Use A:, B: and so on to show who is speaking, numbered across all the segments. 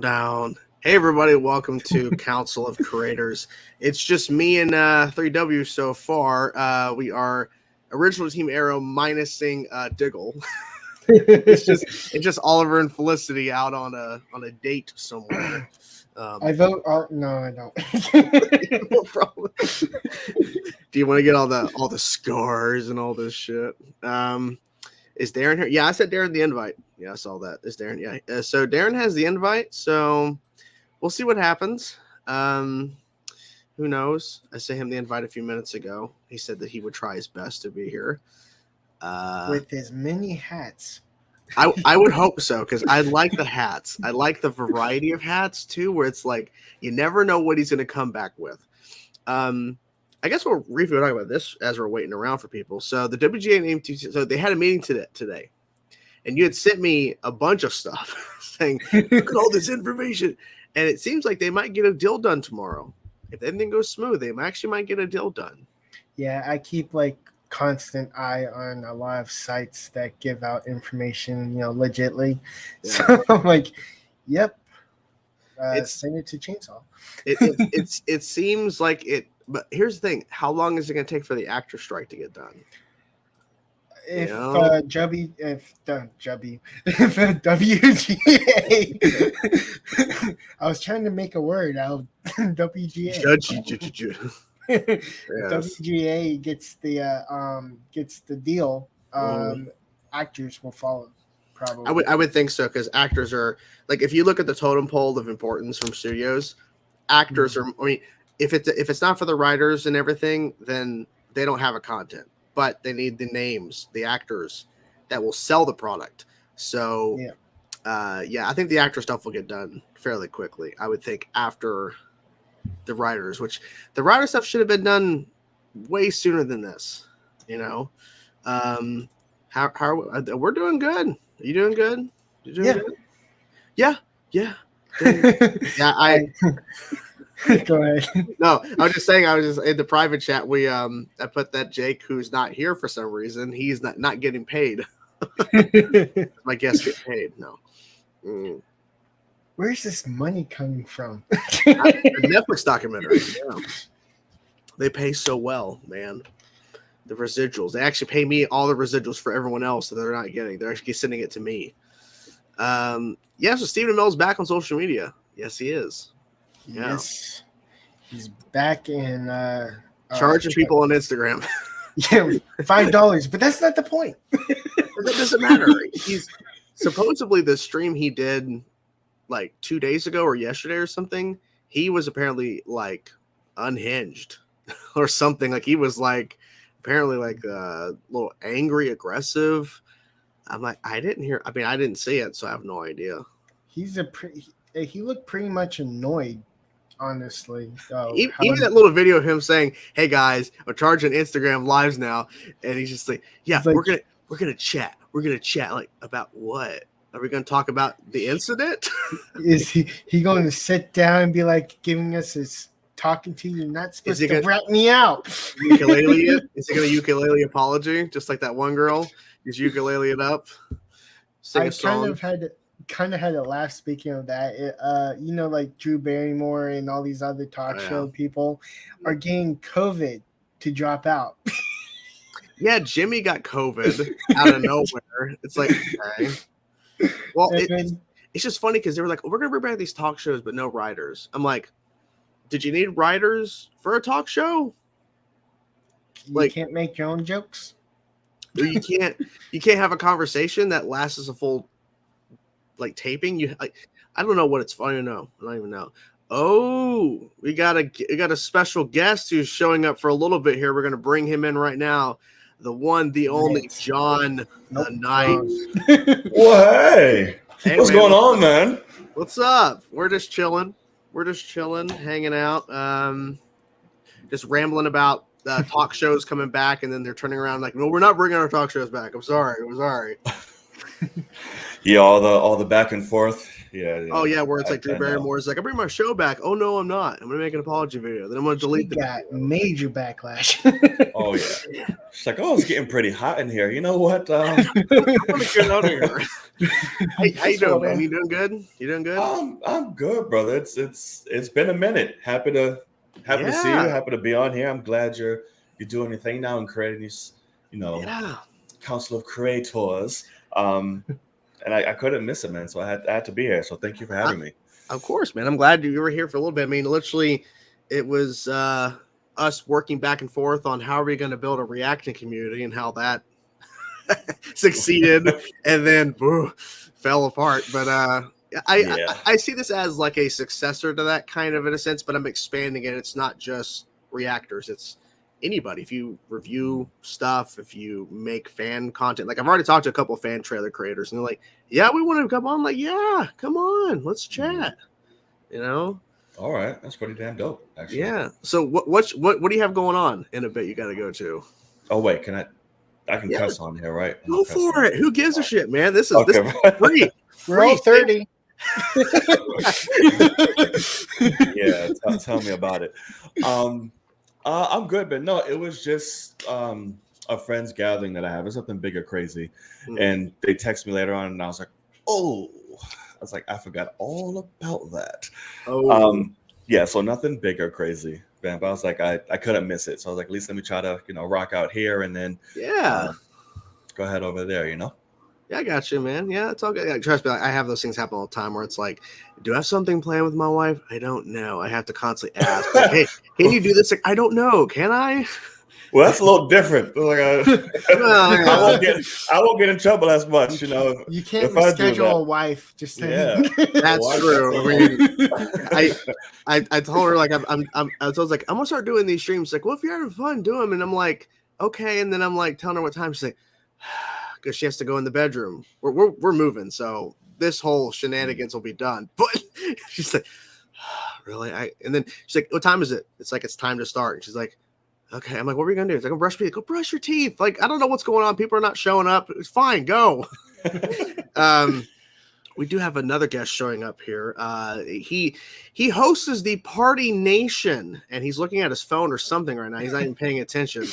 A: down. Hey everybody, welcome to Council of Creators. It's just me and 3W so far. We are original Team Arrow minusing Diggle. it's just Oliver and Felicity out on a date somewhere.
B: I vote. No, I don't.
A: No problem. Do you want to get all the scars and all this shit? Is Daren here? Yeah, I said Daren the invite. Yeah, I saw that. Is Daren? Yeah. So Daren has the invite. So we'll see what happens. Who knows? I sent him the invite a few minutes ago. He said that he would try his best to be here.
B: With as many hats.
A: I would hope so, because I like the hats. I like the variety of hats too, where it's like you never know what he's going to come back with. I guess we'll briefly talk about this as we're waiting around for people. So the WGA named so they had a meeting today, and you had sent me a bunch of stuff saying, "Look at all this information," and it seems like they might get a deal done tomorrow. If everything goes smooth, they actually might get a deal done.
B: Yeah, I keep constant eye on a lot of sites that give out information, legitly. Yeah. So I'm like, yep. Send it to Chainsaw.
A: It seems like it. But here's the thing: how long is it going to take for the actor strike to get done?
B: If WGA, I was trying to make a word out. WGA. WGA gets the deal. Actors will follow. Probably.
A: I would think so, because actors are if you look at the totem pole of importance from studios, actors are. I mean, if it's not for the writers and everything, then they don't have a content. But they need the names, the actors that will sell the product. So, I think the actor stuff will get done fairly quickly. I would think after the writers, which the writer stuff should have been done way sooner than this. How are we? We're doing good. Are you doing good? You doing good? Yeah. Yeah.
B: Go ahead.
A: No, I was just saying. I was just in the private chat. I put that Jake, who's not here for some reason, he's not getting paid. My guests get paid. No.
B: Where's this money coming from?
A: The Netflix documentary. Yeah. They pay so well, man. The residuals. They actually pay me all the residuals for everyone else that they're not getting. They're actually sending it to me. So Stephen Amell's back on social media. Yes, he is. Yeah.
B: Yes, he's back in
A: charging people on Instagram.
B: Yeah, $5, but that's not the point.
A: That doesn't matter. He's supposedly the stream he did 2 days ago or yesterday or something. He was apparently unhinged or something. He was apparently a little angry, aggressive. I'm I didn't hear. I mean, I didn't see it, so I have no idea.
B: He looked pretty much annoyed. Honestly,
A: even that little video of him saying, "Hey guys, I'm charging Instagram lives now," and he's just we're gonna chat. We're gonna chat about what? Are we gonna talk about the incident?
B: Is he going to sit down and be giving us his talking to you? You're not supposed to rat me out.
A: Ukulele it? Is he gonna ukulele apology just like that one girl? Just ukulele it up. Sing a song.
B: Kind of had a laugh. Speaking of that, Drew Barrymore and all these other talk show people are getting COVID to drop out.
A: Yeah, Jimmy got COVID out of nowhere. It's okay. Well, it's just funny because they were we're gonna bring back these talk shows, but no writers. I'm did you need writers for a talk show?
B: You can't make your own jokes.
A: You can't have a conversation that lasts as a full taping. I don't know what it's funny. No, I don't even know. Oh, we got a special guest who's showing up for a little bit here. We're gonna bring him in right now. The one, the only Jon Knight.
C: Well, hey, what's going on, man?
A: What's up? We're just chilling, hanging out, just rambling about talk shows coming back, and then they're turning around no, we're not bringing our talk shows back. I'm sorry.
C: Yeah, all the back and forth. Yeah.
A: Oh yeah, where it's like Drew Barrymore's like, I bring my show back. Oh no, I'm not. I'm gonna make an apology video. Then I'm gonna delete the
B: got
A: video.
B: major backlash.
C: Oh yeah. She's like, oh, it's getting pretty hot in here. You know what?
A: I'm gonna get out of here. Hey, how you doing, man? You doing good? You doing good?
C: I'm good, brother. It's been a minute. Happy to see you. Happy to be on here. I'm glad you're doing your thing now and creating these, Council of Creators. And I couldn't miss it, man. So I had to be here. So thank you for having me.
A: Of course, man. I'm glad you were here for a little bit. I mean, literally, it was us working back and forth on how are we going to build a reacting community and how that succeeded and then fell apart. But I see this as like a successor to that kind of in a sense, but I'm expanding it. It's not just reactors. It's anybody. If you review stuff, if you make fan content, like I've already talked to a couple of fan trailer creators and they're like, yeah, we want to come on. I'm like, yeah, come on, let's chat.
C: All right, that's pretty damn dope, actually.
A: Yeah. So what do you have going on in a bit? You got to go to.
C: Oh wait, can I can cuss on here, right?
A: Go for it. Who gives a shit, man? This is free.
B: We're all 30.
C: Yeah, tell me about it. I'm good, but no, it was just a friends gathering that I have. It's nothing big or crazy. And they text me later on, and I was like, oh, I forgot all about that. Yeah, so nothing big or crazy, man. But I was like, I couldn't miss it. So I was like, at least let me try to, rock out here and then go ahead over there, Yeah,
A: I got you, man. Yeah, it's all good. Yeah, trust me, I have those things happen all the time where it's like, do I have something planned with my wife? I don't know. I have to constantly ask, like, hey, can you do this? Like, I don't know. Can I?
C: Well, that's a little different. Like, I won't get in trouble as much,
B: You can't reschedule a wife. Just saying.
A: Yeah, that's true. I told her like I was like, I'm gonna start doing these streams. Like, well, if you're having fun, do them. And I'm like, okay. And then I'm like telling her what time. She's like, because she has to go in the bedroom. We're moving, so this whole shenanigans will be done. But she's like, really? And then she's like, what time is it? It's like, it's time to start. And she's like, okay. I'm like, what are we gonna do? It's like, brush your teeth. Go brush your teeth. Like, I don't know what's going on. People are not showing up. It's fine. Go. We do have another guest showing up here. He hosts the Party Nation, and he's looking at his phone or something right now. He's not even paying attention.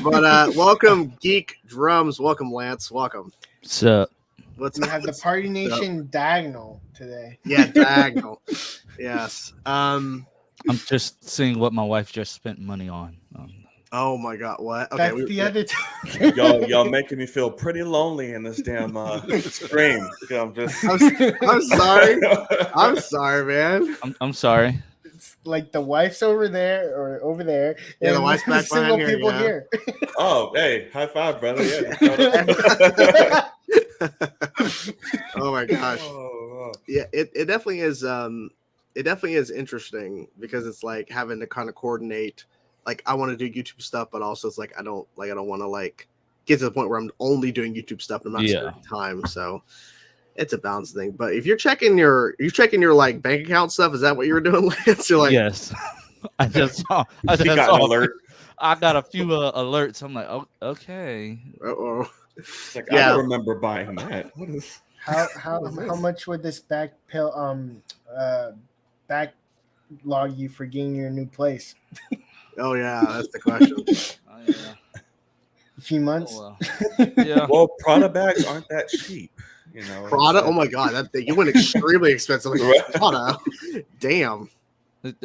A: But welcome, GeekDrums. Welcome, Lance. Welcome.
D: What's up?
B: We have the Party Nation diagonal today.
A: Yeah, diagonal. Yes.
D: I'm just seeing what my wife just spent money on.
A: Oh my God! What? Okay,
B: that's the other time.
C: y'all making me feel pretty lonely in this damn stream.
A: I'm sorry. I'm sorry, man.
D: I'm sorry.
B: It's like the wife's over there or over there.
A: Yeah, the wife's back
B: single
A: behind
B: people
A: here.
C: Oh, hey, high five, brother. Yeah.
A: Oh my gosh. Yeah, it definitely is. It definitely is interesting because it's like having to kind of coordinate. Like, I want to do YouTube stuff, but also it's like I don't want to like get to the point where I'm only doing YouTube stuff and I'm not spending time. So it's a balance thing. But if you're checking your like bank account stuff, is that what you were doing, Lance? You're like,
D: yes. I just saw
C: got an alert.
D: I got a few alerts. I'm like, oh, okay.
A: Uh-oh.
C: Like, I don't remember buying that. What is
B: how much would this backlog you for getting your new place?
A: Oh yeah, that's the question.
B: A few months.
D: Oh, well. Yeah.
C: Well, Prada bags aren't that cheap,
A: Prada? Oh my God, you went extremely expensive. Like, Prada, damn.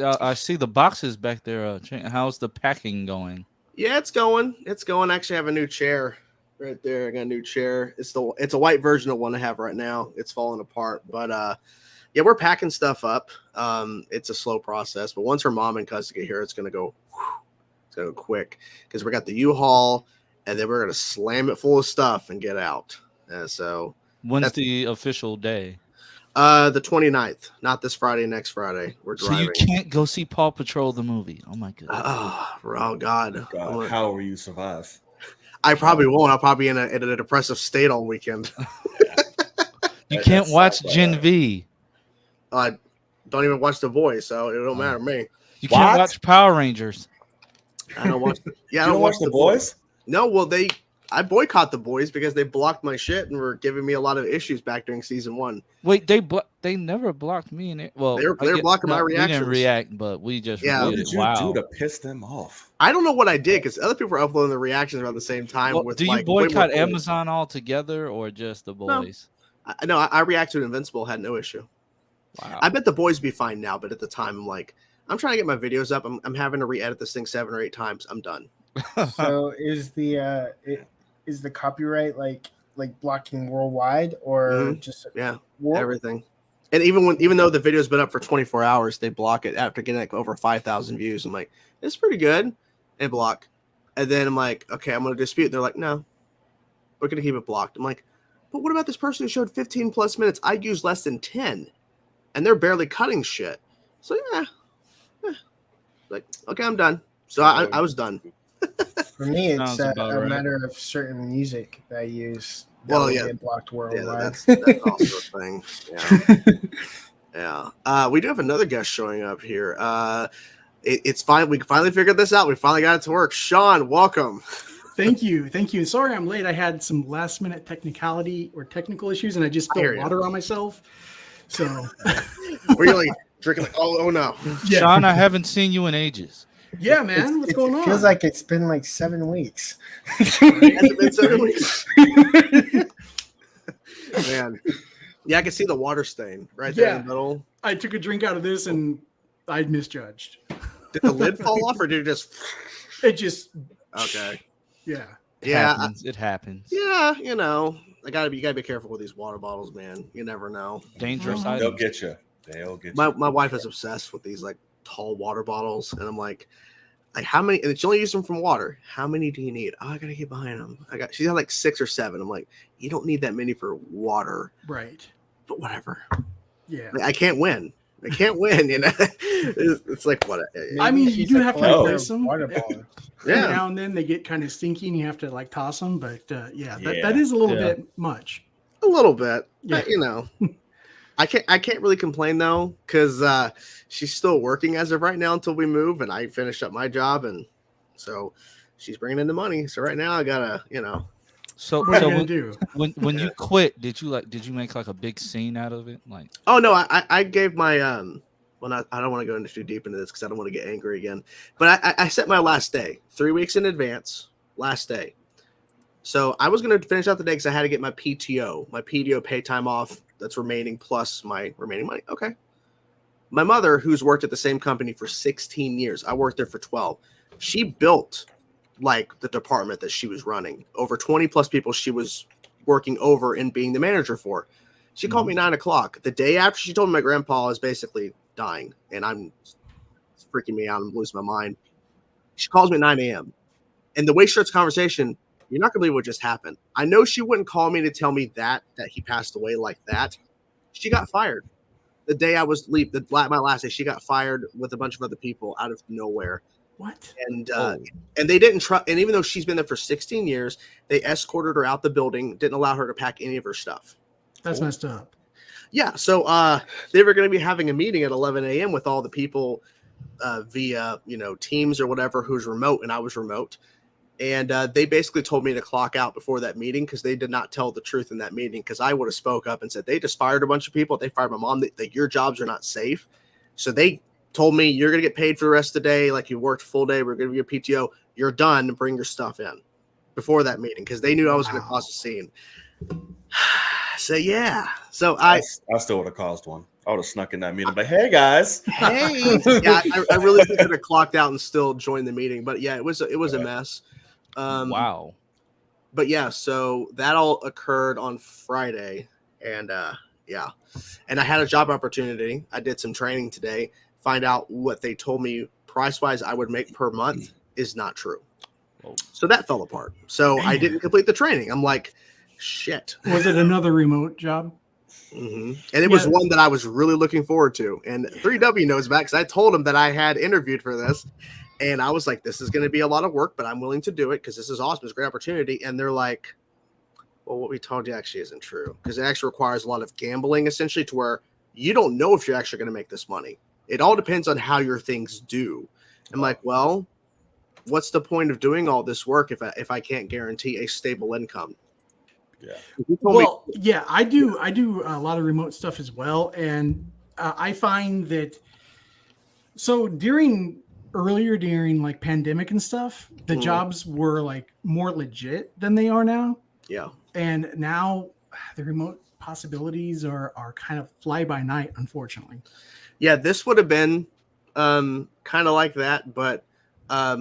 D: I see the boxes back there. How's the packing going?
A: Yeah, it's going. Actually, I have a new chair right there. I got a new chair. It's a white version of one I have right now. It's falling apart, but yeah, we're packing stuff up. It's a slow process, but once her mom and cousin get here, it's gonna go quick because we got the U-Haul, and then we're gonna slam it full of stuff and get out. So
D: when's the official day?
A: The 29th, not this Friday, next Friday. We're driving.
D: So you can't go see Paw Patrol the movie. Oh my goodness.
A: Oh God.
C: How will you survive?
A: I probably won't. I'll probably be in a depressive state all weekend.
D: You can't watch Gen V.
A: I don't even watch The Voice, so it don't matter to me.
D: You can't watch Power Rangers.
A: I don't watch. Yeah,
C: you don't watch The Voice?
A: No, well I boycott the boys because they blocked my shit and were giving me a lot of issues back during season 1.
D: Wait, they never blocked me in it. Well,
A: they're blocking my
D: We didn't
A: reactions.
D: react, but we just
A: Yeah.
C: What
D: reviewed
C: did
D: it.
C: you
D: Wow.
C: do to piss them off?
A: I don't know what I did because other people were uploading the reactions around the same time.
D: Well,
A: with
D: do you
A: like, way more
D: boycott
A: footage.
D: Amazon altogether or just the boys?
A: No, I reacted to Invincible, had no issue.
D: Wow.
A: I bet the boys be fine now, but at the time, I'm like, I'm trying to get my videos up. I'm having to re-edit this thing 7 or 8 times. I'm done.
B: So is the copyright like blocking worldwide or just
A: everything? And even though the video's been up for 24 hours, they block it after getting like over 5,000 views. I'm like, it's pretty good, and block. And then I'm like, okay, I'm gonna dispute. And they're like, no, we're gonna keep it blocked. I'm like, but what about this person who showed 15 plus minutes? I used less than 10, and they're barely cutting shit. So yeah. Like, okay, I'm done. So I was done.
B: For me, it's
D: Sounds
B: a
D: about right.
B: matter of certain music that I use.
A: Well,
B: will
A: yeah.
B: get blocked worldwide.
A: Yeah, that's also a thing. Yeah. We do have another guest showing up here. It's fine. We finally figured this out. We finally got it to work. Shaun, welcome.
E: Thank you. Sorry I'm late. I had some last minute technical issues, and I just spilled water on myself. So
A: were you like drinking? Like, oh no.
E: Yeah.
D: Shaun, I haven't seen you in ages.
E: Yeah, man. What's going on?
B: It feels like it's been like 7 weeks.
A: Has it been 7 weeks? Man. Yeah, I can see the water stain right there in the middle.
E: I took a drink out of this and I misjudged.
A: Did the lid fall off or did it just
E: It just
A: okay.
E: Yeah.
D: It happens.
A: Yeah, you know. You gotta be careful with these water bottles, man. You never know.
D: Dangerous
C: They'll
D: items.
C: get you. They'll get you.
A: My wife is obsessed with these like tall water bottles, and I'm like how many? And she only uses them from water. How many do you need? Oh, I gotta get behind them. She's got like 6 or 7. I'm like, you don't need that many for water,
E: Right.
A: but whatever.
E: Yeah.
A: I can't win. You know. It's like what?
E: I mean, you do have to replace them.
B: Water bottle.
A: Yeah.
E: Now and then they get kind of stinky, and you have to like toss them. But that is a little bit much.
A: A little bit.
E: Yeah.
A: You know. I can't really complain though, because she's still working as of right now until we move, and I finish up my job, and so she's bringing in the money. So right now I gotta, you know.
D: So
E: What are you gonna do?
D: when you quit, did you make like a big scene out of it? Like,
A: Oh no, I gave my well, I don't want to go into too deep into this because I don't want to get angry again. But I set my last day 3 weeks in advance. Last day. So I was going to finish out the day because I had to get my PTO pay time off that's remaining plus my remaining money. Okay. My mother, who's worked at the same company for 16 years, I worked there for 12. She built like the department that she was running. Over 20 plus people she was working over and being the manager for. She called me 9 o'clock the day after she told me my grandpa is basically dying, and it's freaking me out. I'm losing my mind. She calls me at 9 a.m. And the way she starts the conversation, you're not gonna believe what just happened. I know she wouldn't call me to tell me that he passed away like that. She got fired the day I was leaving. My last day, she got fired with a bunch of other people out of nowhere.
E: What?
A: And they didn't trust. And even though she's been there for 16 years, they escorted her out the building, didn't allow her to pack any of her stuff.
E: That's messed up.
A: Yeah, so they were going to be having a meeting at 11 a.m. with all the people via Teams or whatever who's remote, and I was remote. And they basically told me to clock out before that meeting because they did not tell the truth in that meeting, because I would have spoke up and said, they just fired a bunch of people. They fired my mom. That your jobs are not safe. So they told me, you're going to get paid for the rest of the day. Like, you worked full day. We're going to give you a PTO. You're done. Bring your stuff in before that meeting because they knew I was going to cause a scene. So, yeah. So I
C: still would have caused one. I would have snuck in that meeting. But hey, guys.
A: Hey. Yeah, I really could have clocked out and still joined the meeting. But, yeah, it was a mess.
D: Wow.
A: But yeah, so that all occurred on Friday, and and I had a job opportunity. I did some training today. Find out what they told me price wise I would make per month is not true. So that fell apart. So I didn't complete the training. I'm like, shit.
E: Was it another remote job?
A: Mm-hmm. And it was one that I was really looking forward to. And 3W knows back because I told him that I had interviewed for this. And I was like, this is going to be a lot of work, but I'm willing to do it because this is awesome. It's a great opportunity. And they're like, well, what we told you actually isn't true, because it actually requires a lot of gambling, essentially, to where you don't know if you're actually going to make this money. It all depends on how your things do. I'm like, well, what's the point of doing all this work if I can't guarantee a stable income?
C: Yeah.
E: Well, yeah, I do a lot of remote stuff as well, and I find that so during like pandemic and stuff, the jobs were like more legit than they are now.
A: Yeah.
E: And now the remote possibilities are kind of fly by night, unfortunately.
A: Yeah, this would have been kind of like that, but I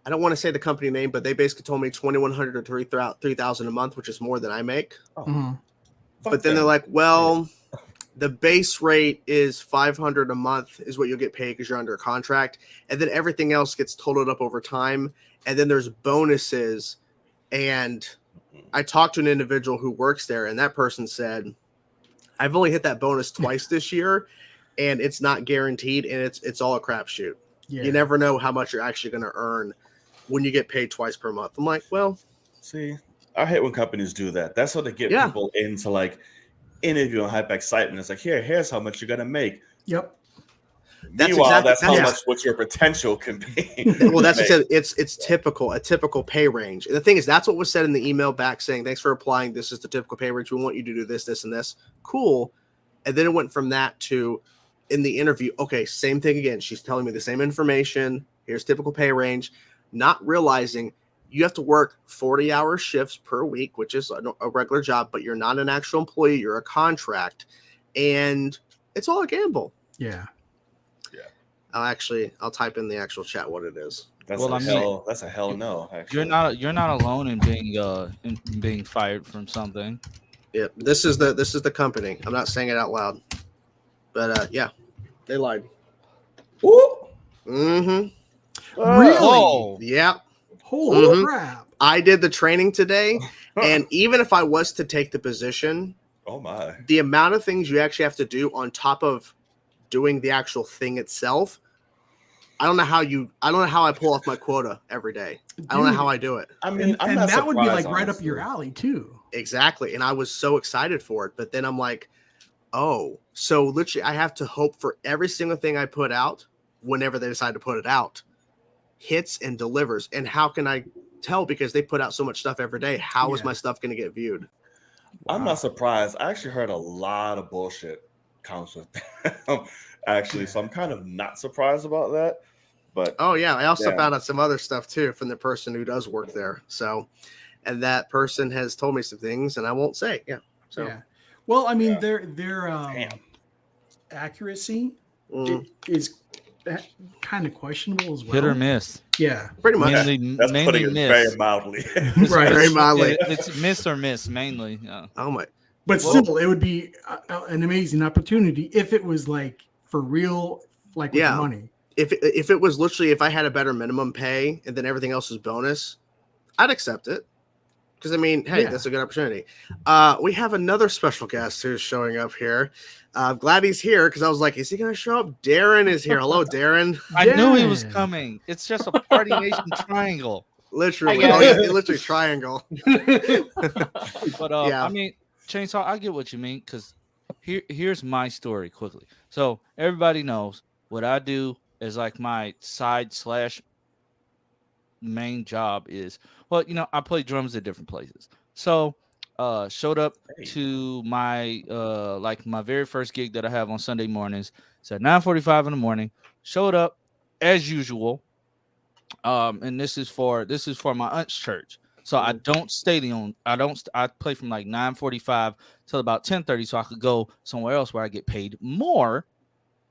A: don't want to say the company name, but they basically told me $2,100 or $3,000 a month, which is more than I make.
C: Oh.
A: But then they're like, well, the base rate is $500 a month is what you'll get paid because you're under a contract, and then everything else gets totaled up over time, and then there's bonuses. And I talked to an individual who works there, and that person said, I've only hit that bonus twice this year, and it's not guaranteed, and it's all a crapshoot. Yeah. You never know how much you're actually going to earn when you get paid twice per month. I'm like, well,
C: see, I hate when companies do that. That's how they get people into like interview and hype excitement. It's like, here's how much you're going to make.
E: Yep.
C: Meanwhile, that's how much what your potential can be.
A: Well, that's what it's typical, a typical pay range. And the thing is, that's what was said in the email back saying, thanks for applying. This is the typical pay range. We want you to do this, this, and this. Cool. And then it went from that to in the interview. Okay, same thing again. She's telling me the same information. Here's typical pay range, not realizing you have to work 40-hour shifts per week, which is a regular job, but you're not an actual employee. You're a contract, and it's all a gamble.
E: Yeah.
A: I'll type in the actual chat what it is.
C: That's a hell no. Actually.
D: You're not alone in being fired from something.
A: Yeah, this is the company. I'm not saying it out loud, but yeah, they lied.
C: Ooh.
A: Mm-hmm.
E: Really?
D: Oh.
A: Yeah.
E: Holy crap!
A: I did the training today, and even if I was to take the position,
C: oh my,
A: the amount of things you actually have to do on top of doing the actual thing itself. I don't know how I pull off my quota every day. Dude, I don't know how I do it.
C: I mean,
E: and that would be like right up your alley too.
A: Exactly. And I was so excited for it. But then I'm like, oh, so literally I have to hope for every single thing I put out whenever they decide to put it out hits and delivers. And how can I tell? Because they put out so much stuff every day. How is my stuff going to get viewed?
C: Wow. I'm not surprised. I actually heard a lot of bullshit comes with them. Actually, so I'm kind of not surprised about that. But
A: oh yeah, I also found out some other stuff too from the person who does work there. So, and that person has told me some things, and I won't say. Yeah. So,
E: yeah. Well, I mean, their accuracy is kind of questionable as well.
D: Hit or miss.
E: Yeah,
A: pretty much.
C: That's putting it very mildly.
A: Right, very mildly.
D: It's miss or miss mainly. Yeah.
A: Oh my.
E: But still, it would be an amazing opportunity if it was like for real, like with the money.
A: If it was literally, if I had a better minimum pay and then everything else is bonus, I'd accept it. Because I mean, hey, that's a good opportunity. We have another special guest who's showing up here. I'm glad he's here because I was like, is he going to show up? Daren is here. Hello, Daren.
D: I knew he was coming. It's just a Party Nation triangle.
A: Literally, literally triangle.
D: But I mean. Chainsaw, I get what you mean because here's my story quickly. So everybody knows what I do is like my side / main job is, well, I play drums at different places. So showed up to my my very first gig that I have on Sunday mornings. It's at 9:45 in the morning. Showed up as usual. And this is for my aunt's church. So I don't stay I play from like 9:45 till about 10:30 so I could go somewhere else where I get paid more.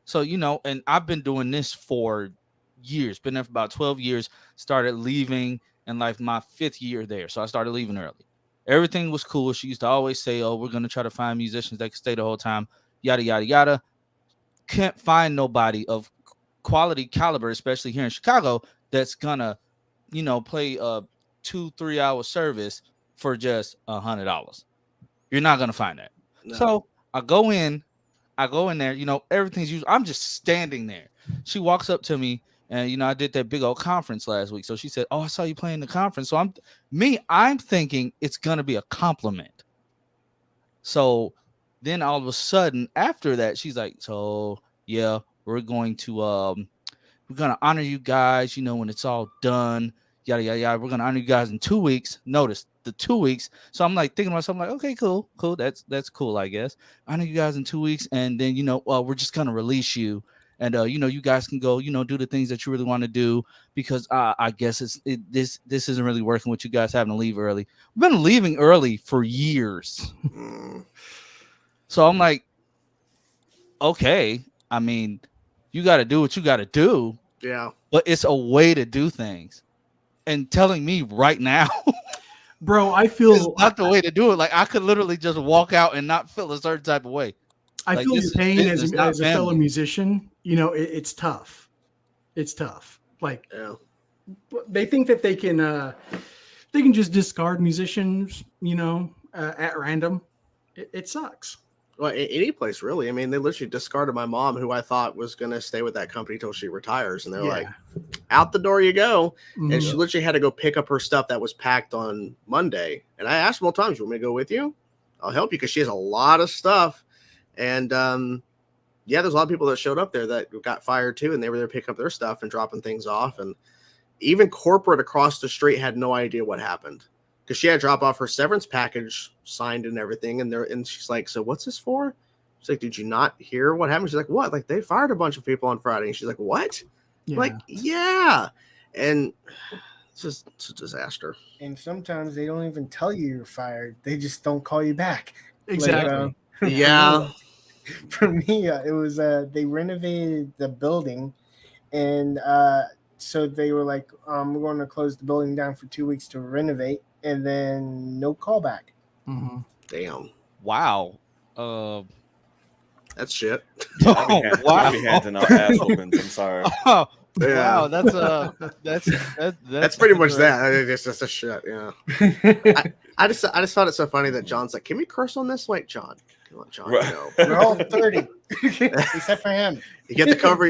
D: So, and I've been doing this for years, been there for about 12 years, started leaving in like my 5th year there. So I started leaving early. Everything was cool. She used to always say, oh, we're going to try to find musicians that can stay the whole time, yada, yada, yada. Can't find nobody of quality caliber, especially here in Chicago, that's going to, play 2-3 hour service for just $100. You're not gonna find that. No. So I go in there, everything's usual. I'm just standing there. She walks up to me and I did that big old conference last week. So she said, oh, I saw you playing the conference. So I'm thinking it's gonna be a compliment. So then all of a sudden after that, she's like, so yeah, we're going to we're gonna honor you guys, when it's all done, yada yada yada. We're gonna honor you guys in 2 weeks. Notice the 2 weeks. So I'm like thinking to myself, I'm like, okay, cool. That's cool, I guess. Honor you guys in 2 weeks, and then we're just gonna release you. And you guys can go, do the things that you really want to do, because I guess this isn't really working with you guys having to leave early. We've been leaving early for years. So I'm like, okay, I mean, you got to do what you got to do.
A: Yeah.
D: But it's a way to do things. And telling me right now,
E: bro, I feel
D: it's not the way to do it. Like, I could literally just walk out and not feel a certain type of way.
E: I feel your pain as a fellow musician. It's tough. It's tough. Like, they think that they can just discard musicians, at random. It sucks.
A: Well, any place really. I mean, they literally discarded my mom, who I thought was going to stay with that company till she retires, and they're like, "Out the door you go." Mm-hmm. And she literally had to go pick up her stuff that was packed on Monday. And I asked multiple times, "You want me to go with you? I'll help you," because she has a lot of stuff. And there's a lot of people that showed up there that got fired too, and they were there picking up their stuff and dropping things off. And even corporate across the street had no idea what happened, because she had to drop off her severance package signed and everything. And she's like, "So what's this for?" She's like, "Did you not hear what happened?" She's like, "What? Like, they fired a bunch of people on Friday." And she's like, "What?"
E: Yeah.
A: Like, yeah. And it's a disaster.
B: And sometimes they don't even tell you you're fired. They just don't call you back.
E: Exactly.
A: Yeah.
B: For me, it was they renovated the building, and so they were like, we're going to close the building down for 2 weeks to renovate, and then no callback.
E: Mm-hmm.
A: Damn.
D: Wow.
A: That's shit.
C: I'll be handing out ass whoopings. I'm sorry.
D: Oh,
A: yeah.
D: Wow, that's
A: pretty much that. It's just a shit. Yeah. I just thought it so funny that John's like, "Can we curse on this?" Like, John, come on, John.
C: Right.
B: We're all 30, except for him.
A: You get to cover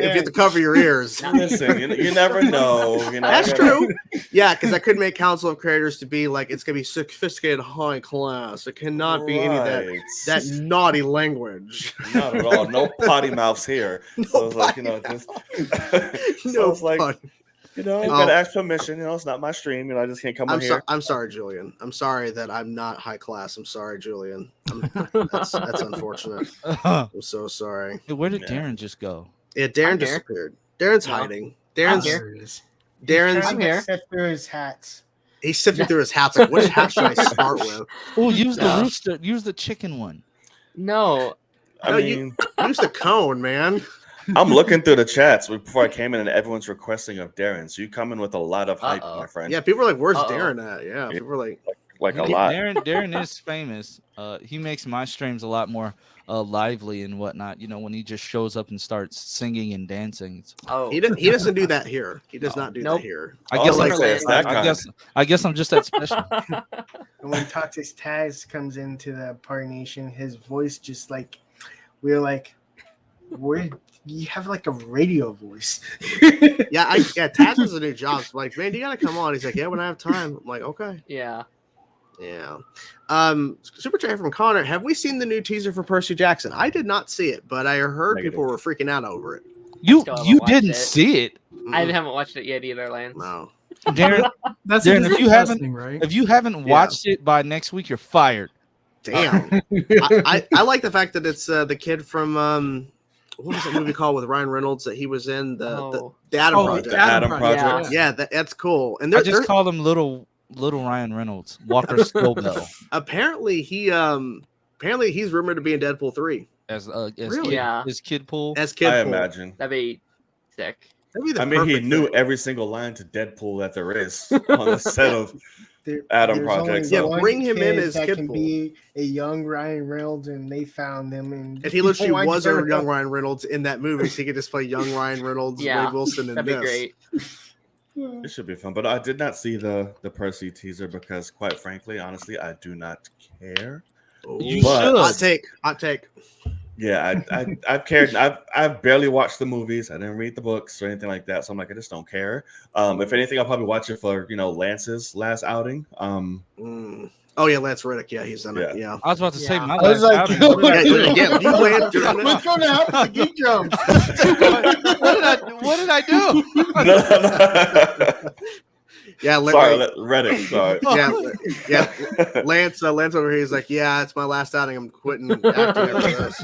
A: your ears.
C: Listen, you never know.
A: That's true. Yeah, because I could make Council of Creators to be like, it's gonna be sophisticated, high class. It cannot be any of that naughty language.
C: Not at all. No potty mouths here. So it's like, just so it's like, you gotta ask permission. It's not my stream. I just can't come on here.
A: I'm sorry, Julian. I'm sorry that I'm not high class. I'm sorry, Julian. That's unfortunate. I'm so sorry.
D: Hey, where did Daren just go?
A: Yeah, Daren disappeared. Daren's hiding. Daren's
B: here. Sift through his hats.
A: He's sifting through his hats. Like, which hat should I start with?
D: Oh, use the rooster. Use the chicken one.
F: No.
C: I mean,
A: use the cone, man.
C: I'm looking through the chats before I came in, and everyone's requesting of Daren. So you come in with a lot of hype, my friend.
A: Yeah, people are like, "Where's Daren at?" Yeah, people are
C: like a lot.
D: Daren is famous. He makes my streams a lot more lively and whatnot. When he just shows up and starts singing and dancing.
A: He doesn't do that here. He does not do that here.
D: I guess I'm just that special.
B: And when Toxic Taz comes into the Party Nation, his voice just like, we're like, where you have like a radio voice.
A: Taz is a new job. So like, man, you gotta come on. He's like, yeah, when I have time. I'm like, okay.
F: Yeah.
A: Super chat from Connor. Have we seen the new teaser for Percy Jackson? I did not see it, but I heard people were freaking out over it.
D: You didn't see it?
F: I haven't watched it yet either, Lance.
A: No.
D: Darren, if you haven't watched it by next week, you're fired.
A: Damn. I like the fact that it's the kid from what was that movie called with Ryan Reynolds that he was in the Adam Project?
C: The Adam Project.
A: Yeah, that's cool. And
D: I just call him little Ryan Reynolds, Walker Scobell.
A: Apparently he's rumored to be in Deadpool 3
D: as Kid Pool.
A: As Kid
C: I
A: Pool.
C: imagine
F: that'd be sick.
C: He knew every single line to Deadpool that there is on the set of Adam Project.
A: Yeah, bring him in as
B: Kid
A: Kid
B: can
A: Pool.
B: Be a young Ryan Reynolds, and they found him, and
A: he literally was a young Ryan Reynolds in that movie, so he could just play young Ryan Reynolds, Wade Wilson, and
F: that'd be great.
C: It should be fun, but I did not see the Percy teaser because, quite frankly, honestly, I do not care.
D: You should.
A: Hot take.
C: Yeah, I've cared. I've barely watched the movies. I didn't read the books or anything like that, so I'm like, I just don't care. If anything, I'll probably watch it for Lance's last outing.
A: Oh yeah, Lance Reddick. Yeah, he's done it. Yeah.
D: I was about to say my
B: I was
D: last
B: like,
D: outing.
B: what's going to happen to GeekDrums?
D: What did I do?
A: Yeah,
C: sorry, Reddick. Sorry.
A: Yeah. Lance over here. He's like, yeah, it's my last outing. I'm quitting acting after this.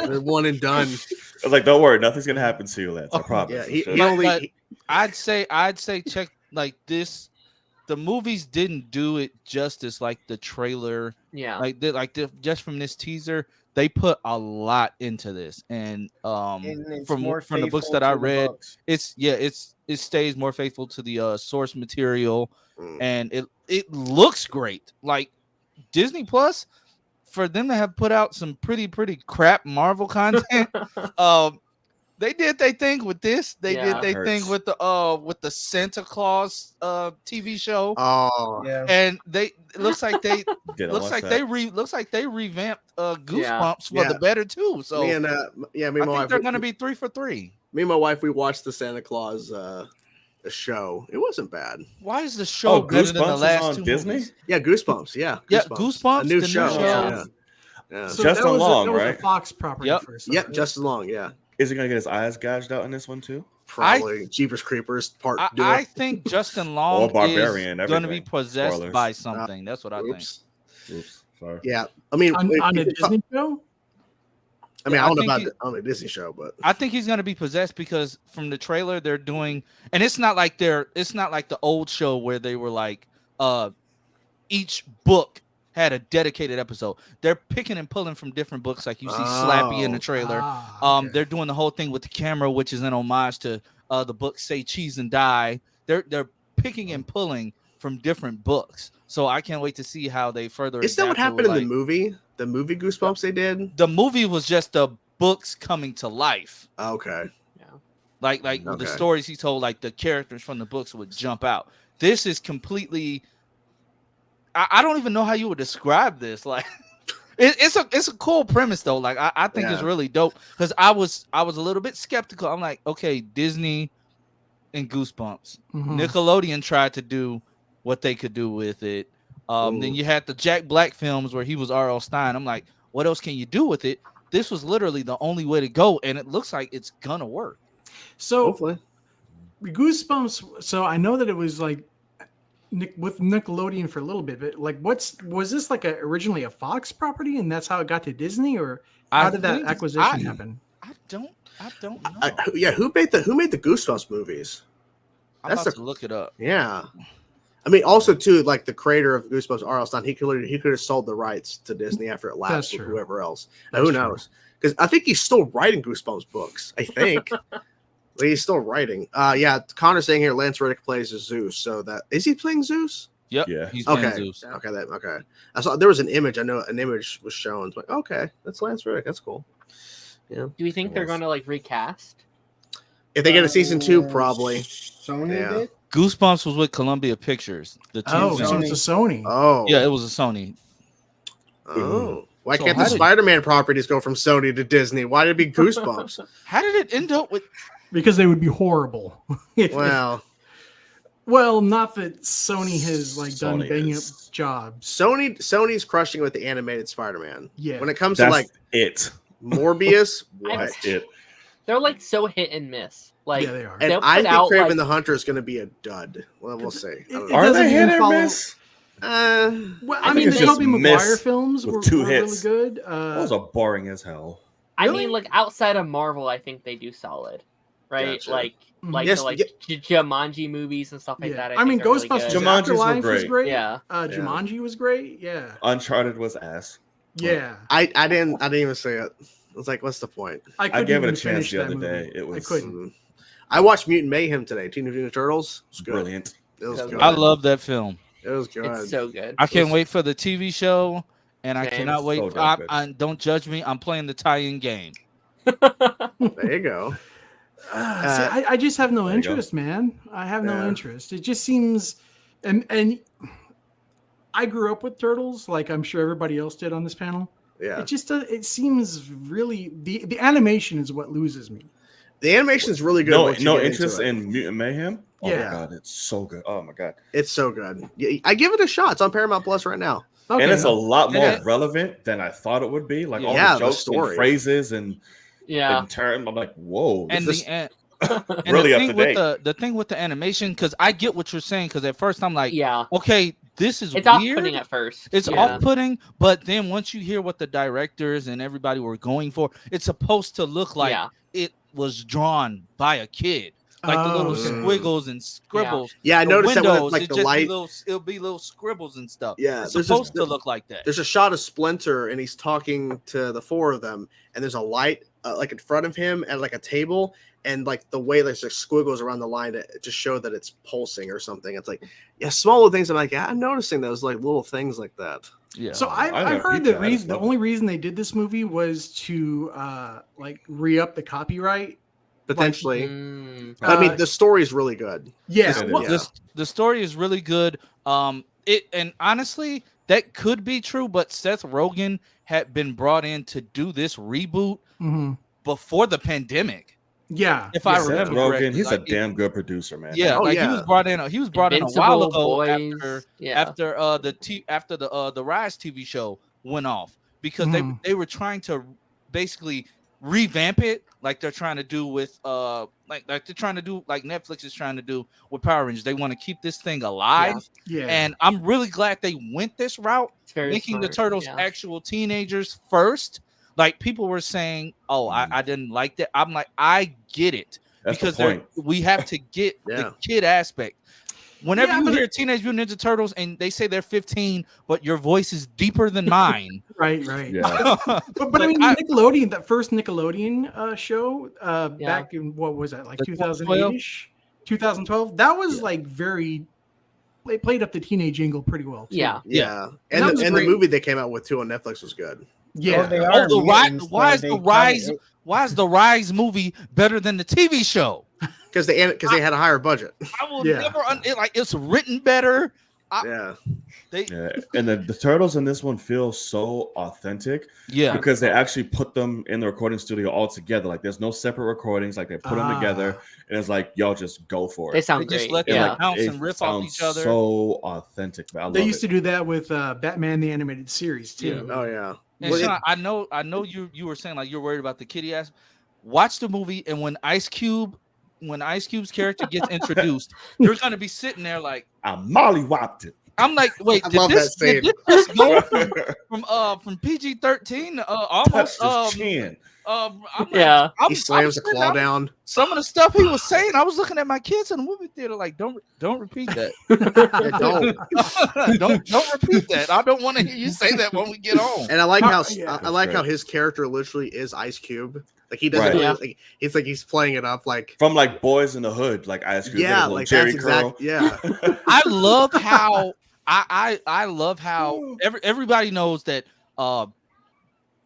A: They're one and done.
C: I was like, don't worry, nothing's gonna happen to you, Lance. I promise.
A: Yeah, he only.
D: I'd say check like this. The movies didn't do it justice like the trailer.
F: Yeah.
D: Just from this teaser, they put a lot into this, and from the books that I read, it stays more faithful to the source material, and it looks great. Like Disney Plus, for them to have put out some pretty crap Marvel content, they did their thing with this. They did their thing with the Santa Claus TV show.
A: Oh,
B: yeah.
D: And it looks like they revamped Goosebumps for the better too. So
A: me and
D: I think they're gonna be 3 for 3.
A: Me and my wife, we watched the Santa Claus show. It wasn't bad.
D: Why is the show better than the last two
C: Disney?
D: movies?
A: Yeah, Goosebumps. Yeah,
D: Goosebumps.
A: A new
D: the
A: show. Yeah.
E: So
C: Justin Long,
E: that was
C: right?
E: a Fox property first.
A: Yep, Justin Long. Yeah.
C: Is he gonna get his eyes gouged out in this one too?
A: Probably. Jeepers Creepers part.
D: I think Justin Long
C: or Barbarian,
D: is going to be
C: everything.
D: possessed
C: Spoilers.
D: by something. That's what I think.
C: Oops, sorry.
A: Yeah, I mean,
E: on a Disney show.
A: I mean, I don't know about on a Disney show, but
D: I think he's going to be possessed because from the trailer they're doing, and it's not like the old show where they were like, each book had a dedicated episode. They're picking and pulling from different books, like you see Slappy in the trailer. They're doing the whole thing with the camera, which is an homage to the book Say Cheese and Die. They're picking and pulling from different books. So I can't wait to see how they further.
A: Is that what happened in the movie? The movie Goosebumps they did?
D: The movie was just the books coming to life.
A: Okay.
D: Yeah. Like the stories he told, like the characters from the books would jump out. This is completely. I don't even know how you would describe this. Like, it's a cool premise though. Like I think it's really dope because I was a little bit skeptical. I'm like, okay, Disney and Goosebumps. Nickelodeon tried to do what they could do with it. Then you had the Jack Black films where he was R.L. Stine. I'm like, what else can you do with it? This was literally the only way to go, and it looks like it's gonna work.
E: So
A: hopefully,
E: Goosebumps. So I know that it was like with Nickelodeon for a little bit, but like, was this like originally a Fox property, and that's how it got to Disney, or how did that acquisition happen?
D: I don't know.
A: Who made the Goosebumps movies?
D: I'm about to look it up.
A: Yeah. I mean, also too, like the creator of Goosebumps, R.L. Stine, he could have sold the rights to Disney after it lapsed with whoever else. Now, who knows? Because I think he's still writing Goosebumps books. I think he's still writing. Connor's saying here, Lance Reddick plays as Zeus. So that is he playing Zeus?
D: Yep. Yeah, he's playing Zeus.
A: Okay. I saw there was an image. I know an image was shown. It's like, okay, that's Lance Reddick. That's cool. Yeah.
F: Do we think they're going to like recast?
A: If they get a season 2, probably.
B: Sony did.
D: Goosebumps was with Columbia Pictures.
E: So it's a Sony.
A: Oh,
D: yeah, it was a Sony.
A: Oh, why can't the Spider-Man properties go from Sony to Disney? Why did it be Goosebumps?
D: How did it end up with?
E: Because they would be horrible.
A: Well,
E: not that Sony has like done banging up jobs.
A: Sony's crushing with the animated Spider-Man.
E: Yeah.
A: When it comes to like Morbius,
F: they're like so hit and miss. Like,
E: yeah, they are.
A: And I think Kraven the Hunter is going to be a dud. Well, we'll see.
C: Are they hit or miss?
E: Well, I mean, the Tobey Maguire films were really good.
C: Those are boring as hell.
F: I mean, like outside of Marvel, I think they do solid, right?
A: Gotcha.
F: Like Jumanji movies and stuff like that.
E: I mean, Ghostbusters
F: really
E: Afterlife was great.
F: Yeah.
E: Jumanji was great. Yeah.
C: Uncharted was ass.
E: Yeah.
A: I didn't even say it. I was like, what's the point?
C: I gave it a chance the other day. It was.
E: I couldn't.
A: I watched Mutant Mayhem today. Teenage Mutant Turtles. It was good.
C: Brilliant.
A: It was good.
D: I love that film.
A: It was good.
F: It's so good.
D: I can't wait for the TV show, and I cannot wait.
C: So
D: don't judge me. I'm playing the tie-in game.
A: There you go.
E: I just have no interest, man. I have no interest. It just seems, and I grew up with Turtles, like I'm sure everybody else did on this panel.
A: Yeah.
E: It just it seems really the animation is what loses me.
A: The animation is really good.
C: No interest in Mutant Mayhem. Oh
E: Yeah.
C: my god, it's so good. Oh my god,
A: it's so good. I give it a shot. It's on Paramount Plus right now.
E: Okay.
C: and it's a lot more relevant than I thought it would be. Like all the jokes and phrases and terms. I'm like, whoa,
D: and
C: this
D: and
C: really
D: the
C: up
D: thing
C: to date.
D: with the thing with the animation, because I get what you're saying. Because at first I'm like, okay, this is
F: it's
D: weird.
F: off-putting at first.
D: It's off-putting, but then once you hear what the directors and everybody were going for, it's supposed to look like it was drawn by a kid. Like the little squiggles and scribbles.
A: Yeah, I noticed
D: windows,
A: that with like the light.
D: It'll be little scribbles and stuff.
A: Yeah,
D: it's supposed to look like that.
A: There's a shot of Splinter, and he's talking to the four of them, and there's a light like in front of him at like a table, and like the way there's like squiggles around the line to show that it's pulsing or something. It's like small little things. I'm like, I'm noticing those like little things like that.
E: Yeah. So I heard the only reason they did this movie was to like re-up the copyright.
A: Potentially. I mean, the story is really good.
E: Yeah.
D: The story is really good. And honestly, that could be true, but Seth Rogen had been brought in to do this reboot before the pandemic.
E: Yeah.
D: If I remember correctly.
C: He's a damn good producer, man.
D: Yeah, he was brought in a while ago after the Rise TV show went off, because they were trying to basically revamp it like they're trying to do with like they're trying to do like Netflix is trying to do with Power Rangers. They want to keep this thing alive.
E: Yeah.
D: And I'm really glad they went this route, making the Turtles actual teenagers first. Like people were saying, I didn't like that. I'm like, I get it.
C: That's
D: because we have to get the kid aspect. Whenever you hear Teenage Mutant Ninja Turtles and they say they're 15, but your voice is deeper than mine.
E: Right.
C: Yeah.
E: but I mean, Nickelodeon, that first Nickelodeon show back in, what was that, like 2008-ish? 2012? That was like they played up the teenage angle pretty well. Too.
F: Yeah.
A: And the movie they came out with too on Netflix was good.
E: Yeah.
D: Why is the Rise movie better than the TV show?
A: Because they had a higher budget.
D: I will never it's written better.
C: And the Turtles in this one feel so authentic. Yeah, because they actually put them in the recording studio all together. Like there's no separate recordings. Like they put them together, and it's like y'all just go for it.
F: They sound great.
D: Just let them bounce and riff off each other.
C: So authentic.
E: They used to do that with Batman the Animated Series too.
A: Yeah. Oh yeah.
D: And Shaun, I know you were saying like you're worried about the kiddie ass. Watch the movie, and when Ice Cube's character gets introduced, you're gonna be sitting there like,
C: I mollywopped it.
D: I'm like, wait, did this go from PG-13 almost
C: chin?
A: He slams a claw down.
D: Some of the stuff he was saying, I was looking at my kids in the movie theater like, don't repeat that. don't repeat that. I don't want to hear you say that when we get home.
A: And I like how his character literally is Ice Cube. Like he doesn't it's like he's playing it up like
C: from like Boys in the Hood, like Ice Cube.
A: Yeah, like Jerry curl.
D: I love how I love how everybody knows that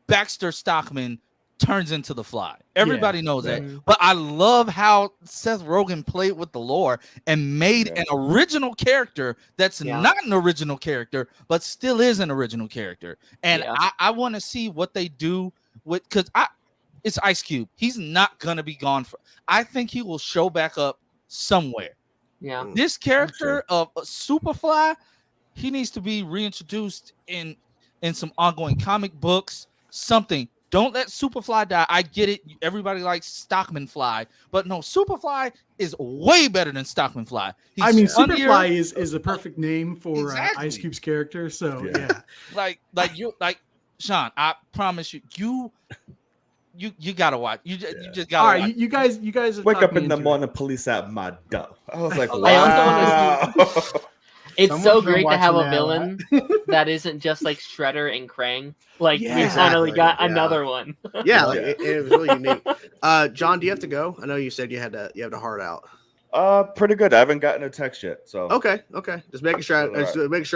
D: Baxter Stockman turns into the Fly. Everybody knows that. But I love how Seth Rogen played with the lore and made an original character that's not an original character, but still is an original character. And I want to see what they do with, because it's Ice Cube. He's not gonna be gone for. I think he will show back up somewhere.
F: Yeah.
D: This character of Superfly, he needs to be reintroduced in some ongoing comic books. Something. Don't let Superfly die. I get it. Everybody likes Stockman Fly, but no, Superfly is way better than Stockman Fly.
E: I mean, Superfly is a perfect name for Ice Cube's character. So
D: like Shaun. I promise you. You gotta watch. You just gotta.
E: All right, watch. You guys
C: wake up in the morning, police at my door. I was like, wow.
F: It's so great to have a villain that isn't just like Shredder and Krang. Like we finally got another one.
A: It was really unique. John, do you have to go? I know you said you have to heart out.
C: Pretty good. I haven't gotten a text yet. So
A: okay. Just making sure.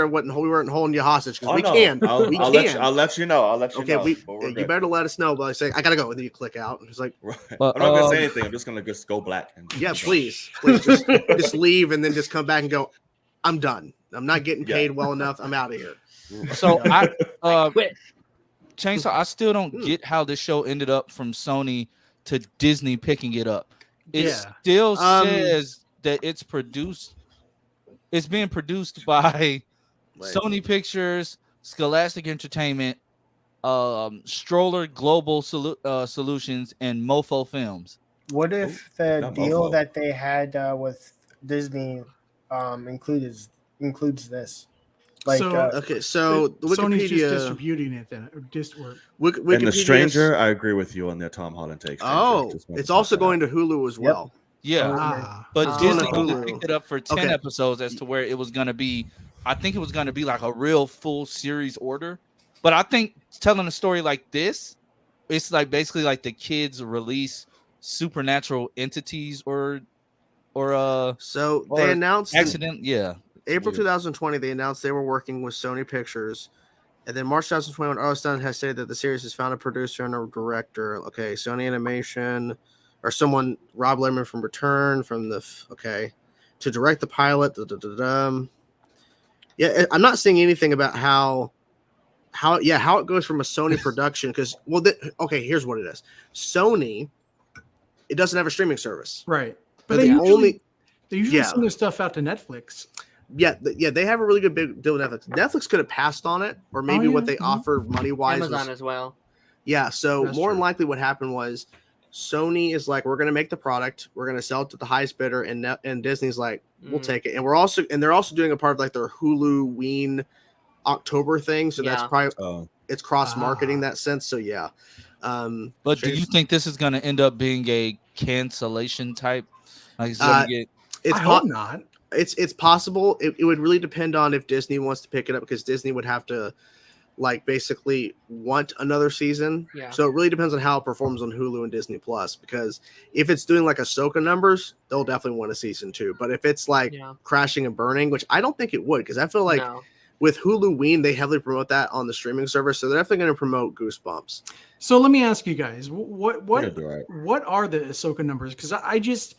A: We weren't holding you hostage because can.
C: I'll let you know. Okay,
A: you better let us know. But I say I gotta go, and then you click out. It's like
C: I'm not gonna say anything. I'm just gonna go black.
A: Please, just leave, and then just come back and go. I'm done. I'm not getting paid well enough. I'm out of here.
D: So I quit. Chainsaw. I still don't get how this show ended up from Sony to Disney picking it up. It still says that it's being produced by Sony Pictures, Scholastic Entertainment, Stroller Global Solutions, and Mofo Films.
B: What if the deal that they had with Disney includes this? Like,
E: so Sony's just distributing it then.
C: And The Stranger, I agree with you on the Tom Holland take.
A: It's also going to Hulu as well.
D: Yeah, but Disney only picked it up for 10 episodes as to where it was going to be. I think it was going to be like a real full series order. But I think telling a story like this, it's like basically like the kids release supernatural entities or
A: they announced April 2020 they announced they were working with Sony Pictures, and then March 2021 Arleston has stated that the series has found a producer and a director. Okay, Sony Animation or someone, Rob Lerman from Return from to direct the pilot. Yeah, I'm not seeing anything about how it goes from a Sony production because here's what it is. Sony, it doesn't have a streaming service,
E: right? But they usually send their stuff out to Netflix.
A: Yeah, they have a really good big deal with Netflix. Netflix could have passed on it, or maybe what they offered money wise.
F: Amazon as well.
A: Yeah, so that's more than likely what happened was Sony is like, we're going to make the product, we're going to sell it to the highest bidder, and Disney's like, we'll take it. And they're also doing a part of like their Hulu Ween October thing, so that's probably it's cross marketing that sense. So yeah.
D: But do you think this is going to end up being a cancellation type? Like I
E: hope not.
A: It's possible. It would really depend on if Disney wants to pick it up, because Disney would have to like basically want another season. Yeah. So it really depends on how it performs on Hulu and Disney Plus, because if it's doing like Ahsoka numbers, they'll definitely want a season 2. But if it's like crashing and burning, which I don't think it would, because I feel like with Hulu Ween, they heavily promote that on the streaming service, so they're definitely going to promote Goosebumps.
E: So let me ask you guys, what are the Ahsoka numbers? Because I just,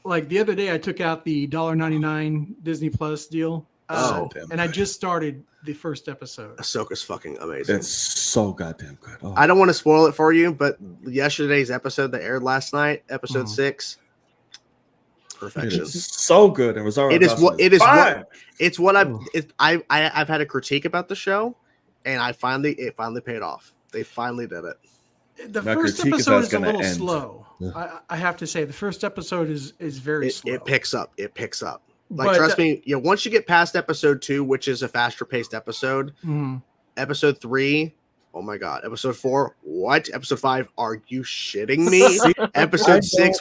E: like the other day I took out the $1.99 Disney Plus deal, and I just started the first episode.
A: Ahsoka's fucking amazing.
C: It's so goddamn good. Oh.
A: I don't want to spoil it for you, but yesterday's episode that aired last night, episode 6, perfection.
C: It's so good. And Rosario
A: I've had a critique about the show, and it finally paid off. They finally did it.
E: The first episode is a little slow. I have to say, the first episode is very slow.
A: It picks up. Like, trust me, once you get past episode 2, which is a faster paced episode, episode 3, oh my god, episode 4, what? Episode 5, are you shitting me? Episode 6.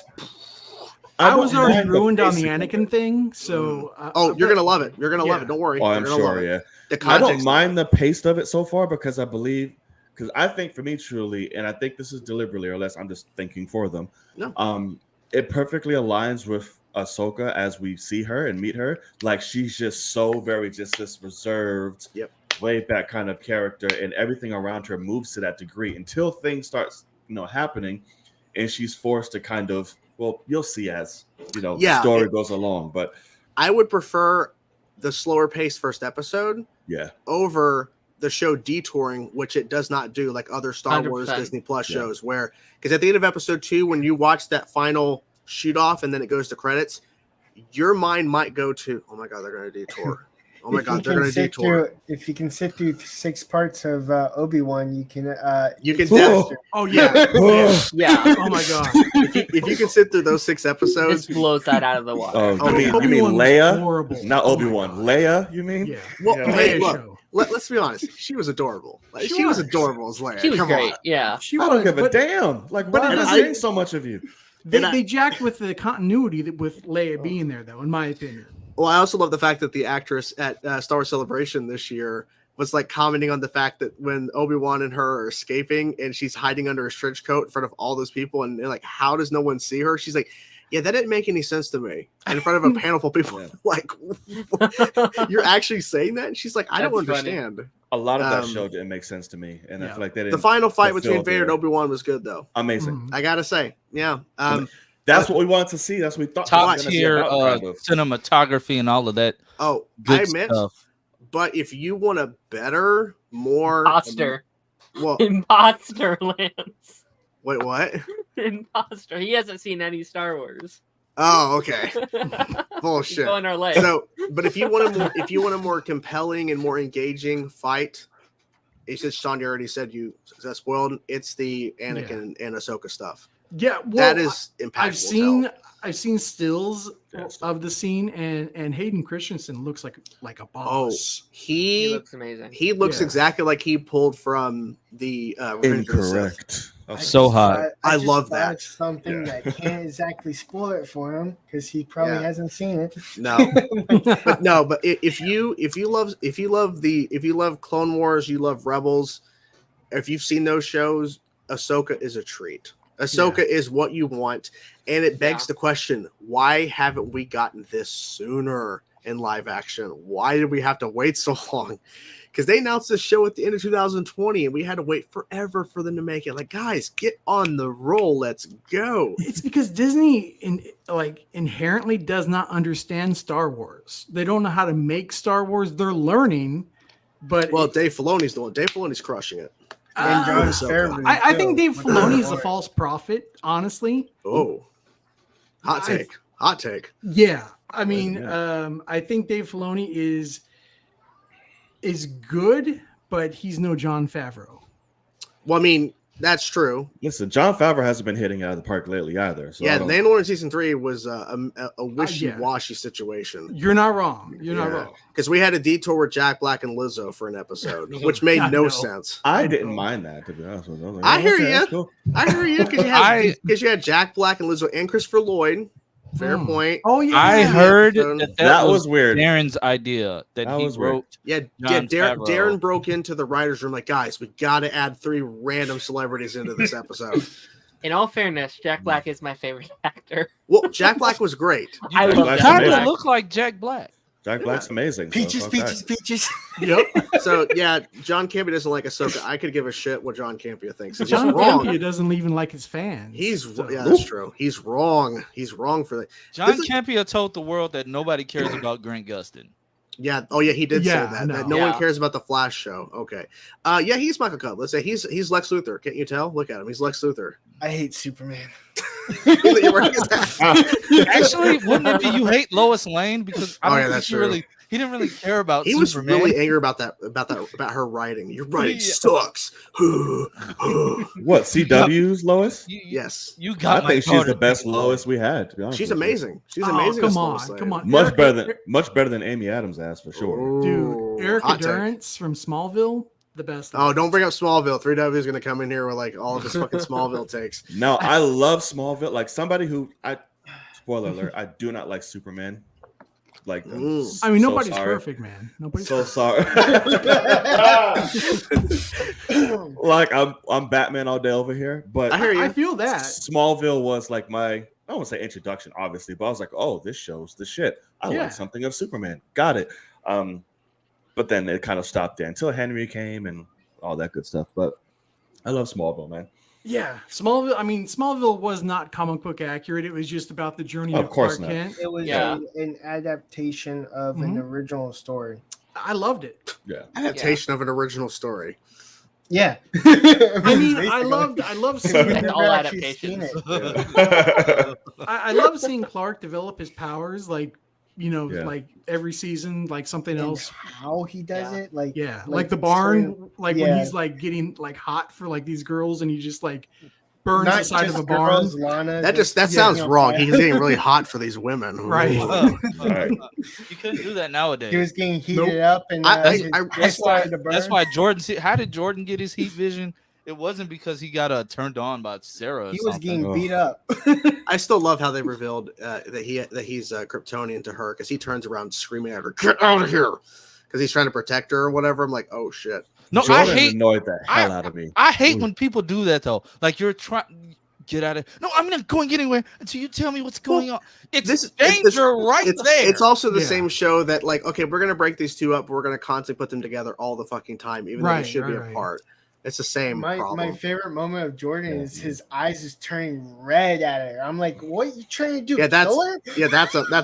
E: I was already ruined on the Anakin thing, so
A: you're gonna love it. You're gonna love it. Don't worry.
C: Oh, I'm sure. Yeah, I don't mind the pace of it so far, because I think for me, truly, and I think this is deliberately, or less I'm just thinking for them. No. It perfectly aligns with Ahsoka as we see her and meet her. Like, she's just so very just this reserved, laid back kind of character, and everything around her moves to that degree until things start, happening, and she's forced to kind of, well, you'll see as the story goes along. But
A: I would prefer the slower paced first episode, over the show detouring, which it does not do, like other Star 100%. Wars Disney Plus shows, where, because at the end of episode 2, when you watch that final shoot off and then it goes to credits, your mind might go to, oh my god, they're going to detour. Oh my god, they're going to detour.
B: If you can sit through 6 parts of Obi-Wan, you can.
E: Oh yeah.
F: Yeah.
E: Oh my god.
A: If you can sit through those 6 episodes,
F: this blows that out of the water.
C: You mean Leia? Not Obi-Wan. Leia? You mean?
E: Yeah.
A: Well, hey, look. Let's be honest. She was adorable. Like, she was adorable as Leia.
F: She was great. Yeah.
C: I don't give a damn. Like, why am I saying so much of you?
E: They jacked with the continuity with Leia being there, though, in my opinion.
A: Well, I also love the fact that the actress at Star Wars Celebration this year was like commenting on the fact that when Obi-Wan and her are escaping and she's hiding under a trench coat in front of all those people, and they're like, how does no one see her? She's like, yeah, that didn't make any sense to me. And in front of a panel full of people, like, you're actually saying that? And she's like, I don't understand.
C: Funny. A lot of that show didn't make sense to me, and I feel like they didn't.
A: The final fight between Vader and Obi-Wan was good, though.
C: Amazing.
A: I gotta say,
C: that's what we wanted to see. That's what we thought.
D: Top tier cinematography and all of that.
A: Oh, I admit. Stuff. But if you want a better, more
F: Imposter Lands.
A: Wait, what?
F: Imposter. He hasn't seen any Star Wars.
A: Oh, okay. Bullshit.
F: Going our leg.
A: So, but if you want a more compelling and more engaging fight, he said, Shaun, you already said you spoiled. It's the Anakin and Ahsoka stuff.
E: Yeah, well,
A: that is impactful.
E: I've seen stills of the scene, and Hayden Christensen looks like a boss.
A: Oh, he
F: looks amazing.
A: He looks exactly like he pulled from the
C: Incorrect.
D: So hot.
A: I love that.
B: Something that can't exactly spoil it for him because he probably hasn't seen it.
A: No, but if you love Clone Wars, you love Rebels. If you've seen those shows, Ahsoka is a treat. Ahsoka is what you want, and it begs the question: why haven't we gotten this sooner in live action? Why did we have to wait so long? Because they announced this show at the end of 2020, and we had to wait forever for them to make it. Like, guys, get on the roll. Let's go.
E: It's because Disney inherently does not understand Star Wars. They don't know how to make Star Wars. They're learning, but
A: Dave Filoni's the one. Dave Filoni's crushing it.
B: And
E: I think Dave Filoni is a false prophet, honestly.
A: Oh, hot take.
E: Yeah, I mean, I think Dave Filoni is good, but he's no Jon Favreau.
A: Well, I mean, that's true.
C: Listen, Jon Favreau hasn't been hitting out of the park lately either. So
A: Mandalorian season 3 was a wishy-washy situation.
E: You're not wrong. You're not wrong.
A: Because we had a detour with Jack Black and Lizzo for an episode, which made no sense.
C: I didn't mind that, to be honest with you.
A: I hear you. Cool. I hear you because you had Jack Black and Lizzo and Christopher Lloyd. Fair point.
E: Oh yeah,
D: I heard that
C: was weird.
D: Daren's idea that he wrote.
A: Daren broke into the writers' room like, guys, we got to add 3 random celebrities into this episode.
F: In all fairness, Jack Black is my favorite actor.
A: Well, Jack Black was great.
F: I love
D: Jack Black. Look like Jack Black.
C: Jack Black's amazing.
B: Peaches.
A: Yep. So yeah, John Campea doesn't like Ahsoka. I could give a shit what John Campea thinks. He's
E: John
A: wrong.
E: Campea doesn't even like his fans.
A: That's true. He's wrong. He's wrong for that.
D: John Campea told the world that nobody cares about Grant Gustin.
A: Yeah. Oh yeah, he did say that.
E: No.
A: That no one cares about the Flash show. Okay. Yeah, he's Michael Cobb. Let's say he's Lex Luthor. Can't you tell? Look at him. He's Lex Luthor.
B: I hate Superman.
D: Actually, wouldn't it be you hate Lois Lane because I don't think he didn't really care about.
A: He was really angry about her writing. Your writing sucks.
C: What CW's Lois?
A: Yes,
D: you got.
C: I think she's the best Lois we had. To be honest,
A: she's amazing. She's amazing.
E: Come on.
C: Much better than Amy Adams' ass for sure.
E: Dude, Erica Durance from Smallville. The best.
A: Oh, don't bring up Smallville. 3W is going to come in here with like all of his fucking Smallville takes.
C: No, I love Smallville. Like somebody who spoiler alert, I do not like Superman. Like,
E: nobody's perfect, man. Nobody's
C: sorry. Like I'm Batman all day over here, but
A: I hear you.
E: I feel that
C: Smallville was like my, I don't want to say introduction, obviously, but I was like, oh, this show's the shit. I like something of Superman. Got it. But then it kind of stopped there until Henry came and all that good stuff. But I love Smallville, man.
E: Yeah, Smallville. I mean, Smallville was not comic book accurate. It was just about the journey of Clark Kent.
B: It was an adaptation of an original story.
E: I loved it.
C: Yeah,
A: adaptation of an original story.
B: Yeah,
E: I mean, I love seeing
F: all adaptations.
E: I love seeing Clark develop his powers, like. Like every season, like something else.
B: How he does it, like
E: the barn, when he's like getting like hot for like these girls, and he just like burns the side of a barn.
A: That sounds wrong. He's getting really hot for these women,
E: right?
C: Right.
D: You couldn't do that nowadays.
B: He was getting heated up, and
D: that's why Jordan. How did Jordan get his heat vision? It wasn't because he got turned on by Sarah.
B: He was getting beat up.
A: I still love how they revealed that he's Kryptonian to her because he turns around screaming at her, "Get out of here!" Because he's trying to protect her or whatever. I'm like, oh shit.
D: No,
C: Jordan annoyed the hell out of me.
D: I hate when people do that though. Like you're trying. Get out of. No, I'm not going anywhere until you tell me what's going on. It's danger right there.
A: It's also the same show that like, okay, we're gonna break these two up. We're gonna constantly put them together all the fucking time, even though they should be apart. It's the same problem.
B: My favorite moment of Jordan is his eyes is turning red at her. I'm like, what are you trying to do?
A: Yeah, that's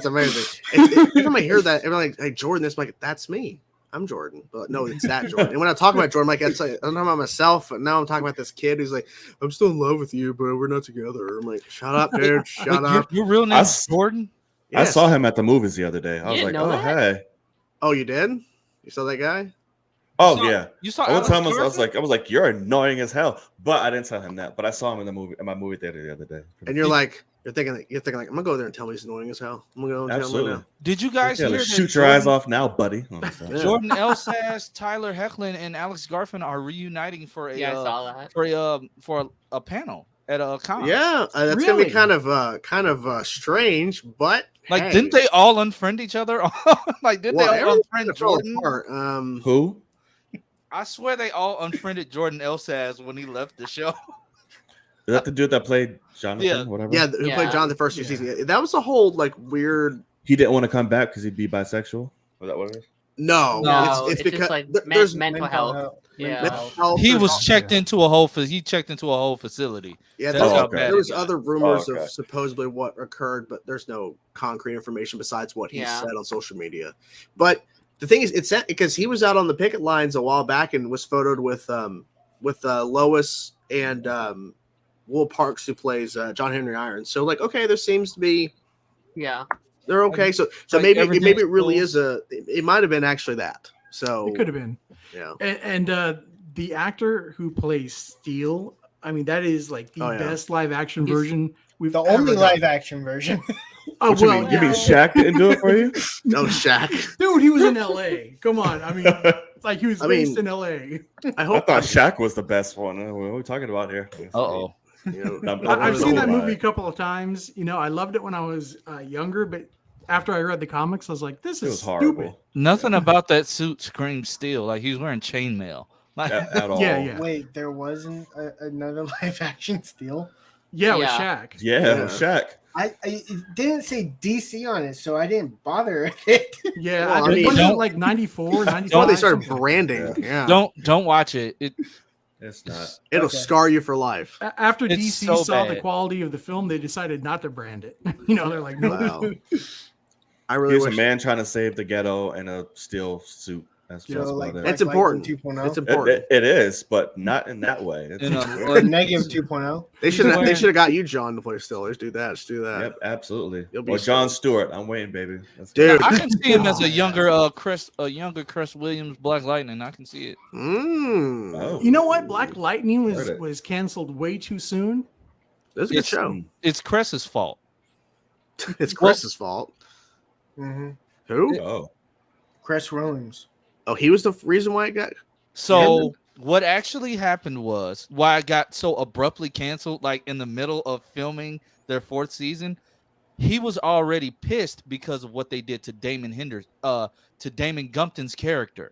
A: amazing. Every time I hear that, everyone's like, hey, Jordan, this, like, that's me. I'm Jordan, but no, it's that Jordan. And when I talk about Jordan, like I'm talking about myself, and now I'm talking about this kid who's like, I'm still in love with you, but we're not together. I'm like, shut up, dude, shut up.
D: Your real name's Jordan?
C: Yes. I saw him at the movies the other day. I was like, oh,
F: that?
C: hey.
A: Oh, you did? You saw that guy?
C: Oh, yeah.
D: You saw
C: one time I was like, you're annoying as hell. But I didn't tell him that. But I saw him in my movie theater the other day.
A: And you're thinking like, I'm gonna go there and tell me he's annoying as hell. I'm gonna go and tell him right now.
D: Did you guys hear
C: shoot your eyes off now, buddy?
D: Jordan Elsas, Tyler Hoechlin, and Alex Garfin are reuniting for
F: I saw that.
D: for a panel at a con.
A: Yeah, that's gonna be kind of strange, but
D: like, didn't they all unfriend each other? Like, didn't they all unfriend Jordan?
C: Who?
D: I swear they all unfriended Jordan Elsas when he left the show.
C: Is that the dude that played Jonathan? Whatever.
A: Yeah, who played John the first few seasons. That was a whole like weird.
C: He didn't want to come back because he'd be bisexual. Was that what it is?
A: No, it's because
F: just like
A: there's
F: mental health. Yeah,
D: he was checked into a whole. He checked into a whole facility.
A: Yeah, there was other rumors of supposedly what occurred, but there's no concrete information besides what he said on social media. But the thing is, it's because he was out on the picket lines a while back and was photoed with Lois and Will Parks, who plays John Henry Irons. So like, okay, there seems to be, they're okay. So like maybe it really is it might have been actually that. So
E: it could have been.
A: Yeah.
E: And the actor who plays Steel, I mean, that is like the best live action version we've
B: the only live action version.
E: Oh,
C: what well, you mean Shaq didn't do it for you?
A: No, Shaq.
E: Dude, he was in LA. Come on. I mean, like he was based in LA.
C: I thought Shaq was the best one. What are we talking about here?
D: Uh-oh.
E: I've seen that movie a couple of times. You know, I loved it when I was younger, but after I read the comics, I was like, this is stupid.
D: Nothing about that suit screams Steel. Like he was wearing chainmail.
C: At all.
E: Yeah.
B: Wait, there wasn't another live action Steel?
E: Yeah, with Shaq.
C: Yeah, with Shaq.
B: I it didn't say DC on it, so I didn't bother with it.
E: Yeah, well, I mean, wasn't it like 94, 95?
A: They started branding. Yeah.
D: Don't watch it.
C: It's not.
A: It'll scar you for life.
E: After DC saw the quality of the film, they decided not to brand it. You know, they're like, no.
A: Wow. I really
C: Here's
A: wish
C: a man trying to save the ghetto in a steel suit. That's
B: like
A: it's important.
B: 2.0.
A: It's important.
C: It is, but not in that way. It's
B: negative 2.0.
A: They should have got you, John, to play Steel. Let's do that. Let's do that.
C: Yep, absolutely. Or John Stewart. I'm waiting, baby.
A: Dude,
D: I can see him as a younger Chris Williams, Black Lightning. I can see it.
C: Oh.
E: You know what? Black Lightning was canceled way too soon.
A: That's a good show.
D: It's Chris's fault.
A: It's Chris's fault.
B: Mm-hmm.
A: Who?
C: Oh,
B: Chris Williams.
A: Oh, he was the reason why it got.
D: So what actually happened was why it got so abruptly canceled, like in the middle of filming their 4th season. He was already pissed because of what they did to Damon Gumpton's character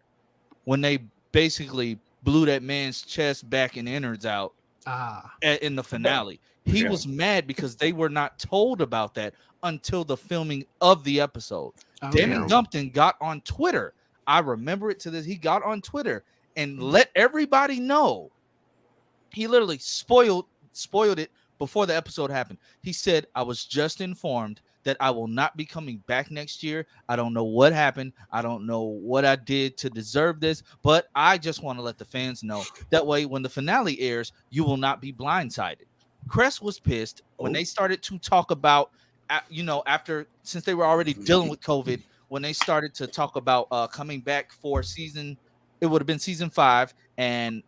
D: when they basically blew that man's chest, back, and innards out in the finale. He was mad because they were not told about that until the filming of the episode. Damon Gumpton got on Twitter. I remember it to this. He got on Twitter and let everybody know. He literally spoiled it before the episode happened. He said, I was just informed that I will not be coming back next year. I don't know what happened. I don't know what I did to deserve this, but I just want to let the fans know. That way, when the finale airs, you will not be blindsided. Cress was pissed when they started to talk about, since they were already dealing with COVID, when they started to talk about coming back for season, it would have been season 5, and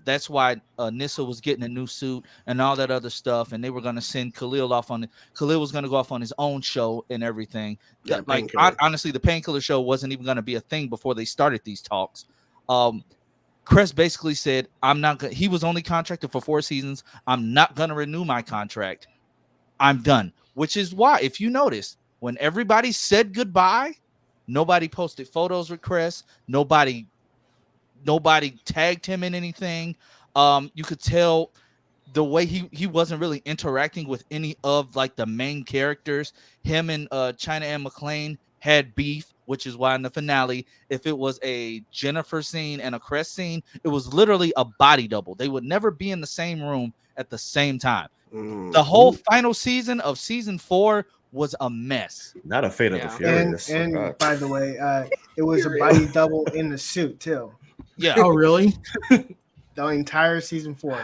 D: that's why Nyssa was getting a new suit and all that other stuff, and they were going to send Khalil off on it. Khalil was going to go off on his own show and everything.
A: Yeah,
D: honestly, the Painkiller show wasn't even going to be a thing before they started these talks. Cress basically said, I'm not going. He was only contracted for 4 seasons. I'm not going to renew my contract. I'm done. Which is why, if you notice, when everybody said goodbye, nobody posted photos with Cress. Nobody tagged him in anything. You could tell the way he wasn't really interacting with any of like the main characters. Him and China Anne McClain had beef, which is why in the finale, if it was a Jennifer scene and a Cress scene, it was literally a body double. They would never be in the same room at the same time. The whole final season of season 4 was a mess.
C: Not a Fate of the Furious.
B: And by the way, it was a body double in the suit too.
D: Yeah.
E: Oh, really?
B: The entire season 4.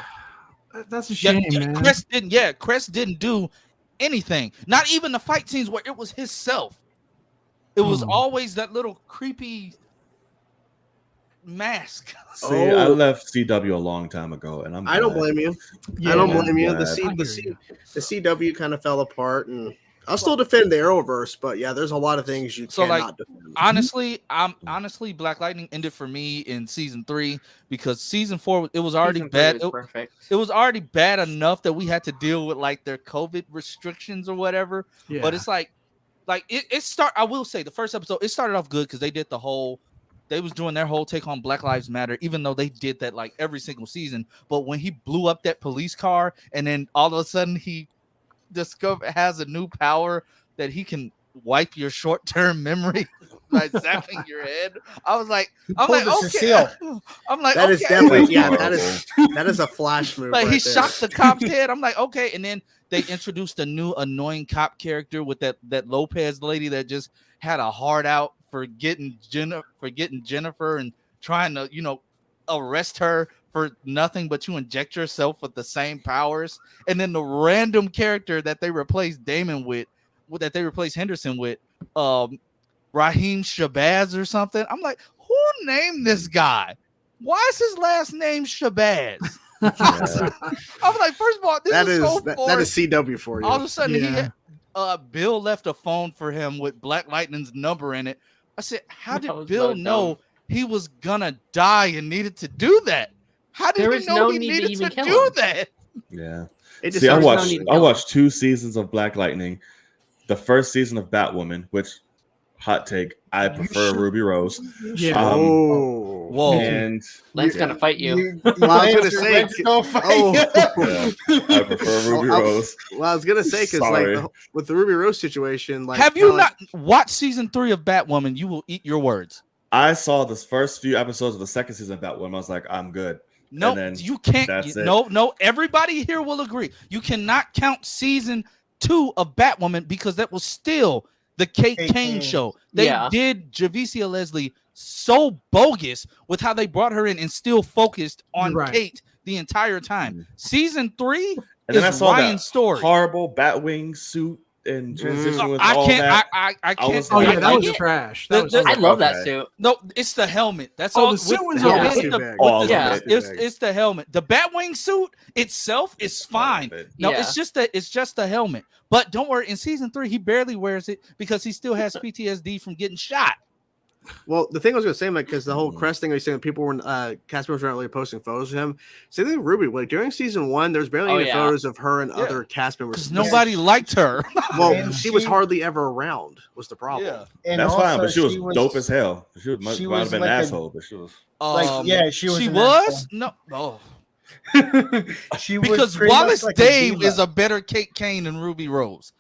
E: That's a shame, man.
D: Crest didn't do anything. Not even the fight scenes where it was himself. It was always that little creepy mask.
C: See, I left CW a long time ago, and
A: I don't blame you.
E: Yeah,
A: I don't blame you.
C: glad.
A: The CW kind of fell apart, and I'll still defend the Arrowverse, but yeah, there's a lot of things you cannot defend.
D: Honestly, Black Lightning ended for me in season 3 because season 4 it was already bad. It was already bad enough that we had to deal with like their COVID restrictions or whatever. Yeah. But it's like I will say the first episode it started off good because they was doing their whole take on Black Lives Matter, even though they did that like every single season. But when he blew up that police car and then all of a sudden he has a new power that he can wipe your short-term memory by zapping your head. I was like, okay. I'm like,
A: that is definitely that is a flash move.
D: Like
A: right
D: he
A: there.
D: shot the cop's head. I'm like, okay. And then they introduced a new annoying cop character with that Lopez lady that just had a heart out for getting Jennifer and trying to, arrest her for nothing but you inject yourself with the same powers. And then the random character that they replaced Henderson with, Raheem Shabazz or something. I'm like, who named this guy? Why is his last name Shabazz? I'm like, first of all, that is
A: CW for you.
D: All of a sudden, Bill left a phone for him with Black Lightning's number in it. I said, how did Bill know he was gonna die and needed to do that? How did he know he needed to do that?
C: Yeah. See, I watched 2 seasons of Black Lightning. The first season of Batwoman, which hot take, I prefer Ruby Rose.
D: Yeah.
C: Whoa. And
F: Lance's gonna fight you.
A: I was gonna say,
C: I prefer Ruby Rose.
A: Well, I was gonna say because with the Ruby Rose situation,
D: have you not watched season 3 of Batwoman? You will eat your words.
C: I saw the first few episodes of the second season of Batwoman. I was like, I'm good.
D: No, you can't. No, everybody here will agree. You cannot count season 2 of Batwoman because that was still the Kate Kane show. They did Javicia Leslie so bogus with how they brought her in and still focused on Kate the entire time. Season 3
C: and
D: is Ryan's story.
C: Horrible Batwing suit and transition with
D: I
C: all
D: can't.
C: that.
D: I can't.
E: Oh yeah, that was trash.
F: I love that suit.
D: No, it's the helmet. That's all.
E: The suit was
D: It's the helmet. The Batwing suit itself is fine. No, it's just the helmet. But don't worry. In season 3, he barely wears it because he still has PTSD from getting shot.
A: Well, the thing I was going to say, like, because the whole Crest thing, I was saying people were cast members weren't really posting photos of him. Same thing with Ruby. Like during season 1, there's barely any photos of her and other cast members.
D: Nobody liked her.
A: Well, she was hardly ever around. Was the problem?
C: Yeah, and that's fine. But she was dope as hell. She might have been an asshole, but she was.
B: She was.
D: She was no. She was because Wallace Dave is a better Kate Kane than Ruby Rose.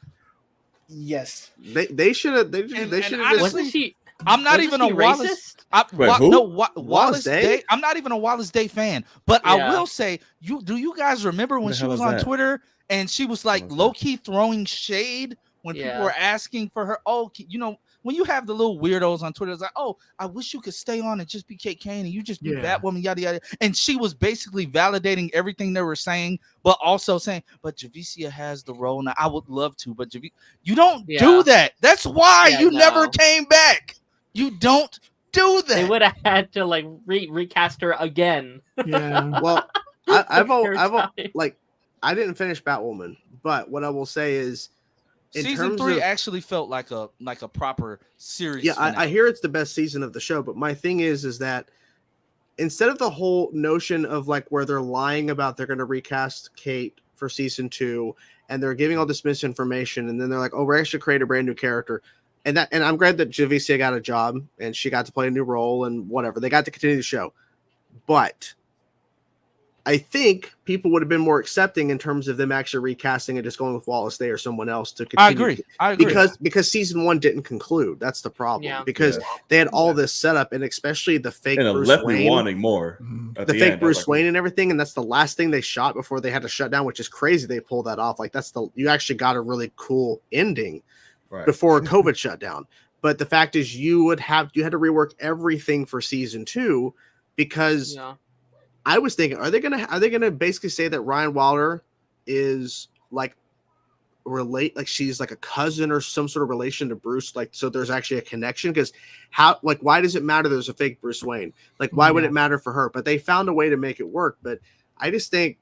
B: Yes,
A: they should have. They should have.
F: Wasn't she?
D: I'm not even a Wallace. Wallace Day. I'm not even a Wallace Day fan, but I will say, do you guys remember when she was on Twitter and she was like low key throwing shade when people were asking for her? Oh, when you have the little weirdos on Twitter, it's like, oh, I wish you could stay on and just be Kate Kane and you just be Batwoman, yada yada. And she was basically validating everything they were saying, but also saying, but Javicia has the role, and I would love to, but you don't do that. That's why you never came back. You don't do that.
F: They would have had to like recast her again.
E: Yeah.
A: Well, I've I didn't finish Batwoman, but what I will say is,
D: season 3 actually felt like a proper series.
A: Yeah, I hear it's the best season of the show, but my thing is that instead of the whole notion of like where they're lying about they're going to recast Kate for season 2, and they're giving all this misinformation, and then they're like, oh, we're actually create a brand new character. And I'm glad that Javicia got a job and she got to play a new role and whatever. They got to continue the show. But I think people would have been more accepting in terms of them actually recasting and just going with Wallace Day or someone else to continue.
D: I agree.
A: Because season 1 didn't conclude. That's the problem.
F: Yeah.
A: Because they had all this setup, and especially the fake
C: and it
A: Bruce
C: left
A: Wayne.
C: me wanting more.
A: The fake Bruce Wayne and everything, and that's the last thing they shot before they had to shut down, which is crazy. They pulled that off. Like you actually got a really cool ending before COVID shut down. But the fact is, you had to rework everything for season 2 because. Yeah. I was thinking, are they gonna basically say that Ryan Wilder is like she's like a cousin or some sort of relation to Bruce, like so there's actually a connection? Because why does it matter there's a fake Bruce Wayne? Like why would it matter for her? But they found a way to make it work. But I just think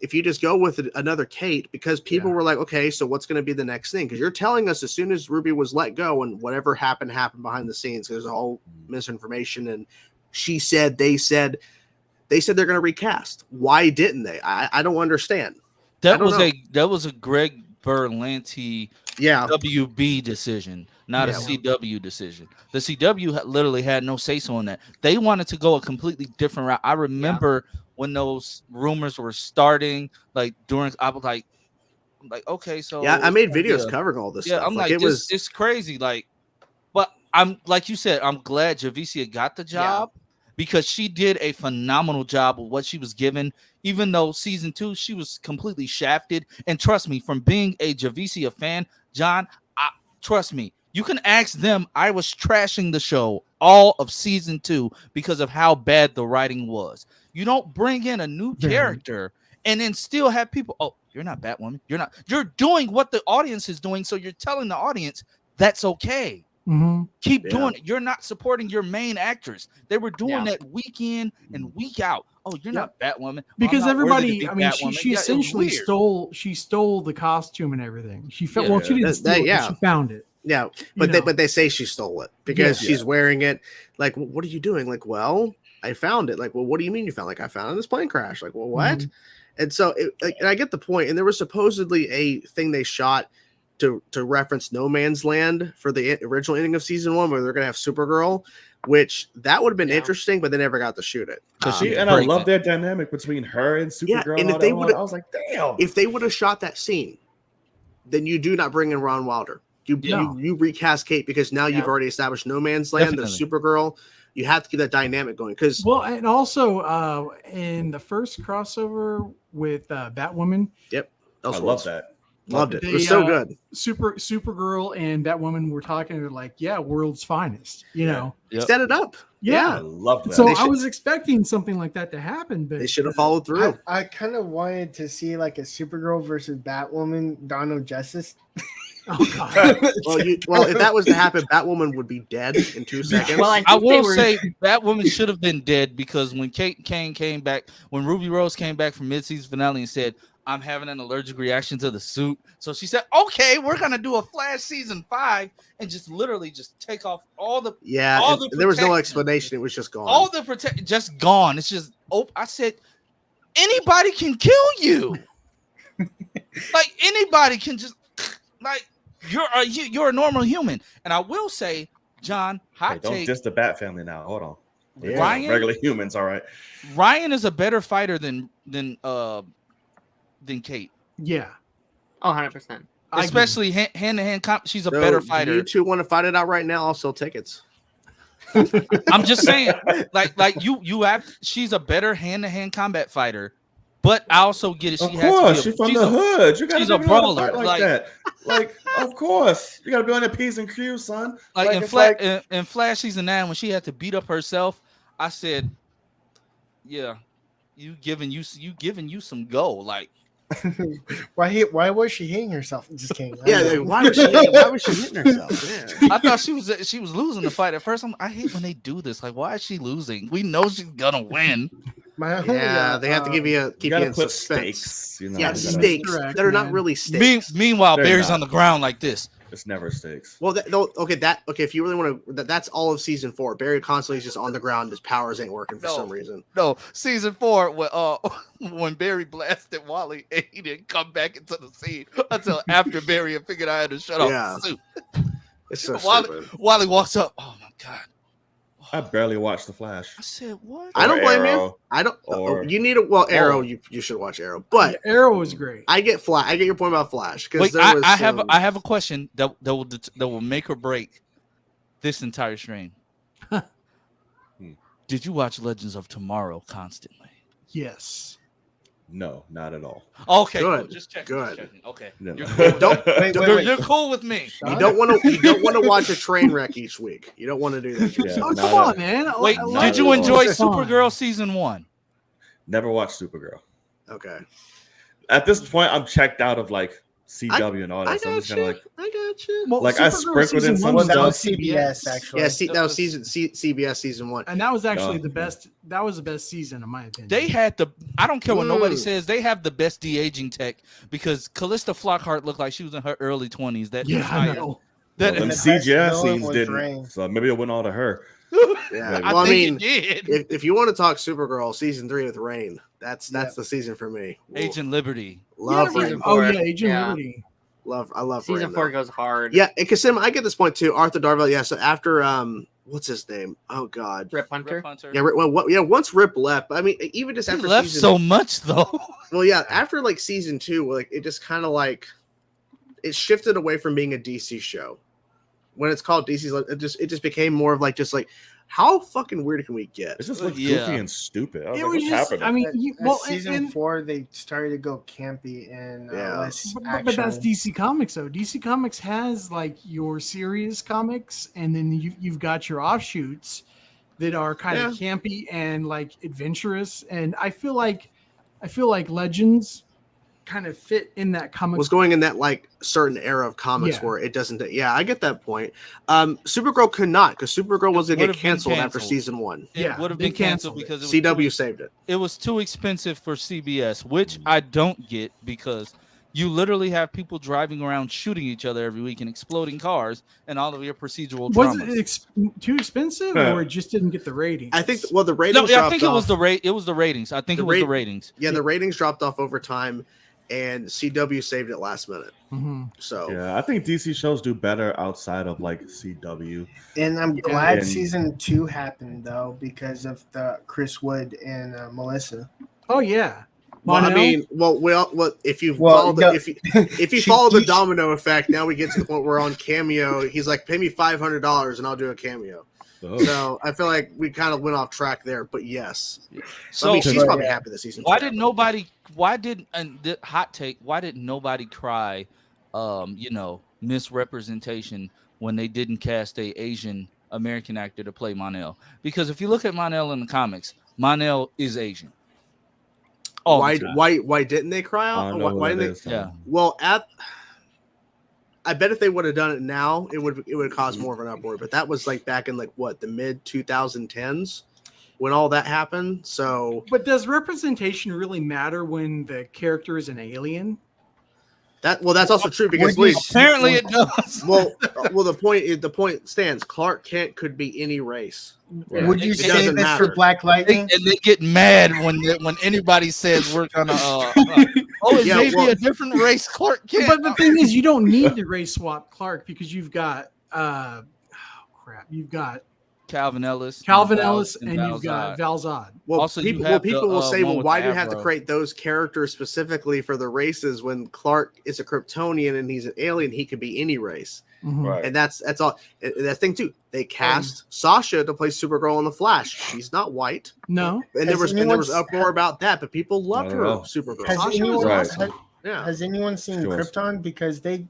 A: if you just go with another Kate, because people were like, okay, so what's going to be the next thing? Because you're telling us as soon as Ruby was let go and whatever happened behind the scenes, there's a whole misinformation and she said, they said they're going to recast. Why didn't they? I don't understand.
D: That was a Greg Berlanti WB decision, not a CW decision. The CW literally had no say-so on that. They wanted to go a completely different route. I remember when those rumors were starting, like I was like, okay, so
A: I made videos covering all this stuff.
D: I'm like it's crazy. Like, but I'm like you said, I'm glad Javicia got the job. Yeah. Because she did a phenomenal job of what she was given, even though season 2, she was completely shafted. And trust me, from being a Javicia fan, John, trust me, you can ask them. I was trashing the show all of season 2 because of how bad the writing was. You don't bring in a new character and then still have people, oh, you're not Batwoman. You're doing what the audience is doing. So you're telling the audience that's okay.
E: Mm-hmm.
D: Keep doing it. You're not supporting your main actors. They were doing that week in and week out. Oh, you're not Batwoman.
E: Because everybody, I mean, she essentially stole the costume and everything. She felt she didn't steal it, she found it.
A: Yeah, but they say she stole it because she's wearing it. Like, well, what are you doing? Like, well, I found it. Like, well, what do you mean you found? Like, I found it in this plane crash. Like, well, what? Mm-hmm. And so, and I get the point. And there was supposedly a thing they shot to reference No Man's Land for the original ending of season 1, where they're gonna have Supergirl, which that would have been interesting, but they never got to shoot it.
C: I love that dynamic between her and Supergirl.
A: And if they would,
C: I was like, damn.
A: If they would have shot that scene, then you do not bring in Ron Wilder. You recast Kate because now you've already established No Man's Land, the Supergirl. You have to keep that dynamic going
E: and also in the first crossover with Batwoman.
A: Yep,
C: I love that.
A: Loved it. It was so good.
E: Supergirl and Batwoman were talking. They're like, world's finest. You know,
A: set it up.
E: Yeah,
C: I love that.
E: So I was expecting something like that to happen, but
A: they should have followed through.
B: I kind of wanted to see like a Supergirl versus Batwoman, Dawn of Justice.
E: Oh God!
A: well, if that was to happen, Batwoman would be dead in 2 seconds.
D: Well, I will say Batwoman should have been dead because when Kate Kane came back, when Ruby Rose came back from mid-season finale and said, I'm having an allergic reaction to the suit. So she said, okay, we're going to do a Flash season 5 and just literally just take off all the.
A: Yeah, there was no explanation. It was just gone.
D: All the just gone. It's just, I said, anybody can kill you. Like anybody can just, like, you're a normal human. And I will say, John,
C: don't diss the Bat family now. Hold on.
A: Yeah.
C: Ryan, regular humans, all right.
D: Ryan is a better fighter than Kate.
E: Yeah.
F: 100%.
D: Especially hand-to-hand she's a better fighter.
A: You two want to fight it out right now? I'll sell tickets.
D: I'm just saying, like you have. She's a better hand-to-hand combat fighter, but I also get it.
C: She's from the hood. You gotta
D: be a brawler
C: like that. Like, of course, you gotta be on the P's and Q's, son.
D: Like in Flash season 9, when she had to beat up herself, I said, "Yeah, you giving you some go." Like,
B: why was she hitting herself? Just kidding.
A: Why was she hitting herself? Yeah.
D: I thought she was losing the fight at first. I hate when they do this. Like, why is she losing? We know she's gonna win.
A: They have to keep you in suspense.
C: Stakes,
A: stakes that are not really stakes.
D: Meanwhile, Barry's on the ground like this.
C: It's never stakes.
A: Well, if you really want to, that's all of season 4. Barry constantly is just on the ground. His powers ain't working for some reason.
D: No, season 4 when Barry blasted Wally, and he didn't come back into the scene until after Barry had figured out how to shut off the suit.
A: It's so
D: Wally walks up. Oh my God,
C: I barely watched The Flash.
D: I said what?
A: I don't blame
C: Arrow,
A: you. I don't.
C: or-
A: you need a Arrow. You should watch Arrow. But
E: Arrow was great.
A: I get your point about Flash because
D: Wait, I have a question that will make or break this entire stream. Did you watch Legends of Tomorrow constantly?
E: Yes.
C: No, not at all.
D: Okay,
A: Good.
D: cool. Just checking.
A: Good.
D: Just checking. Okay,
C: No.
D: you're cool.
B: Wait.
D: You're cool with me.
A: You don't want to watch a train wreck each week. You don't want to do that.
C: Yeah,
E: Oh,
C: not
E: come
C: at-
E: on, man.
D: Wait,
C: not
D: did you
C: at all.
D: enjoy
E: It's fun.
D: Supergirl season 1?
C: Never watched Supergirl.
A: Okay.
C: At this point, I'm checked out of like CW and all that. So I'm just kind of like,
A: I got you.
E: Well,
C: Like, I
E: Supergirl
C: sprinkled in
E: season
C: some
E: one
B: Well, that was
C: stuff.
B: CBS actually.
A: Yeah, that was CBS season 1.
E: And that was actually
C: Oh,
E: the
C: okay.
E: best. That was the best season, in my opinion.
D: They had I don't care what nobody
A: Mm.
D: says. They have the best de-aging tech because Callista Flockhart looked like she was in her early 20s. That
E: yeah, I
D: entire-
E: know.
D: That
C: them
B: the best
C: CGI
B: villain
C: scenes
B: was
C: didn't.
B: Rain.
C: So maybe it went all to her.
A: Yeah.
C: I
A: Well, I mean,
D: think it did.
A: if you want to talk Supergirl season 3 with Rain, that's
B: Yeah.
A: the season for me.
D: Agent Liberty.
A: Love
E: Yeah,
A: Rain.
E: oh
F: four.
E: yeah, Agent
F: Yeah.
E: Liberty.
A: I love
F: Season
A: Rain,
F: 4
A: though.
F: goes hard.
A: Yeah, because I get this point too. Arthur Dardevil. Yeah. So after what's his name? Oh God.
F: Rip Hunter.
D: Rip Hunter.
A: Yeah. Once Rip left. I mean, even just
D: He
A: after
D: left
A: season,
D: so much though.
A: Well, yeah. After like season 2, like it just kind of like it shifted away from being a DC show. When it's called DC's, it just became more of like how fucking weird can we get?
C: It just looked
D: Yeah.
C: goofy and stupid. I was
E: It
C: like,
E: was
C: what's
E: just.
C: happening?
E: I mean,
B: At season 4, they started to go campy and
A: Yeah.
B: less
E: but
B: action.
E: that's DC Comics though. DC Comics has like your serious comics, and then you've got your offshoots that are kind of campy and like adventurous. And I feel like Legends kind of fit in that comic.
A: Was going in that like certain era of comics
E: Yeah.
A: where it doesn't. Yeah, I get that point. Supergirl could not because Supergirl was going to
D: Would've
A: get
D: been
A: canceled after
D: canceled.
A: season 1.
D: It
E: Yeah,
D: would have
E: they
D: been canceled
E: canceled
D: because
A: CW saved it.
D: it was too expensive for CBS, which I don't get because you literally have people driving around shooting each other every week and exploding cars and all of your procedural
E: Was
D: dramas.
E: it too expensive, or it just didn't get the ratings?
A: I think. Well, the
D: No,
A: ratings.
D: I
A: dropped
D: think it was
A: off.
D: the rate. It was the ratings. I think
A: The
D: it was the
A: rate-
D: ratings.
A: Yeah, the ratings dropped off over time, and CW saved it last minute.
E: Mhm.
A: So
C: Yeah, I think DC shows do better outside of like CW.
B: And I'm glad
C: And-
B: season 2 happened though because of the Chris Wood and Melissa.
E: Oh yeah.
A: Well, I
E: Monel?
A: mean, if you
B: Well,
A: follow the
B: no.
A: if you follow the domino effect, now we get to the point where on Cameo, he's like, "Pay me $500 and I'll do a cameo."
C: Oh.
A: So I feel like we kind of went off track there, but yes.
D: So
A: I mean, she's
B: But,
A: probably
B: yeah.
A: happy this season.
D: why
A: too.
D: did nobody? Why did and the hot take? Why did nobody cry? Misrepresentation when they didn't cast a Asian American actor to play Monel. Because if you look at Monel in the comics, Monel is Asian. All the time.
A: Why didn't they cry
C: I
A: out?
C: don't know
A: Why
C: what
A: didn't
C: it
A: they?
C: is.
D: Yeah.
A: Well, I bet if they would have done it now, it would cause more of an uproar. But that was like back in like what, the mid 2010s when all that happened. So
E: But does representation really matter when the character is an alien?
A: that's also true because
B: Would you
A: Lee,
D: Apparently it does.
A: well, the point stands. Clark Kent could be any race.
C: Right.
B: Would you
D: It
B: say
A: doesn't
B: this
A: matter.
B: for Black Lightning?
D: And they get mad when anybody says we're gonna. It
A: Yeah,
D: may
A: well-
D: be a different race, Clark Kent.
E: But the thing is, you don't need to race swap Clark because you've got you've got
D: Calvin Ellis,
E: Calvin
D: Val-
E: Ellis, and
D: Val
E: you've got
D: Zod.
E: Val Zod.
A: Well,
D: Also, you
A: people,
D: have
A: people
D: the,
A: will say,
D: one
A: well,
D: with
A: why
D: the
A: do you have to
D: afro.
A: create those characters specifically for the races when Clark is a Kryptonian and he's an alien? He could be any race.
E: Mhm.
C: Right.
A: And that's all. And that thing too. They cast Sasha to play Supergirl in the Flash. She's not white,
E: No,
A: and there
B: Has
A: was
B: anyone
A: uproar about that, but people loved her
C: Oh.
A: Supergirl.
B: Has
A: Sasha
B: anyone,
A: was
C: Right.
A: awesome. Yeah,
B: has anyone seen
C: Sure.
B: Krypton? Because they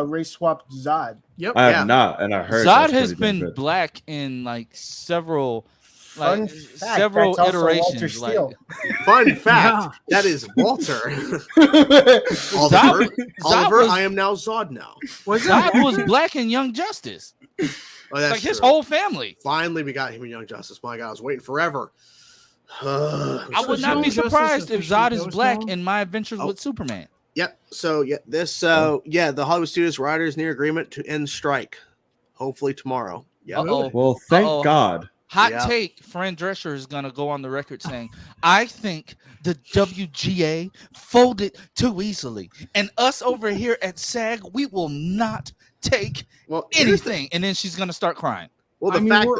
B: race swapped Zod.
E: yep.
C: I have
A: Yeah.
C: not, and I heard
D: Zod
C: that's
D: has
C: pretty
D: been
C: good.
D: black in like several,
B: Fun
D: like
B: fact,
D: several
B: that's also Walter
D: iterations. Like,
B: Steele.
A: fun fact. That is Walter.
D: Zod,
A: Oliver,
D: Zod was,
A: I am now Zod now.
D: Zod was black in Young Justice.
A: Oh, that's
D: Like his
A: true.
D: whole family.
A: Finally, we got him in Young Justice. My God, I was waiting forever.
D: I would
E: So
D: not be
E: Young Justice
D: surprised if
E: officially
D: Zod is
E: goes
D: black
E: now?
D: in My Adventures
A: Oh.
D: with Superman.
A: Yep. So the Hollywood Studios writers near agreement to end strike. Hopefully tomorrow. Yeah.
D: Uh-oh.
C: Well, thank
D: Uh-oh.
C: God.
D: Hot
A: Yeah.
D: take, Fran Drescher is going to go on the record saying, I think the WGA folded too easily. And us over here at SAG, we will not take
A: Well, here's the-
D: anything. And then she's going to start crying.
A: Well, the
E: I mean,
A: fact.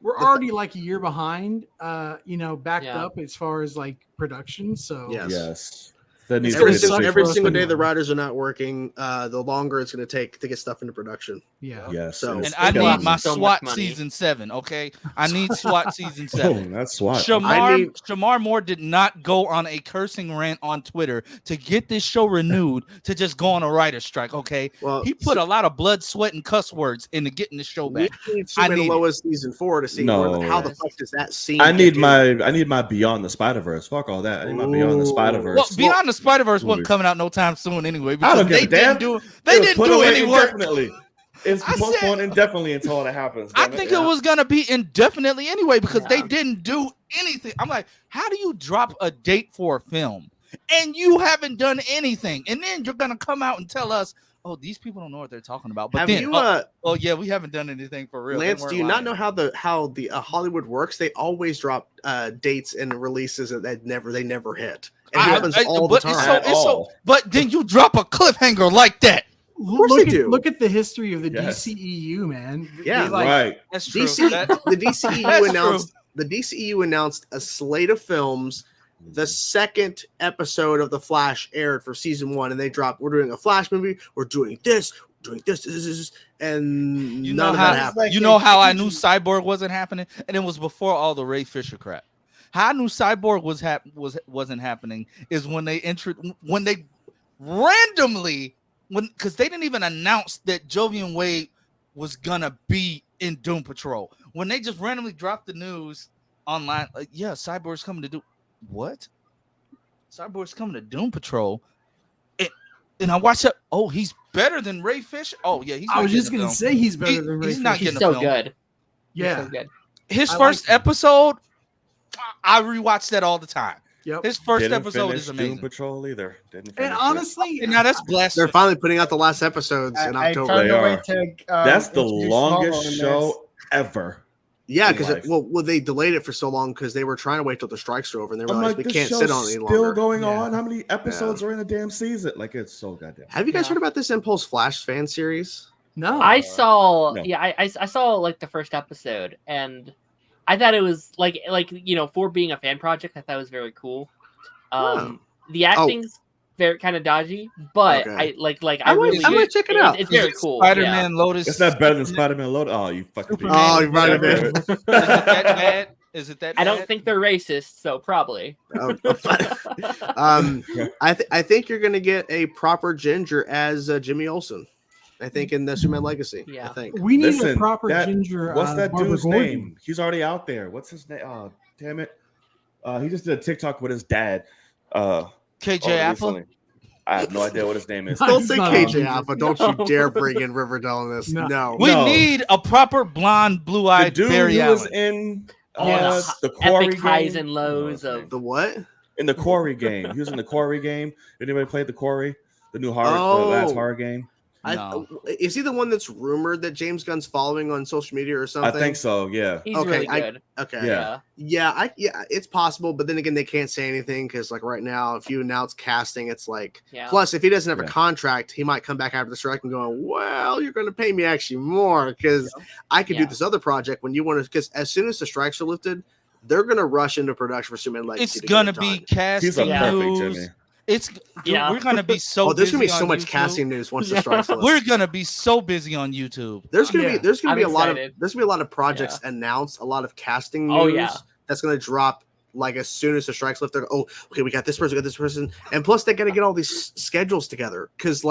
E: we're already like a year behind, backed up as far as like production. So
C: yes.
A: Every single day the writers are not working, the longer it's going to take to get stuff into production.
E: Yeah.
C: Yes.
A: So,
D: and I need my SWAT season 7. Okay, I need SWAT season 7.
C: Oh, that's SWAT.
D: Shamar Moore did not go on a cursing rant on Twitter to get this show renewed to just go on a writer's strike. Okay, well, he put a lot of blood, sweat, and cuss words into getting the show back.
A: I need Lois season 4 to see how the fuck does that scene.
C: I need my Beyond the Spider-Verse. Fuck all that. I need my Beyond the Spider-Verse.
D: Well, Beyond the Spider-Verse wasn't coming out no time soon anyway.
C: I don't give a damn.
D: They didn't do any work.
C: Indefinitely. It's postponed indefinitely until it happens.
D: I think it was gonna be indefinitely anyway because they didn't do anything. I'm like, how do you drop a date for a film and you haven't done anything, and then you're gonna come out and tell us, oh, these people don't know what they're talking about. But yeah, we haven't done anything for real.
A: Lance, do you not know how the Hollywood works? They always drop dates and releases that they never hit. It happens all the time.
D: But then you drop a cliffhanger like that.
A: Look
E: at the history of the DCEU, man.
A: Yeah,
C: right.
D: That's true.
A: The DCEU announced a slate of films. The second episode of The Flash aired for season 1, and they dropped, we're doing a Flash movie, we're doing this, and
D: you
A: none of that happened.
E: Like
D: you know how I knew Cyborg wasn't happening? And it was before all the Ray Fisher crap. How I knew Cyborg wasn't happening is when they randomly, because they didn't even announce that Jovian Wade was gonna be in Doom Patrol. When they just randomly dropped the news online, like, yeah, Cyborg's coming to do what? Cyborg's coming to Doom Patrol. And I watched it. Oh, he's better than Ray Fisher. Oh, yeah.
E: I was just going to say he's better than Ray Fisher.
D: He's not getting
F: so good.
E: Yeah.
F: So good.
D: His first episode, I rewatch that all the time.
E: Yep.
D: His first episode is amazing.
C: Doom Patrol either.
E: And honestly,
D: now that's blasphemy.
A: They're finally putting out the last episodes in October.
C: That's the longest show ever.
A: Yeah, because they delayed it for so long because they were trying to wait till the strikes are over, and they realized we can't sit on it any longer.
C: Still going on? How many episodes are in a damn season? Like, it's so goddamn.
A: Have you guys heard about this Impulse Flash fan series?
E: No,
F: I saw. No. Yeah, I saw like the first episode, and I thought it was like for being a fan project, I thought it was very cool. The acting's very kind of dodgy, but I
A: might check it out.
F: It's very cool.
D: Spider-Man Lotus.
C: It's not better than Spider-Man Lotus. Oh, you fucking.
A: Oh, you might have been.
D: Is it that bad? Is it that bad?
F: I don't think they're racist, so probably.
A: I think you're gonna get a proper Ginger as Jimmy Olsen. I think in the Superman Legacy.
F: Yeah.
A: I think
E: we need a proper Ginger.
C: What's that dude's
E: Gordon.
C: name? He's already out there. What's his name? Oh, damn it! He just did a TikTok with his dad.
D: KJ Apple.
C: I have no idea what his name is.
A: Don't say KJ Apple. Don't you dare bring in Riverdale in this. No.
D: We need a proper blonde, blue-eyed Barry Allen.
C: Was in
F: the
C: Quarry
F: epic
C: game.
F: Highs and lows of
A: the what?
C: In the Quarry game. He was in the Quarry game. Anybody played the Quarry? The new the last horror game?
D: No.
A: Is he the one that's rumored that James Gunn's following on social media or something?
C: I think so. Yeah.
F: He's really good.
A: Yeah. It's possible, but then again, they can't say anything because, like, right now, if you announce casting, it's like. Yeah. Plus, if he doesn't have a contract, he might come back after the strike and go, "Well, you're going to pay me actually more because I could do this other project when you want to." Because as soon as the strikes are lifted, they're going to rush into production for Superman Legacy.
D: It's going to be casting
C: He's a perfect Jimmy.
D: We're gonna be so.
A: There's
D: busy
A: gonna be so much
D: YouTube.
A: Casting news once the strikes lift.
D: We're gonna be so busy on YouTube.
A: There's gonna be a lot of projects announced, a lot of casting news that's gonna drop like as soon as the strikes lift. Oh, okay, we got this person, and plus they gotta get all these schedules together because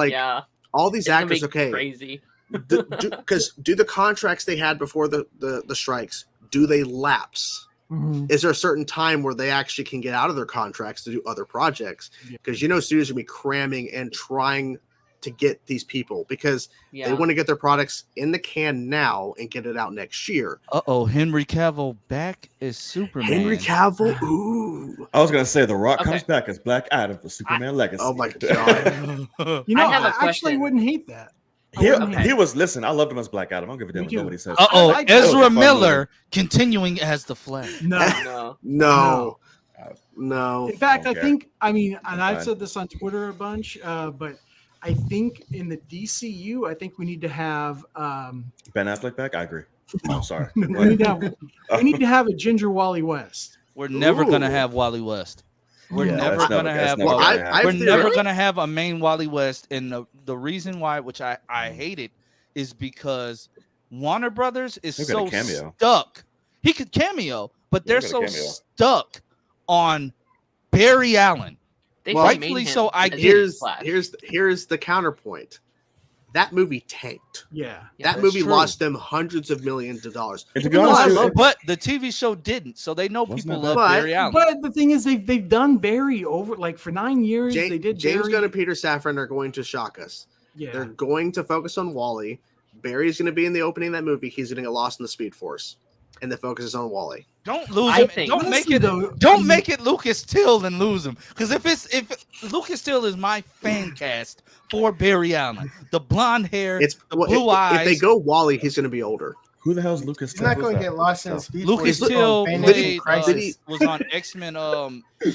A: all these actors. Okay,
F: crazy.
A: Because do the contracts they had before the strikes, do they lapse? Mm-hmm. Is there a certain time where they actually can get out of their contracts to do other projects? Because studios are going to be cramming and trying to get these people because they want to get their products in the can now and get it out next year.
D: Henry Cavill back as Superman.
A: Henry Cavill? Ooh.
C: I was going to say The Rock comes back as Black Adam for Superman Legacy.
A: Oh, my God.
E: I actually wouldn't hate that.
C: He was, listen, I loved him as Black Adam. I don't give a damn what nobody says.
D: Ezra Miller continuing as the Flash.
A: No.
E: In fact, I think, and I've said this on Twitter a bunch, but I think in the DCU, I think we need to have
C: Ben Affleck back. I agree. Oh, sorry.
E: we need to have a Ginger Wally West.
D: We're never gonna have Wally West. We're never gonna have. We're never gonna have a main Wally West, and the reason why, which I hate it, is because Warner Brothers is so stuck. He could cameo, but they're so stuck on Barry Allen. Rightfully so. I
A: here's the counterpoint. That movie tanked.
E: Yeah,
A: that movie lost them hundreds of millions of dollars.
D: But the TV show didn't, so they know people love Barry Allen.
E: But the thing is, they've done Barry over like for 9 years. They did.
A: James Gunn and Peter Safran are going to shock us.
E: Yeah,
A: they're going to focus on Wally. Barry's going to be in the opening of that movie. He's going to get lost in the Speed Force, and the focus is on Wally.
D: Don't lose him. Don't make it Lucas Till and lose him. Because if Lucas Till is my fan cast for Barry Allen, the blonde hair, the blue eyes.
A: If they go Wally, he's going to be older.
C: Who the hell is Lucas Till?
B: He's not going to get lost in the Speed
D: Lucas Till was on X-Men.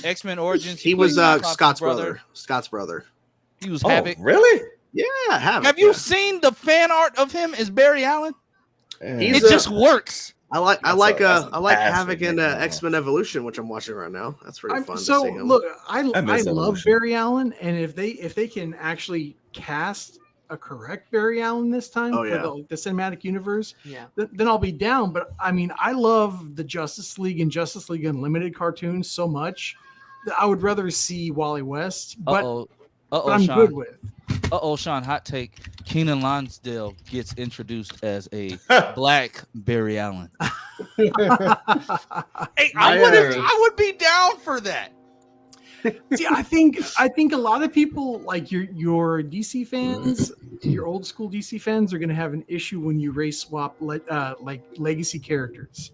D: X-Men Origins.
A: He was Scott's brother. Scott's brother.
D: He was Havoc.
C: Really?
A: Yeah, Havoc.
D: Have you seen the fan art of him as Barry Allen? It just works.
A: I like Havoc in X-Men Evolution, which I'm watching right now. That's pretty fun.
E: So
A: to see him.
E: Look, I love Barry Allen, and if they can actually cast a correct Barry Allen this time for the cinematic universe, then I'll be down. But I mean, I love the Justice League and Justice League Unlimited cartoons so much that I would rather see Wally West. But I'm
D: Shaun.
E: good with.
D: Shaun, hot take. Keenan Lonsdale gets introduced as a black Barry Allen. Hey, I would be down for that.
E: See, I think a lot of people, like your DC fans, your old school DC fans, are going to have an issue when you race swap like legacy characters.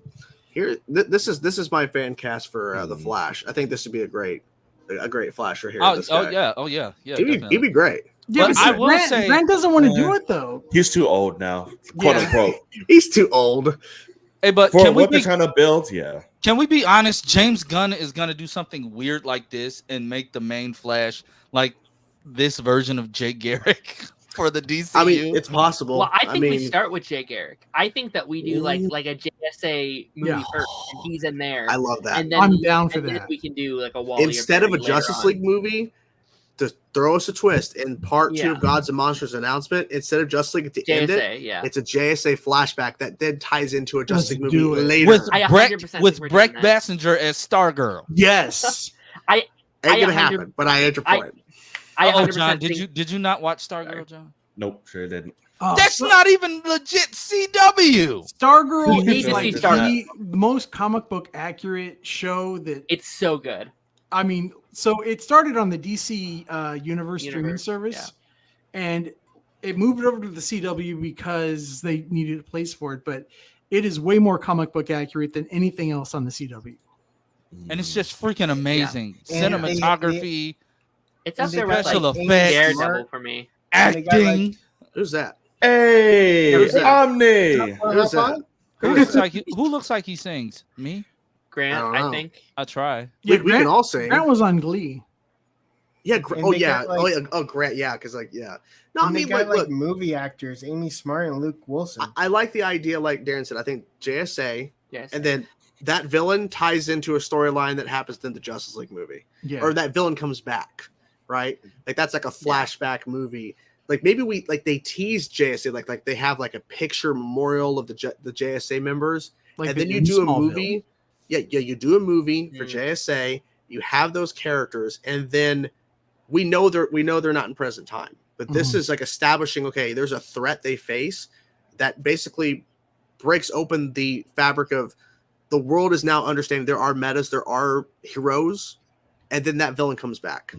A: This is my fan cast for the Flash. I think this would be a great Flash right here.
D: Oh yeah.
A: He'd be great.
E: Yeah, but I will say Grant doesn't want to do it though.
C: He's too old now, quote unquote.
A: He's too old.
D: Hey, but
C: for what they're trying to build,
D: Can we be honest? James Gunn is gonna do something weird like this and make the main Flash like this version of Jay Garrick for the DCU.
A: I mean, it's possible.
F: Well, I think we start with Jay Garrick. I think that we do like a JSA movie first, and he's in there.
A: I love that.
F: And then
E: I'm down for that.
F: We can do like a Wally
A: instead of a Justice League movie. To throw us a twist in part 2 of Gods and Monsters announcement, instead of Justice League to end it, it's a JSA flashback that then ties into a Justice League movie later
D: with Breck Bassinger as Stargirl.
E: Yes,
A: ain't gonna happen. But I had your point.
D: John, did you not watch Stargirl, John?
C: Nope, sure didn't.
D: That's not even legit CW.
E: Stargirl is like the most comic book accurate show that.
F: It's so good.
E: I mean, so it started on the DC Universe streaming service, and it moved over to the CW because they needed a place for it. But it is way more comic book accurate than anything else on the CW.
D: And it's just freaking amazing. Cinematography.
F: It's up there with
D: special
F: like
D: effects,
F: Daredevil for me.
D: Acting.
A: Who's that?
C: Hey, Omni.
A: Who's that?
D: Who looks like he sings? Me?
F: Grant, I think.
D: I try.
A: Yeah, we can all sing.
E: Grant was on Glee.
A: Yeah. Grant. Yeah, because No, I mean,
B: look, movie actors, Amy Smart and Luke Wilson.
A: I like the idea, like Daren said. I think JSA, and then that villain ties into a storyline that happens in the Justice League movie, or that villain comes back, right? Like that's like a flashback movie. Like maybe they tease JSA, like they have like a picture memorial of the JSA members, and then you do a movie. Yeah, you do a movie for JSA. You have those characters, and then we know they're not in present time. But this is like establishing, okay, there's a threat they face that basically breaks open the fabric of the world is now understanding there are metas, there are heroes, and then that villain comes back.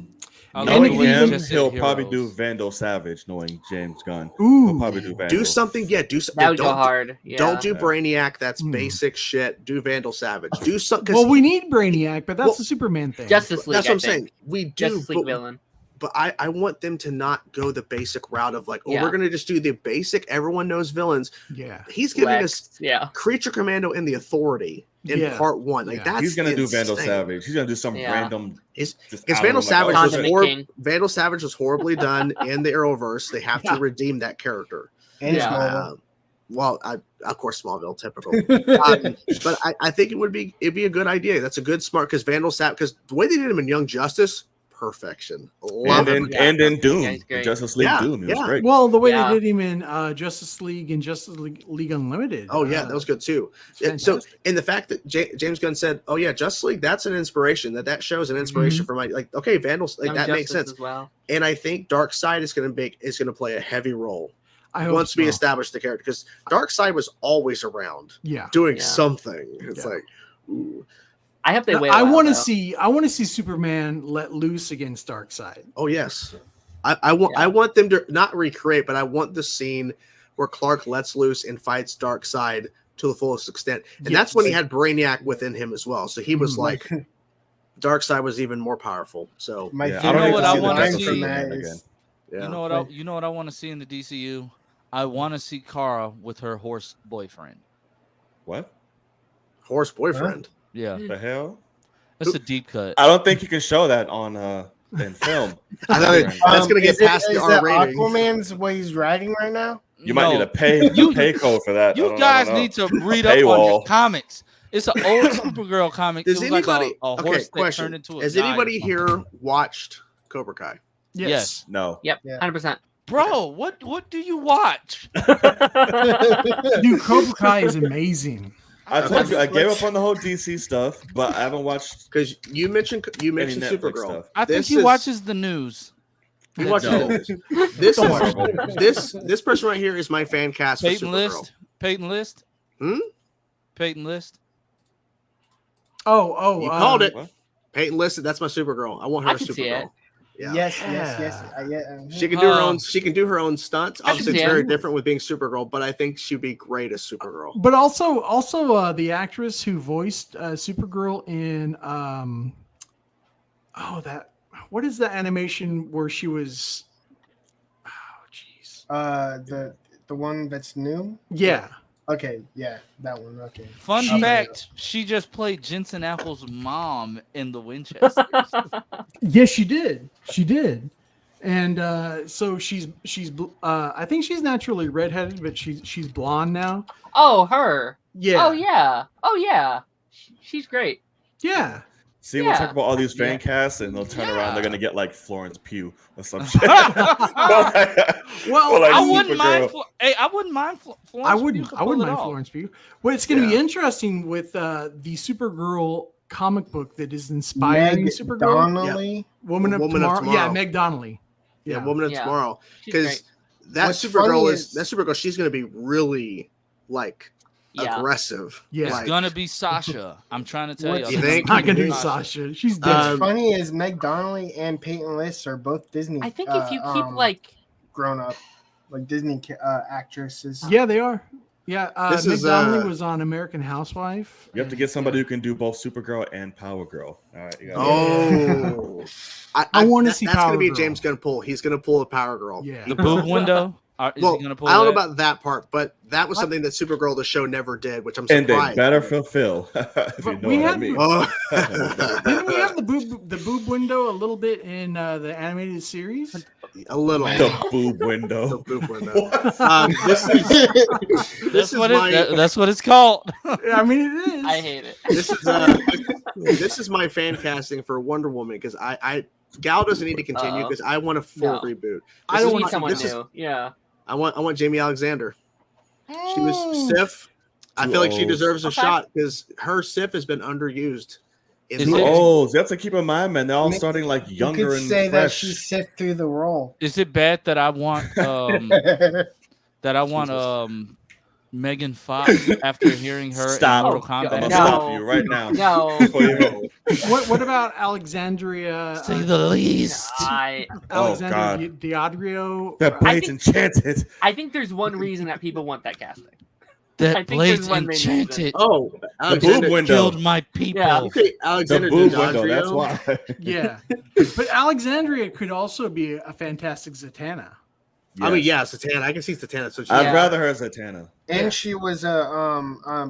C: Knowing him, he'll probably do Vandal Savage. Knowing James Gunn, he'll probably do Vandal.
A: Do something, do something.
F: That would go hard. Yeah.
A: Don't do Brainiac. That's basic shit. Do Vandal Savage. Do something.
E: Well, we need Brainiac, but that's the Superman thing.
F: Justice League.
A: That's what I'm saying. We do.
F: Justice League villain.
A: But I want them to not go the basic route of like, we're gonna just do the basic. Everyone knows villains.
E: Yeah,
A: he's giving us Creature Commando and the Authority in part 1. Like that's
C: he's gonna do Vandal Savage. He's gonna do some random.
A: Because Vandal Savage Vandal Savage was horribly done in the Arrowverse. They have to redeem that character.
B: And
A: Well, of course, Smallville, typical. But I think it'd be a good idea. That's a good smart because Vandal Sap because the way they did him in Young Justice, perfection.
C: And in Doom, Justice League Doom, it was great.
E: Well, the way they did him in Justice League and Justice League Unlimited.
A: Oh yeah, that was good too. So, and the fact that James Gunn said, "Oh yeah, Justice League, that's an inspiration. That shows an inspiration for my okay, Vandals like that makes sense."
F: As well.
A: And I think Darkseid is going to play a heavy role. Once we establish the character, because Darkseid was always around, doing something. It's like, ooh.
F: I hope they wait.
E: I want to see Superman let loose against Darkseid.
A: Oh yes, I want them to not recreate, but I want the scene where Clark lets loose and fights Darkseid to the fullest extent, and that's when he had Brainiac within him as well. So he was like, Darkseid was even more powerful. So
D: I don't know what I want to see.
A: You
D: know what I want to see in the DCU. I want to see Kara with her horse boyfriend.
C: What?
A: Horse boyfriend?
C: Huh?
D: Yeah.
C: The hell?
D: That's a deep cut.
C: I don't think you can show that on in film.
A: That's gonna get past the R rating.
B: Aquaman's what he's riding right now.
C: You might need a pay code for that.
D: You guys need to read up on your comics. It's an old Supergirl comic.
A: Does anybody?
D: Like a horse that turned into a
A: Has anybody here watched Cobra Kai?
D: Yes.
C: No.
F: Yep. 100%.
D: Bro, what do you watch?
E: Dude, Cobra Kai is amazing.
C: I told you I gave up on the whole DC stuff, but I haven't watched
A: because you mentioned Supergirl.
C: Stuff.
D: I think he watches the news.
A: He watches the news. This person right here is my fan cast for Supergirl.
D: Peyton List. Peyton List.
E: Oh,
A: you called it. What? Peyton List. That's my Supergirl. I want her Supergirl.
B: Yeah. Yes.
A: She can do her own. She can do her own stunts. Obviously, it's very different with being Supergirl, but I think she'd be great as Supergirl.
E: But also, the actress who voiced Supergirl in what is the animation where she was? Oh, jeez.
B: The one that's new.
E: Yeah.
B: Okay, yeah, that one. Okay.
D: Fun fact: she just played Jensen Ackles' mom in the Winchesters.
E: Yes, she did. She did, and so she's. I think she's naturally redheaded, but she's blonde now.
F: Oh, her.
E: Yeah.
F: Oh yeah. She's great.
E: Yeah.
C: See, we'll talk about all these fan casts, and they'll turn around. They're gonna get like Florence Pugh or some shit.
E: Well,
D: I wouldn't mind. I wouldn't mind Florence.
E: I wouldn't mind Florence Pugh. Well, it's gonna be interesting with the Supergirl comic book that is inspiring Supergirl. Woman of Tomorrow. Yeah, Meg Donnelly.
A: Yeah, Woman of Tomorrow. Because that Supergirl, she's gonna be really like. Aggressive.
E: Yeah,
D: it's gonna be Sasha. I'm trying to tell you.
A: You think?
E: Not gonna be Sasha. She's dead.
B: What's funny is Meg Donnelly and Peyton List are both Disney.
F: I think if you keep like
B: grown up, like Disney actresses.
E: Yeah, they are. Yeah, Meg Donnelly was on American Housewife.
C: You have to get somebody who can do both Supergirl and Power Girl. All right.
E: I want to see.
A: That's
E: going
A: to be a James Gunn pull. He's going to pull a Power Girl.
E: Yeah.
D: The boob window.
A: I don't know about that part, but that was something that Supergirl the show never did, which I'm surprised.
C: And they better fulfill. If you know what I mean.
E: Didn't we have the boob window a little bit in the animated series?
A: A little.
C: The boob window.
A: The boob window.
D: That's what it's called.
E: I mean, it is.
F: I hate it.
A: This is my fan casting for Wonder Woman because Gal doesn't need to continue because I want a full reboot.
F: I don't want someone new. Yeah.
A: I want Jamie Alexander. She was Sif. I feel like she deserves a shot because her Sif has been underused.
C: You have to keep in mind, man. They're all starting like younger and
B: say
C: fresh.
B: That she sift through the role.
D: Is it bad that I want Megan Fox after hearing her in Mortal Kombat?
C: I'm gonna stop you right now.
F: No.
E: What about Alexandria?
D: Say the least.
E: Alexandria Daddario.
C: That blade's enchanted.
F: I think there's one reason that people want that casting.
D: That blade's enchanted.
A: Oh,
C: the boob window
D: killed my people.
F: Yeah.
A: Okay, Alexandria
C: the boob window. That's why.
E: Yeah, but Alexandria could also be a fantastic Zatanna.
A: I mean, yeah, Zatanna. I can see Zatanna. So
C: I'd rather her as Zatanna.
B: And she was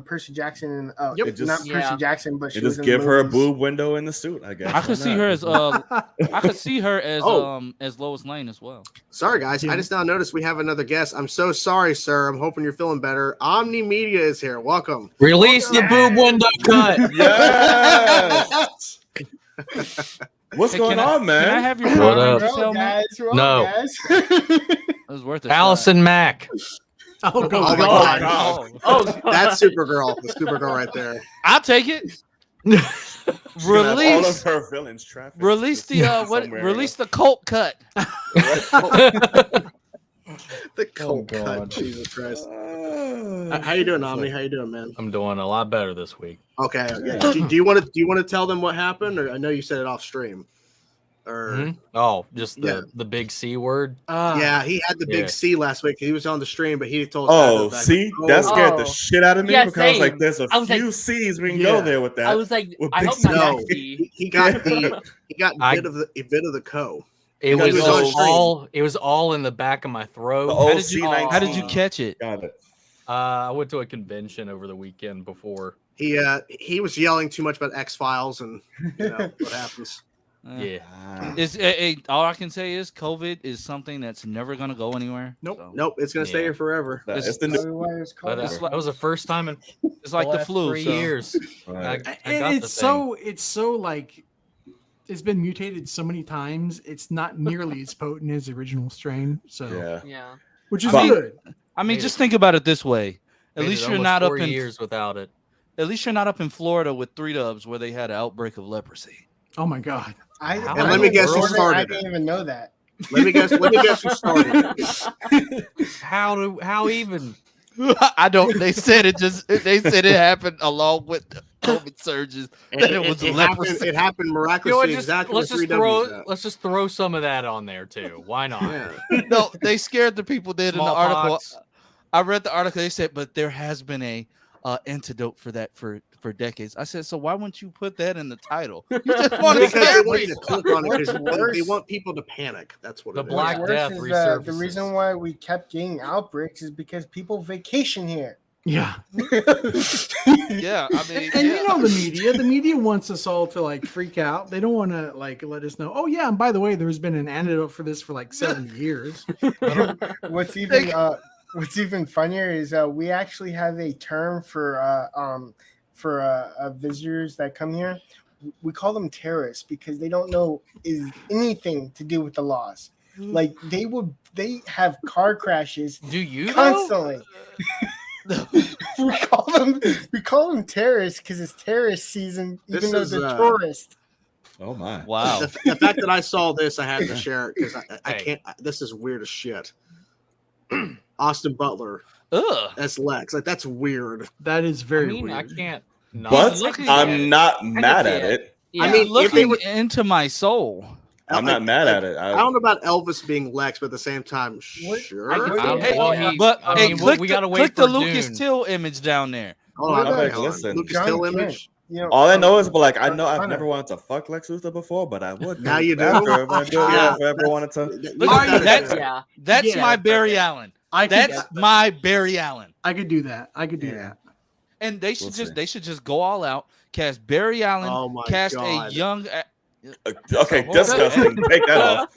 B: Percy Jackson. Not Percy Jackson, but she was
C: just give her a boob window in the suit. I guess
D: I could see her as I could see her as Lois Lane as well.
A: Sorry, guys. I just now noticed we have another guest. I'm so sorry, sir. I'm hoping you're feeling better. Omn1media is here. Welcome.
G: Release the boob window cut.
C: Yes. What's going on, man?
D: Can I have your
G: What up?
B: No.
D: It was worth it.
G: Allison Mack.
E: Oh,
A: my God. Oh, that's Supergirl. The Supergirl right there.
D: I'll take it.
C: Release all of her villains traffic.
D: Release the release the cult cut.
A: The cult cut. Jesus Christ. How you doing, Omni? How you doing, man?
G: I'm doing a lot better this week.
A: Okay. Yeah. Do you want to tell them what happened, or I know you said it off stream, or
G: just the big C word.
A: Yeah, he had the big C last week. He was on the stream, but he told us.
C: That scared the shit out of me because I was like, "There's a few C's we can go there with that."
F: I was like, I hope not.
A: He got bit of the co.
G: It was all in the back of my throat.
D: How did you catch it?
C: Got it.
G: I went to a convention over the weekend before.
A: He was yelling too much about X-Files and what happens.
D: All I can say is COVID is something that's never gonna go anywhere.
A: Nope, it's gonna stay here forever.
C: It's the new.
G: That was the first time in
D: it's like the flu.
G: 3 years.
C: Right.
E: It's so like it's been mutated so many times. It's not nearly as potent as the original strain. So which is good.
D: I mean, just think about it this way. At least you're not up in
G: years without it.
D: At least you're not up in Florida with 3 Dubs where they had an outbreak of leprecy.
E: Oh my God!
A: Let me guess who started.
B: I didn't even know that.
A: Let me guess who started.
G: How even?
D: I don't. They said it happened along with the COVID surges. That it was leprosy.
A: It happened miraculously.
G: Let's just throw some of that on there too. Why not?
D: No, they scared the people did in the article. I read the article. They said, but there has been a antidote for that for decades. I said, so why wouldn't you put that in the title? You just want to scare people.
A: Click on it because they want people to panic. That's what
G: the Black Death resurfaces.
B: The reason why we kept getting outbreaks is because people vacation here.
E: Yeah.
D: Yeah. I mean,
E: the media wants us all to like freak out. They don't want to like let us know. Oh yeah, and by the way, there's been an antidote for this for like 7 years.
B: What's even funnier is we actually have a term for visitors that come here. We call them terrorists because they don't know is anything to do with the laws. Like they have car crashes.
G: Do you
B: constantly? we call them terrorists because it's terrorist season, even though they're tourists.
C: Oh my!
D: Wow!
A: The fact that I saw this, I had to share it because I can't. This is weird as shit. Austin Butler as Lex, like that's weird.
E: That is very weird.
G: I can't.
C: But I'm not mad at it.
D: Yeah. I mean, looking into my soul.
C: I'm not mad at it.
A: I don't know about Elvis being Lex, but at the same time, sure.
D: We gotta wait click the Lucas Till image down there.
C: Listen,
A: Lucas Till image.
C: All I know is, I know I've never wanted to fuck Lex Luthor before, but I would.
A: Now you do.
C: If I ever wanted
A: to.
D: That's my Barry Allen. That's my Barry Allen.
E: I could do that. that.
D: And they should just go all out, cast Barry Allen, cast a young.
C: Okay, disgusting. Take that off.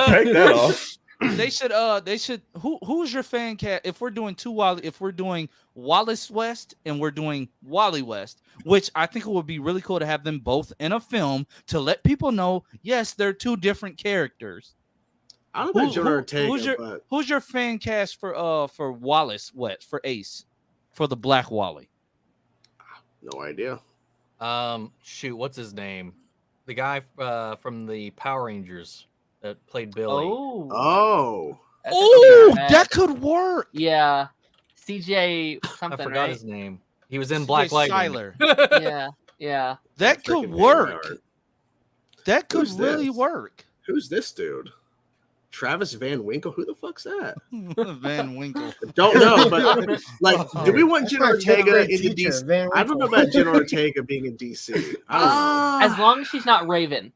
C: Take that off.
D: They should. Who's your fan cast? If we're doing if we're doing Wallace West and we're doing Wally West, which I think it would be really cool to have them both in a film to let people know, yes, they're 2 different characters.
A: I don't know about Jon Ortega,
D: who's your fan cast for Wallace West for Ace for the Black Wally?
A: No idea.
G: Shoot, what's his name? The guy from the Power Rangers that played Billy.
A: Oh,
D: that could work.
F: Yeah, CJ something.
G: I forgot his name. He was in Black Lightning.
F: Yeah.
D: That could work. That could really work.
A: Who's this dude? Travis Van Winkle? Who the fuck's that?
D: Van Winkle.
A: Don't know, but do we want Jen Ortega in DC? I don't know about Jen Ortega being in DC.
F: As long as she's not Raven.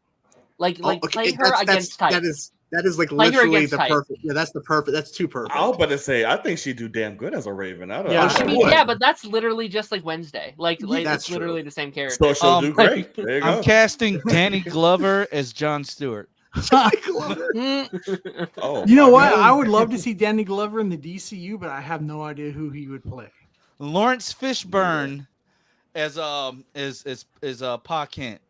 F: Play her against type.
A: That is like
F: Play her
A: literally
F: against
A: the
F: type.
A: perfect. Yeah, that's the perfect. That's too perfect.
C: I was about to say, I think she'd do damn good as a Raven. I don't
E: Yeah.
C: know.
F: I mean, yeah, but that's literally just like Wednesday. Like
A: That's
F: it's literally the same character.
C: So she'll do great. There you go.
D: I'm casting Danny Glover as Jon Stewart.
C: Oh,
E: You know
C: my
E: what?
C: God.
E: I would love to see Danny Glover in the DCU, but I have no idea who he would play.
D: Lawrence Fishburne as Pa Kent.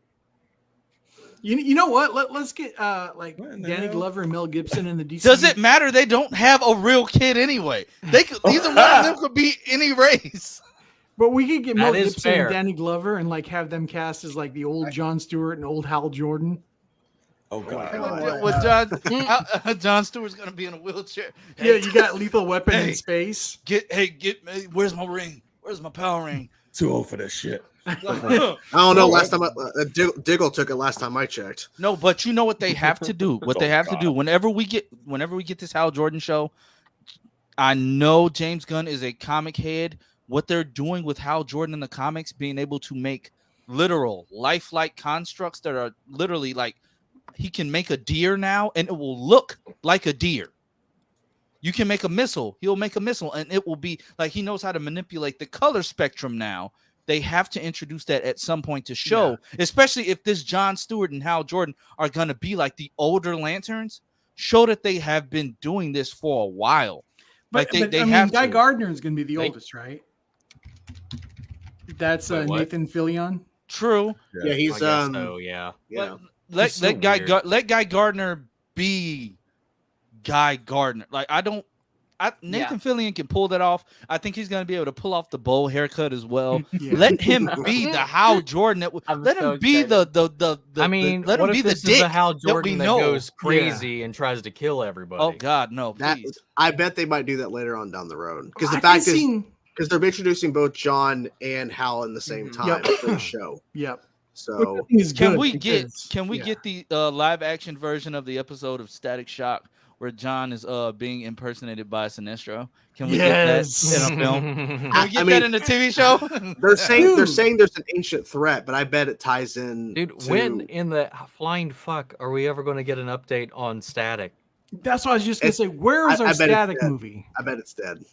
E: You know what? Let's get like
C: What in the
E: Danny
C: hell?
E: Glover and Mel Gibson in the DCU.
D: Does it matter? They don't have a real kid anyway. They could either one of them could be any race.
E: But we could get
G: That
E: Mel
G: is
E: Gibson
G: fair.
E: and Danny Glover and like have them cast as like the old Jon Stewart and old Hal Jordan.
C: Oh God.
D: With Jon Stewart's gonna be in a wheelchair.
E: Yeah, you got Lethal Weapon
D: Hey.
E: in space.
D: Get me. Where's my ring? Where's my power ring?
C: Too old for this shit.
A: I don't know. Last time Diggle took it. Last time I checked.
D: No, but you know what they have to do. What they have to do whenever we get this Hal Jordan show. I know James Gunn is a comic head. What they're doing with Hal Jordan in the comics, being able to make literal lifelike constructs that are literally like he can make a deer now and it will look like a deer. You can make a missile. He'll make a missile and it will be like he knows how to manipulate the color spectrum now. They have to introduce that at some point to show, especially if this Jon Stewart and Hal Jordan are going to be like the older Lanterns, show that they have been doing this for a while.
E: But,
D: Like they
E: I mean,
D: have
E: Guy
D: to.
E: Gardner is going to be the oldest, right? That's
G: Wait, what?
E: Nathan Fillion.
D: True.
A: Yeah, he's
G: I guess so, yeah.
A: yeah.
D: Let
G: so
D: Guy
G: weird.
D: let Guy Gardner be Guy Gardner. Like Nathan Fillion can pull that off. I think he's going to be able to pull off the bowl haircut as well.
E: Yeah.
D: Let him be the Hal Jordan. Let him be the.
G: I mean,
D: let him
G: what
D: be
G: if
D: the
G: this
D: dick
G: is the Hal
D: we
G: Jordan that
D: know.
G: goes crazy and tries to kill everybody?
D: Oh God, no!
A: That
D: Please.
A: I bet they might do that later on down the road because the
E: I
A: fact
E: can
A: is
E: see-
A: because they're introducing both John and Hal in the same time
E: Yep.
A: for the show.
E: Yep.
A: So
E: Which I think is
D: Can
E: good
D: we
E: because-
D: get the live action version of the episode of Static Shock where John is being impersonated by Sinestro? Can we get that in a film? Can we get
A: I
D: that
A: mean,
D: in a TV show?
A: they're saying there's an ancient threat, but I bet it ties in.
G: Dude,
A: to,
G: when in the flying fuck are we ever going to get an update on Static?
E: That's what I was just going to say. Where is
A: I
E: our
A: bet it's
E: Static
A: dead.
E: movie?
A: I bet it's dead.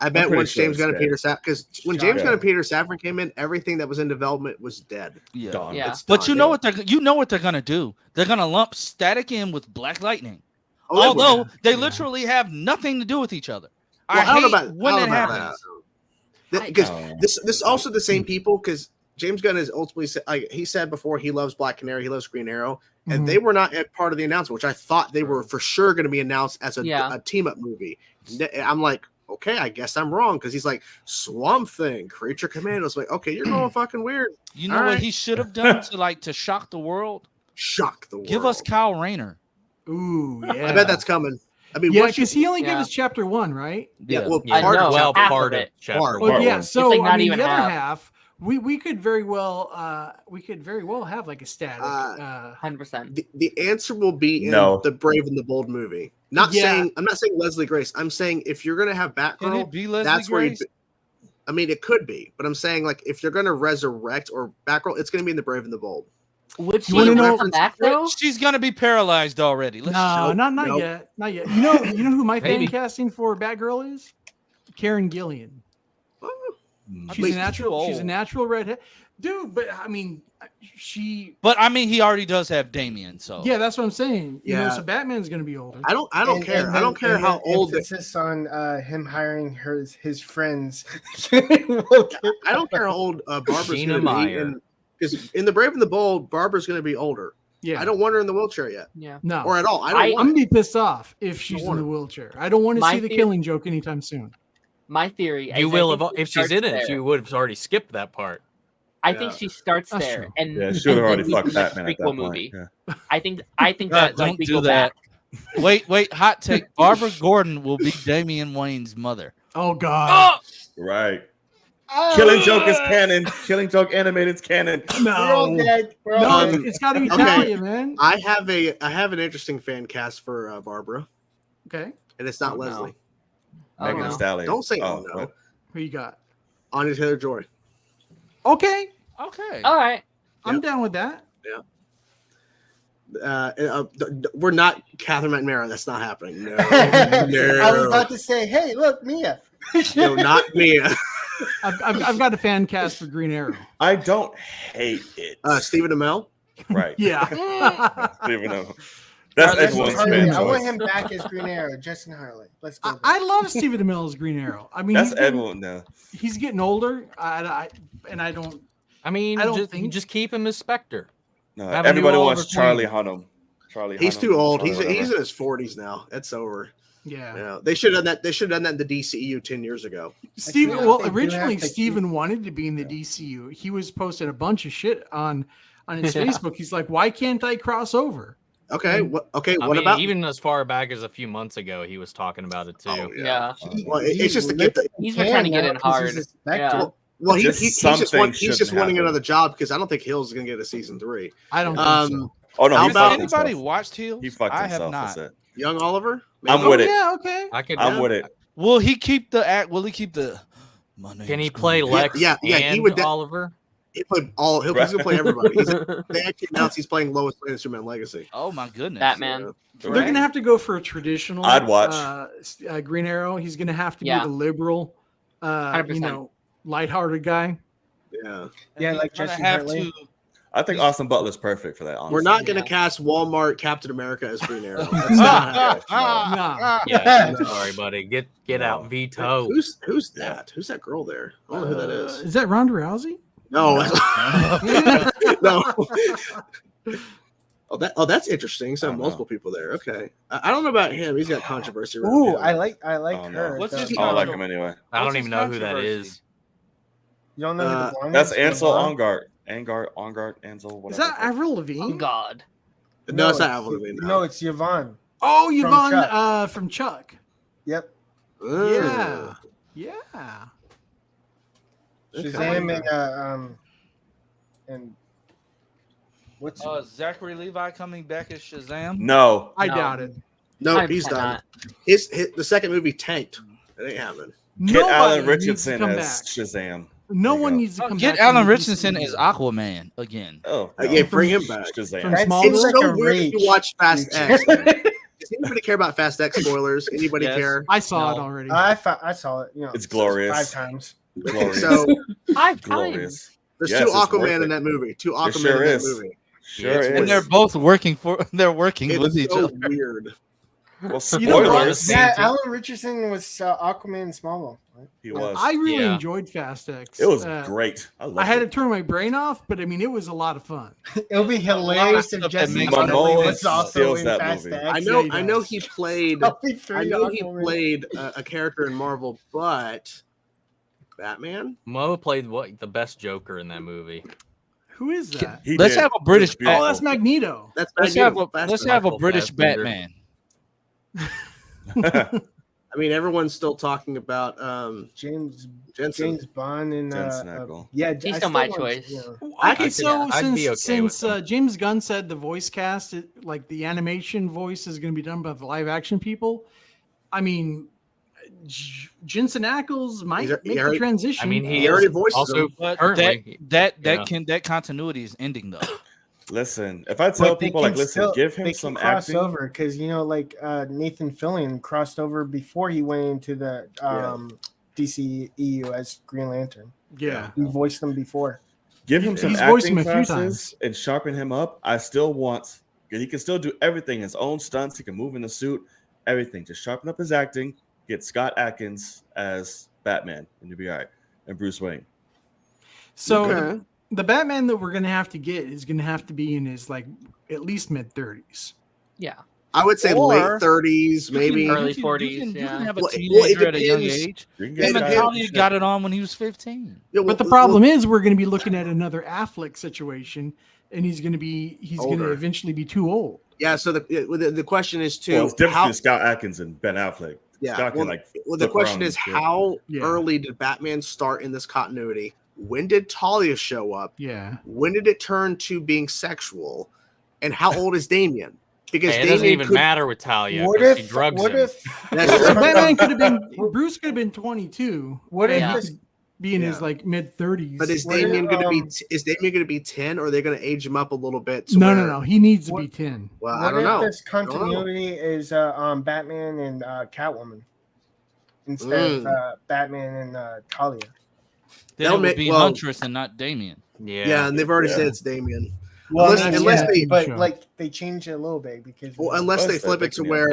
A: I bet
C: pretty
A: once
C: sure
A: James
C: it's
A: Gunn and
C: dead.
A: Peter Safran, because when James Gunn and Peter Safran came in, everything that was in development was dead.
D: Yeah.
C: Done.
F: Yeah.
A: It's
D: But
A: done.
D: you know what they're gonna do? They're gonna lump Static in with Black Lightning.
A: Oh, they will.
D: Although they literally have nothing to do with each other.
A: Well,
D: I
A: don't know
D: hate
A: about-
D: when
A: I
D: it
A: don't know about
D: happens.
A: that. Because this also the same people, because James Gunn has ultimately said, like he said before, he loves Black Canary, he loves Green Arrow, and
E: Mhm.
A: they were not a part of the announcement, which I thought they were for sure going to be announced as a team up movie. I'm like, okay, I guess I'm wrong, because he's like Swamp Thing, Creature Commandos. Like, okay, you're going fucking weird.
D: You know
A: All
D: what
A: right.
D: he should have done to shock the world?
A: Shock the world.
D: Give us Kyle Rayner.
E: Ooh, yeah.
A: I bet that's coming. I mean,
E: Yeah,
A: what
E: because he only gave
F: Yeah.
E: us chapter 1, right?
A: Yeah, well,
G: Yeah,
A: part of
F: know.
A: chapter-
F: half
G: part
F: of
G: of
F: it.
G: chapter
A: Part.
E: Well,
G: one.
E: yeah. So
F: like
E: I
F: not
E: mean,
F: even
E: the other
F: half.
E: half, we could very well have like a Static.
F: 100%.
A: the answer will be in
C: No.
A: the Brave and the Bold movie. I'm not saying Leslie Grace. I'm saying if you're gonna have
D: Can
A: Batgirl,
D: it be Leslie
A: that's where
D: Grace?
A: I mean, it could be, but I'm saying like if you're gonna resurrect or Batgirl, it's gonna be in the Brave and the Bold.
F: Would she
E: You wanna know-
F: come back though?
D: She's gonna be paralyzed already. Let's
E: No, not
A: Nope.
E: yet, not yet. You know who my fan
G: Maybe.
E: casting for Batgirl is? Karen Gillian. She's a natural. She's a natural redhead, dude. But I mean, she.
D: But I mean, he already does have Damien, so
E: Yeah, that's what I'm saying. You know,
A: Yeah.
E: so Batman's gonna be older.
A: I don't care. I don't care how old.
B: Emphasis on him hiring his friends.
A: I don't care how old Barbara's
G: Sheena
A: gonna
G: Meyer.
A: be, because in the Brave and the Bold, Barbara's gonna be older.
E: Yeah,
A: I don't want her in the wheelchair yet,
F: Yeah.
E: No,
A: or at all. I don't
E: I'm
A: want.
E: gonna be pissed off if she's in
A: want
E: the
A: it.
E: wheelchair. I don't want to
F: My
E: see the
F: theory-
E: Killing Joke anytime soon.
F: My theory.
G: You
F: is
G: will
F: I
G: have
F: think
G: if
F: she
G: she's in
F: starts
G: it.
F: there.
G: You would have already skipped that part.
F: I think she starts
E: That's
F: there,
E: true.
F: and
C: Yeah, she would have
F: and
C: already
F: then
C: fucked
F: we do the
C: Batman at that
F: prequel
C: point.
F: movie.
C: Yeah.
F: I think
D: God,
F: that
D: don't
F: like we
D: do
F: go
D: that.
F: back.
D: Wait, hot take. Barbara Gordon will be Damian Wayne's mother.
E: Oh God,
C: Right. Killing Joke is canon. Killing Joke animated is canon.
E: no, no, it's got to be
A: Okay.
E: Talia, man.
A: I have an interesting fan cast for Barbara,
E: Okay,
A: and it's not
F: Oh, no.
A: Leslie.
F: Oh,
C: Megan Thee
F: no.
C: Stallion.
A: Don't say oh no.
C: what?
E: who you got?
A: Anya Taylor-Joy.
E: Okay,
D: Okay.
F: All right.
E: I'm
A: Yep.
E: down with that.
A: we're not Catherine McNamara. That's not happening. No,
B: I was about to say, hey, look, Mia.
A: No, not Mia.
E: I've got a fan cast for Green Arrow.
C: I don't hate it.
A: Stephen Amell.
C: Right.
E: Yeah.
C: Stephen Amell. That's everyone's fan
B: I want
C: choice.
B: him back as Green Arrow, Justin Harley. Let's go.
E: I love Stephen Amell as Green Arrow. I mean,
C: That's everyone now.
E: He's getting older. I don't.
G: I mean, just keep him as Spectre.
C: No,
G: Have a new
C: everybody
G: Oliver
C: wants
G: Queen.
C: Charlie Hunnam.
A: He's too old. He's in his 40s now. It's over.
E: Yeah.
A: They should have done that. They should have done that in the DCU 10 years ago.
E: Steven, well, originally Steven wanted to be in the DCU. He was posting a bunch of shit on his Facebook. He's like, "Why can't I cross over?"
A: Okay. What
G: mean,
A: about
G: even as far back as a few months ago, he was talking about it too.
A: Oh,
F: Yeah.
A: Well, it's just to get the.
F: He's been trying to get in hard. Yeah.
A: Well, he's just wanting
C: happen.
A: another job because I don't think Hill's going to get a season 3.
E: I don't think so.
C: Oh no!
A: How
C: He
A: about
C: fucked
D: anybody
C: himself.
D: watched Hill?
C: He fucked
D: I
C: himself.
D: have not.
C: That's it.
A: Young Oliver.
C: I'm with it.
E: Yeah. Okay.
C: I'm with it.
D: Will he keep the act? Will he keep the?
G: Can he play Lex?
A: Yeah,
G: and
A: he would.
G: Oliver.
A: He played all. He's going to play everybody. They actually announced he's playing Lois Lane in Superman Legacy.
D: Oh my goodness!
F: Batman.
E: They're gonna have to go for a traditional.
C: I'd watch
E: Green Arrow. He's gonna have to be the liberal,
F: 100%.
E: lighthearted guy.
A: Yeah.
B: Yeah, like Justin Hartley.
C: I think Austin Butler's perfect for that. Honestly.
A: We're not going to cast Walmart Captain America as Green Arrow. That's not
E: Nah.
G: Yeah, sorry, buddy. Get out, veto.
A: Who's that? Who's that girl there? I don't know who that is.
E: Is that Ronda Rousey?
A: No. No. Oh, that's interesting. So multiple people there. Okay. I don't know about him. He's got controversy.
B: Ooh,
A: him.
B: I like
C: Oh,
B: her.
C: no.
D: What's his
C: I like him anyway.
G: I don't even know who that is.
B: You don't know who the blonde
C: That's
B: is?
C: Ansel Elgort. Ansel. Whatever.
E: Is that Avril Lavigne?
F: Oh God.
A: No, it's not Avril Lavigne.
B: No, it's Yvonne.
E: Oh, Yvonne
B: Chuck.
E: from Chuck.
B: Yep.
E: Yeah. Yeah.
B: Shazam and what's
D: Zachary Levi coming back as Shazam?
C: No.
E: I doubt it.
A: No,
F: I'm
A: he's
F: not.
A: done. The second movie tanked. It ain't happening.
C: Get
E: Nobody
C: Alan
E: needs to
C: Richardson
E: come
C: as
E: back.
C: Shazam.
E: No
C: There you
E: one
C: go.
E: needs to come
D: Get
E: back.
D: Alan
E: from the
D: Richardson
E: DCU.
D: as Aquaman again.
C: Oh,
A: Yeah, bring him back.
C: Shazam.
E: From
B: That
E: Smallville?
B: seems
A: It's
B: like
A: so
B: a
A: weird if
B: reach.
A: you watch Fast X. Does anybody care about Fast X spoilers? Anybody
D: Yes.
A: care?
E: I saw it
G: No.
E: already.
B: I saw it.
C: It's glorious.
B: 5 times.
C: Glorious.
A: So
F: 5 times.
C: Glorious.
A: there's
C: Yes,
A: two
C: it's worth
A: Aquaman
C: it.
A: in that movie. Two Aquaman
C: sure
A: in that
C: is.
A: movie.
C: Sure
A: It's
C: is.
D: And they're both working with each
A: so
D: other.
A: weird.
C: Well,
E: You know what?
C: spoilers.
B: Yeah, Alan Richardson was Aquaman in Smallville. Right?
C: He was.
E: I really
G: Yeah.
E: enjoyed Fast X.
C: It was great. I loved
E: I had
C: it.
E: to turn my brain off, but I mean, it was a lot of fun.
B: It'll be hilarious if
D: stuff that
B: Jesse
D: makes
B: Buckley
C: Momoa
B: was also
C: steals
B: in
C: that
B: Fast
C: movie.
B: X.
A: I know he played.
B: Probably
A: I
B: three
A: know he
B: Aquaman.
A: played a character in Marvel, but Batman.
G: Mo played the best Joker in that movie.
E: Who is that?
C: He
D: Let's
C: did.
D: have a British.
C: It was
E: Oh, that's Magneto.
A: That's
D: Let's
A: Magneto.
D: have a
G: Michael
D: British
G: Fassbender.
D: Batman.
C: beautiful.
A: I mean, everyone's still talking about
B: James
A: Jensen.
B: Bond and
C: Jensen Ackles.
B: yeah,
F: He's
B: I
F: still my
B: want-
F: choice.
B: yeah.
E: Okay, so
G: I'd be okay
E: since
G: with them.
E: James Gunn said the voice cast, like the animation voice, is going to be done by the live action people, I mean, Jensen Ackles might
A: He
E: make
A: already-
E: the transition.
G: I mean,
A: He
G: he
A: already
G: is
A: voiced
G: also
A: him.
D: But
G: currently.
D: that continuity is ending though.
C: Listen, if I tell
B: But they
C: people
B: can
C: like, listen,
B: still-
C: give him
B: they
C: some
B: can cross
C: acting.
B: over because like Nathan Fillion crossed over before he went into the DCEU as Green Lantern.
E: yeah.
B: He voiced them before.
C: Give him some
E: He's voiced
C: acting
E: him a few
C: classes
E: times.
C: and sharpen him up. I still want. He can still do everything. His own stunts. He can move in the suit. Everything. Just sharpen up his acting. Get Scott Adkins as Batman, and you'll be all right. And Bruce Wayne.
E: So
A: Okay.
E: the Batman that we're going to have to get is going to have to be in his like at least mid 30s.
F: Yeah.
A: I would say
B: Or-
A: late 30s, maybe.
F: Early
D: You can
F: 40s,
D: You
F: yeah.
D: can have a
A: Well, it
D: teenager at a young
A: depends.
D: age.
C: You can
A: Yeah,
D: Him
C: get
D: and
A: it
C: Scott
D: Talia got it on when he was 15.
A: Yeah,
E: But the problem is we're going to be looking at another Affleck situation, and he's going to
A: Older.
E: eventually be too old.
A: Yeah, so the question is too.
C: Well, it's different
A: how,
C: between Scott Adkins and Ben Affleck.
A: yeah,
C: Scott can,
A: well,
C: like,
A: well, the
C: flip
A: question
C: around
A: is
C: and shit.
A: how
E: Yeah.
A: early did Batman start in this continuity? When did Talia show up?
E: Yeah.
A: When did it turn to being sexual? And how old is Damien? Because
G: Hey, it doesn't
A: Damien
G: even
A: could,
G: matter with Talia.
B: What
G: 'cause she
B: if?
G: drugs
B: What
G: him.
B: if?
A: That's
E: So
A: true.
E: Batman could have been Bruce could have been 22.
B: What if?
F: Yeah.
B: this-
E: be in his like mid-30s.
A: But is Damien going to be 10, or are they going to age him up a little bit?
E: No. He needs to be 10.
A: Well, I don't know.
B: This continuity is Batman and Catwoman instead of Batman and Talia.
D: Then it would be Huntress and not Damien.
A: Yeah, and they've already said it's Damien.
B: Well, they change it a little bit because
A: unless they flip it to where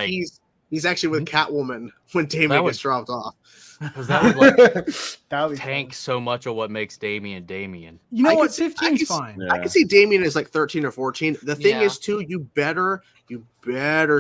A: he's actually with Catwoman when Damien gets dropped off.
G: Because that would tank so much of what makes Damien Damien.
E: You know what? 15's fine.
A: I can see Damien as like 13 or 14. The thing is too, you better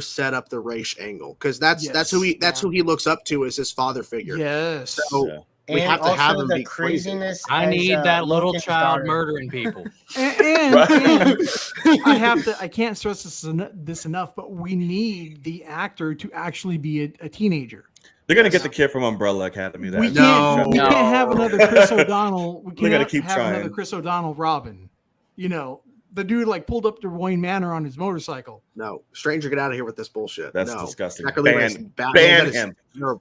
A: set up the race angle, because that's who he looks up to as his father figure.
E: Yes.
A: So we have to have him be
B: craziness.
G: I need that little child murdering people.
E: and I can't stress this enough, but we need the actor to actually be a teenager.
C: They're gonna get the kid from Umbrella Academy.
E: We can't have another Chris O'Donnell. We can't have another Chris O'Donnell Robin. You know, the dude like pulled up to Wayne Manor on his motorcycle.
A: No, stranger, get out of here with this bullshit.
C: That's disgusting.
A: Ban him.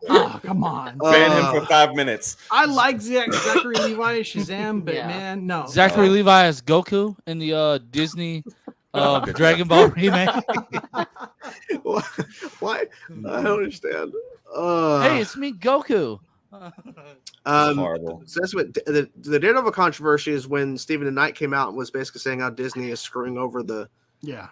E: Oh, come on.
C: Ban him for 5 minutes.
E: I like Zachary Levi as Shazam, but man, no.
D: Zachary Levi as Goku in the Disney Dragon Ball remake.
A: Why? I don't understand.
D: Hey, it's me, Goku.
C: Horrible.
A: So that's what the Daredevil controversy is, when Stephen the Knight came out and was basically saying how Disney is screwing over the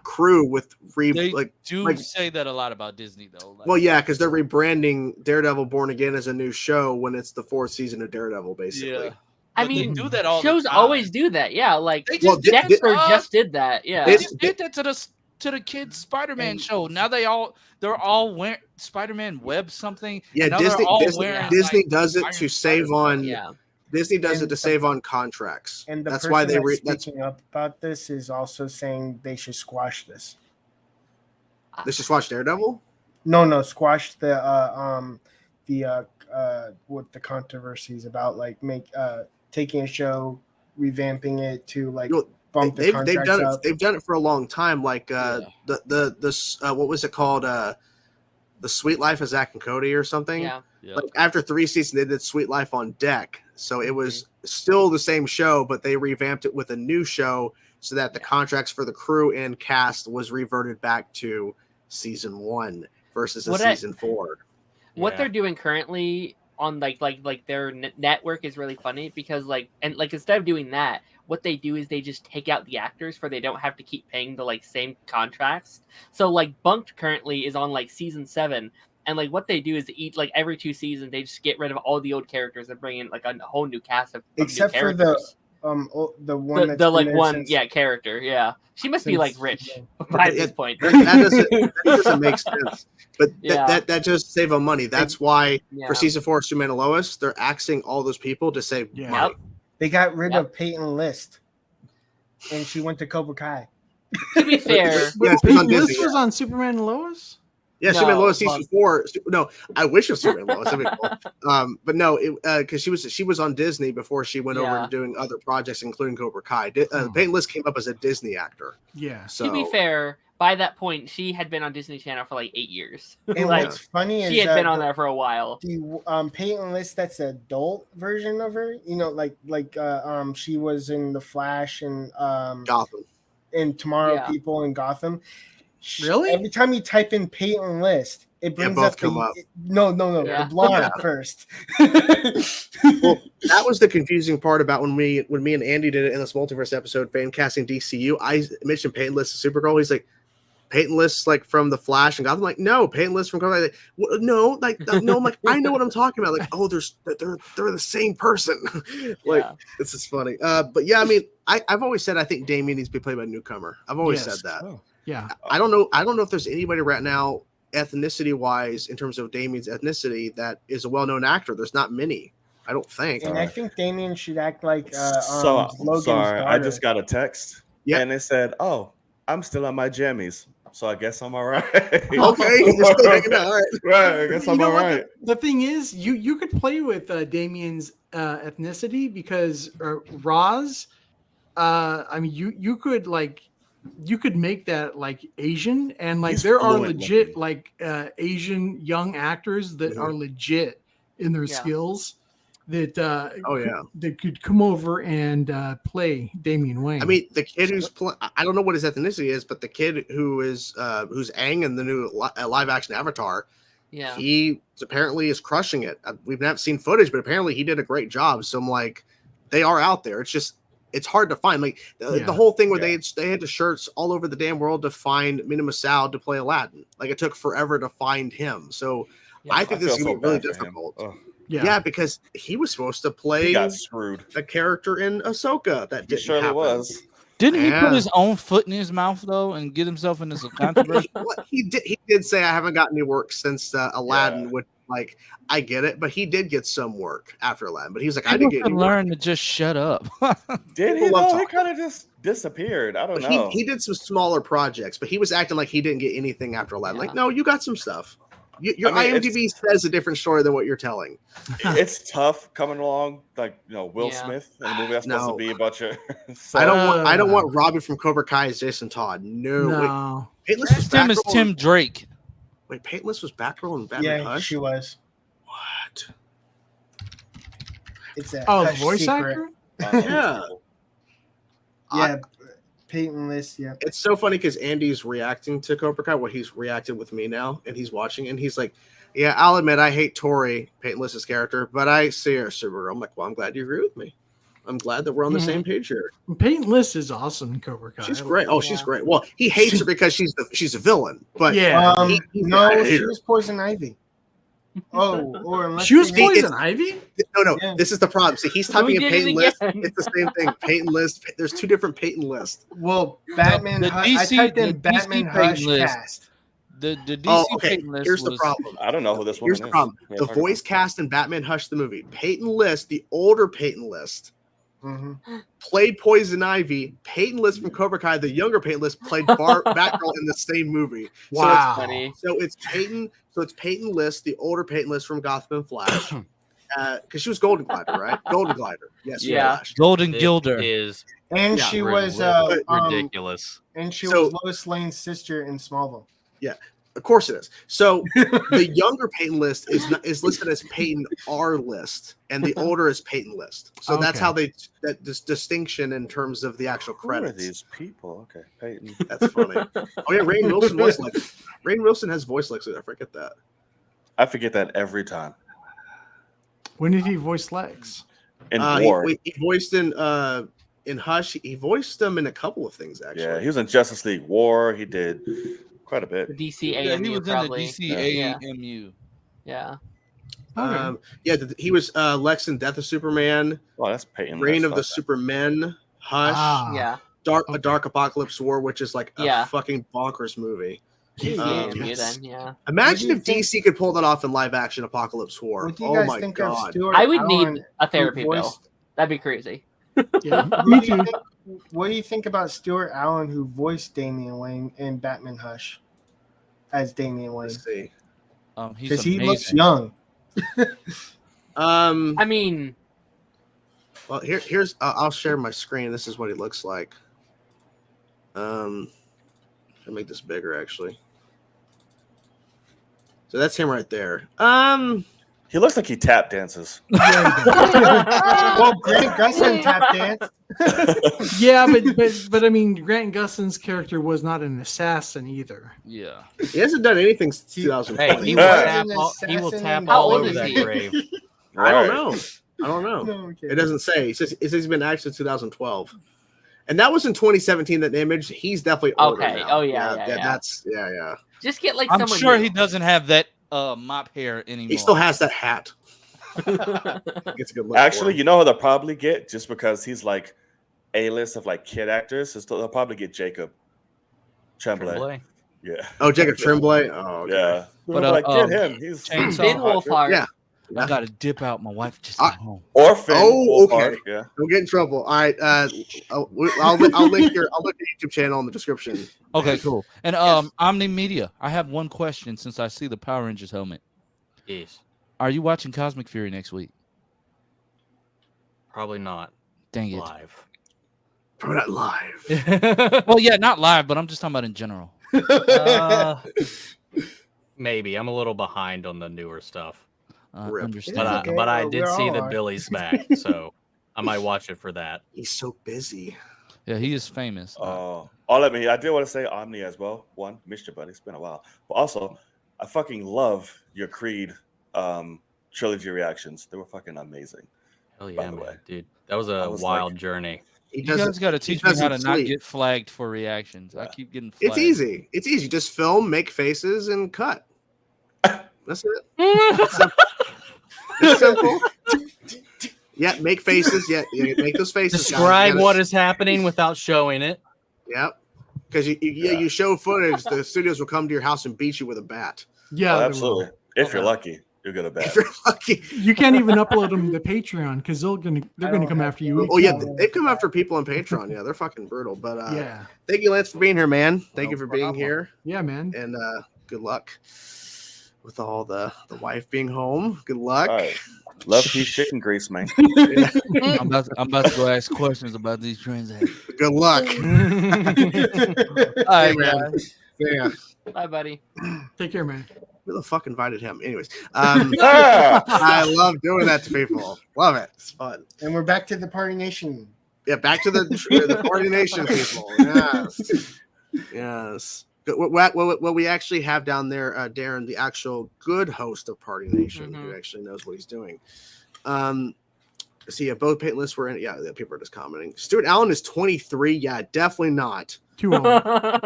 A: crew with
D: say that a lot about Disney though.
A: Because they're rebranding Daredevil Born Again as a new show when it's the 4th season of Daredevil, basically.
F: Yeah. I mean,
D: they do that all
F: shows
D: the time.
F: always do that. Yeah, like Dexter just did that. Yeah,
D: they just did that to the kids' Spider-Man show. Now they're all wearing Spider-Man web something.
A: Yeah, Disney does it to save on. Yeah. Disney does it to save on contracts,
B: and
A: that's why
B: that's speaking up about this is also saying they should squash this.
A: They should squash Daredevil.
B: No, squash what the controversy is about, like taking a show, revamping it to like. They've done it for a long time. Like the what was it called? The Sweet Life of Zack and Cody or something.
F: Yeah.
A: Like after 3 seasons, they did Sweet Life on Deck. So it was still the same show, but they revamped it with a new show so that the contracts for the crew and cast was reverted back to season 1 versus season 4.
F: What they're doing currently on like their network is really funny, because instead of doing that, what they do is they just take out the actors for they don't have to keep paying the like same contracts. So like Bunked currently is on like season 7, and like what they do is like every 2 seasons they just get rid of all the old characters and bring in like a whole new cast of
B: except
F: new
B: for the one
F: the like one character. Yeah, she must be like rich by this point.
A: That doesn't make sense. But that just save them money. That's why for season 4 of Superman and Lois, they're axing all those people to save money.
B: They got rid of Peyton List, and she went to Cobra Kai.
F: To be fair,
E: Peyton List was on Superman and Lois?
A: Yeah, Superman and Lois season 4. No, I wish it was Superman and Lois. That'd be cool. But no, because she was on Disney before she went over and doing other projects, including Cobra Kai. Peyton List came up as a Disney actor.
E: Yeah.
A: So,
F: to be fair, by that point, she had been on Disney Channel for like 8 years.
B: And
F: like,
B: what's funny is
F: she had been on there for a while.
B: The Peyton List, that's the adult version of her. You know, like she was in The Flash and
A: Gotham,
B: and Tomorrow People in Gotham.
E: Really?
B: Every time you type in Peyton List, it brings up the blonde first.
A: Well, that was the confusing part about when me and Andy did it in this multiverse episode, fan casting DCU. I mentioned Peyton List as Supergirl. He's like, Peyton List like from The Flash and Gotham. I'm like, no, Peyton List from Gotham. Like, no, I'm like, I know what I'm talking about. Like, oh, they're the same person. Like, this is funny. But yeah, I mean, I've always said I think Damien needs to be played by a newcomer. I've always said that.
E: Oh. Yeah.
A: I don't know if there's anybody right now, ethnicity wise, in terms of Damien's ethnicity, that is a well-known actor. There's not many, I don't think.
B: And I think Damien should act like
C: Logan's daughter. I just got a text and it said, "Oh, I'm still on my jammies, so I guess I'm all right."
A: Okay, you're still hanging out. All right.
C: Right, I guess I'm all right.
E: The thing is, you could play with Damien's ethnicity, because Roz, I mean, you could make that like Asian, and like there are legit like Asian young actors that are legit in their skills that that could come over and play Damian Wayne.
A: I mean, the kid who's I don't know what his ethnicity is, but the kid who is who's Aang in the new live action Avatar, he apparently is crushing it. We've not seen footage, but apparently he did a great job. So I'm like, they are out there. It's just hard to find. Like the whole thing where they had the shirts all over the damn world to find Mina Massoud to play Aladdin. Like it took forever to find him. So I think this is going to be really difficult. Yeah, because he was supposed to play
C: he got screwed.
A: The character in Ahsoka that didn't happen.
C: Was.
D: Didn't he put his own foot in his mouth though and get himself into some controversy?
A: He did say I haven't gotten any work since Aladdin. Would like I get it, but he did get some work after Aladdin. But he was like, I didn't get any work.
D: Learn to just shut up.
C: Did he? No, he kind of just disappeared. I don't know.
A: He did some smaller projects, but he was acting like he didn't get anything after Aladdin. Like, no, you got some stuff. Your IMDb says a different story than what you're telling.
C: It's tough coming along, like Will Smith in a movie that's supposed to be about your.
A: I don't want Robbie from Cobra Kai as Jason Todd. No. Wait,
D: Tim is Tim Drake.
A: Wait, Pateless was Batgirl in Batman Hush?
B: She was.
A: What?
B: It's a
E: voice actor.
A: Yeah.
B: Yeah. Peyton List, yeah.
A: It's so funny because Andy's reacting to Cobra Kai, what he's reacted with me now, and he's watching, and he's like, yeah, I'll admit I hate Tori, Peyton List's character, but I see her Supergirl. I'm like, well, I'm glad you agree with me. I'm glad that we're on the same page here.
E: Peyton List is awesome in Cobra Kai.
A: She's great. Oh, she's great. Well, he hates her because she's a villain. But
B: no, she was Poison Ivy. Oh, or unless
E: she was Poison Ivy?
A: No. Yeah. This is the problem. See, he's typing in Peyton List. It's the same thing. Peyton List. There's two different Peyton Lists.
B: Well, Batman. I typed in Batman Hush cast.
D: The DC Peyton List.
A: Here's the problem.
C: I don't know who this one is.
A: Here's the problem. The voice cast in Batman Hush the movie. Peyton List, the older Peyton List, played Poison Ivy. Peyton List from Cobra Kai, the younger Peyton List, played Batgirl in the same movie.
E: Wow.
A: So it's Peyton. So it's Peyton List, the older Peyton List from Gotham and Flash, because she was Golden Glider, right? Golden Glider, yes, Flash.
D: Golden Gilder
B: and she was
G: ridiculous.
B: And she was Lois Lane's sister in Smallville.
A: Yeah, of course it is. So the younger Peyton List is listed as Peyton R List, and the older is Peyton List. So that's how this distinction in terms of the actual credits.
C: Who are these people? Okay, Peyton.
A: That's funny. Oh yeah, Rainn Wilson voice Lex. Rainn Wilson has voice Lex. I forget that.
C: I forget that every time.
E: When did he voice Lex?
C: In War.
A: He voiced in Hush. He voiced them in a couple of things actually.
C: Yeah, he was in Justice League War. He did quite a bit.
F: The DC AMU,
D: he was
F: probably.
D: in the DC AMU.
F: Yeah.
A: He was Lex in Death of Superman.
C: Oh, that's Peyton.
A: Reign of the Supermen. Hush. A Dark Apocalypse War, which is like a fucking bonkers movie. Imagine if DC could pull that off in live action Apocalypse War. Oh my god!
F: I would need a therapy bill. That'd be crazy.
B: Me too. What do you think about Stuart Allen, who voiced Damian Wayne in Batman Hush as Damian Wayne?
A: Let's see.
B: Because he looks young.
F: I mean,
A: well, here's I'll share my screen. This is what he looks like. I'll make this bigger actually. So that's him right there.
C: He looks like he tap dances.
B: Well, Grant Gustin tap danced.
E: Yeah, but I mean, Grant Gustin's character was not an assassin either.
D: Yeah,
A: he hasn't done anything since 2020.
G: Hey, he will tap all over that grave.
A: I don't know. No, okay. It doesn't say. It says he's been active since 2012, and that was in 2017. That image. He's definitely older now.
F: Oh yeah.
A: That's.
F: Just get like.
D: I'm sure he doesn't have that mop hair anymore.
A: He still has that hat. Gets a good look.
C: Actually, you know who they'll probably get just because he's like A-list of like kid actors. So they'll probably get Jacob Tremblay. Yeah.
A: Oh, Jacob Tremblay. Oh, okay.
C: Yeah.
D: But
C: like get him. He's
F: Finn Wolfhard.
A: Yeah.
D: I gotta dip out. My wife just got home.
C: Or Finn.
A: Okay.
C: Yeah.
A: Don't get in trouble. All right. I'll link your YouTube channel in the description.
D: Okay, cool. And Omn1media, I have one question since I see the Power Rangers helmet.
G: Yes.
D: Are you watching Cosmic Fury next week?
G: Probably not.
D: Dang it.
G: Live.
A: Probably not live.
D: Well, yeah, not live, but I'm just talking about in general.
G: Maybe. I'm a little behind on the newer stuff.
D: understand.
G: But I did see that Billy's back, so I might watch it for that.
A: He's so busy.
D: Yeah, he is famous.
C: I did want to say Omni as well. One, missed you, buddy. It's been a while. But also, I fucking love your Creed trilogy reactions. They were fucking amazing.
G: Oh yeah, man, dude. That was a wild journey.
D: You guys got to teach me how to not get flagged for reactions. I keep getting flagged.
A: It's easy. It's easy. Just film, make faces, and cut. That's it. It's simple. Yeah, make faces. Yeah, make those faces.
G: Describe what is happening without showing it.
A: Yep. Because you show footage, the studios will come to your house and beat you with a bat.
E: Yeah,
C: absolutely. If you're lucky, you'll get a bat.
A: If you're lucky,
E: you can't even upload them to Patreon because they're gonna come after you.
A: Oh yeah, they've come after people on Patreon. Yeah, they're fucking brutal. But
E: yeah,
A: thank you, Lance, for being here, man. Thank you for being here.
E: Yeah, man.
A: And good luck with all the wife being home. Good luck.
C: All right. Love, peace, shit, and grease, man.
D: I'm about to go ask questions about these transactions.
A: Good luck.
D: All right, man.
A: Yeah.
F: Bye, buddy.
E: Take care, man.
A: Who the fuck invited him? Anyways, I love doing that to people. Love it. It's fun.
B: And we're back to the Party Nation.
A: Yeah, back to the Party Nation people. Yes. Yes. What we actually have down there, Daren, the actual good host of Party Nation, who actually knows what he's doing. See, both paint lists were in. Yeah, people are just commenting. Stuart Allen is 23. Yeah, definitely not.
E: Too old.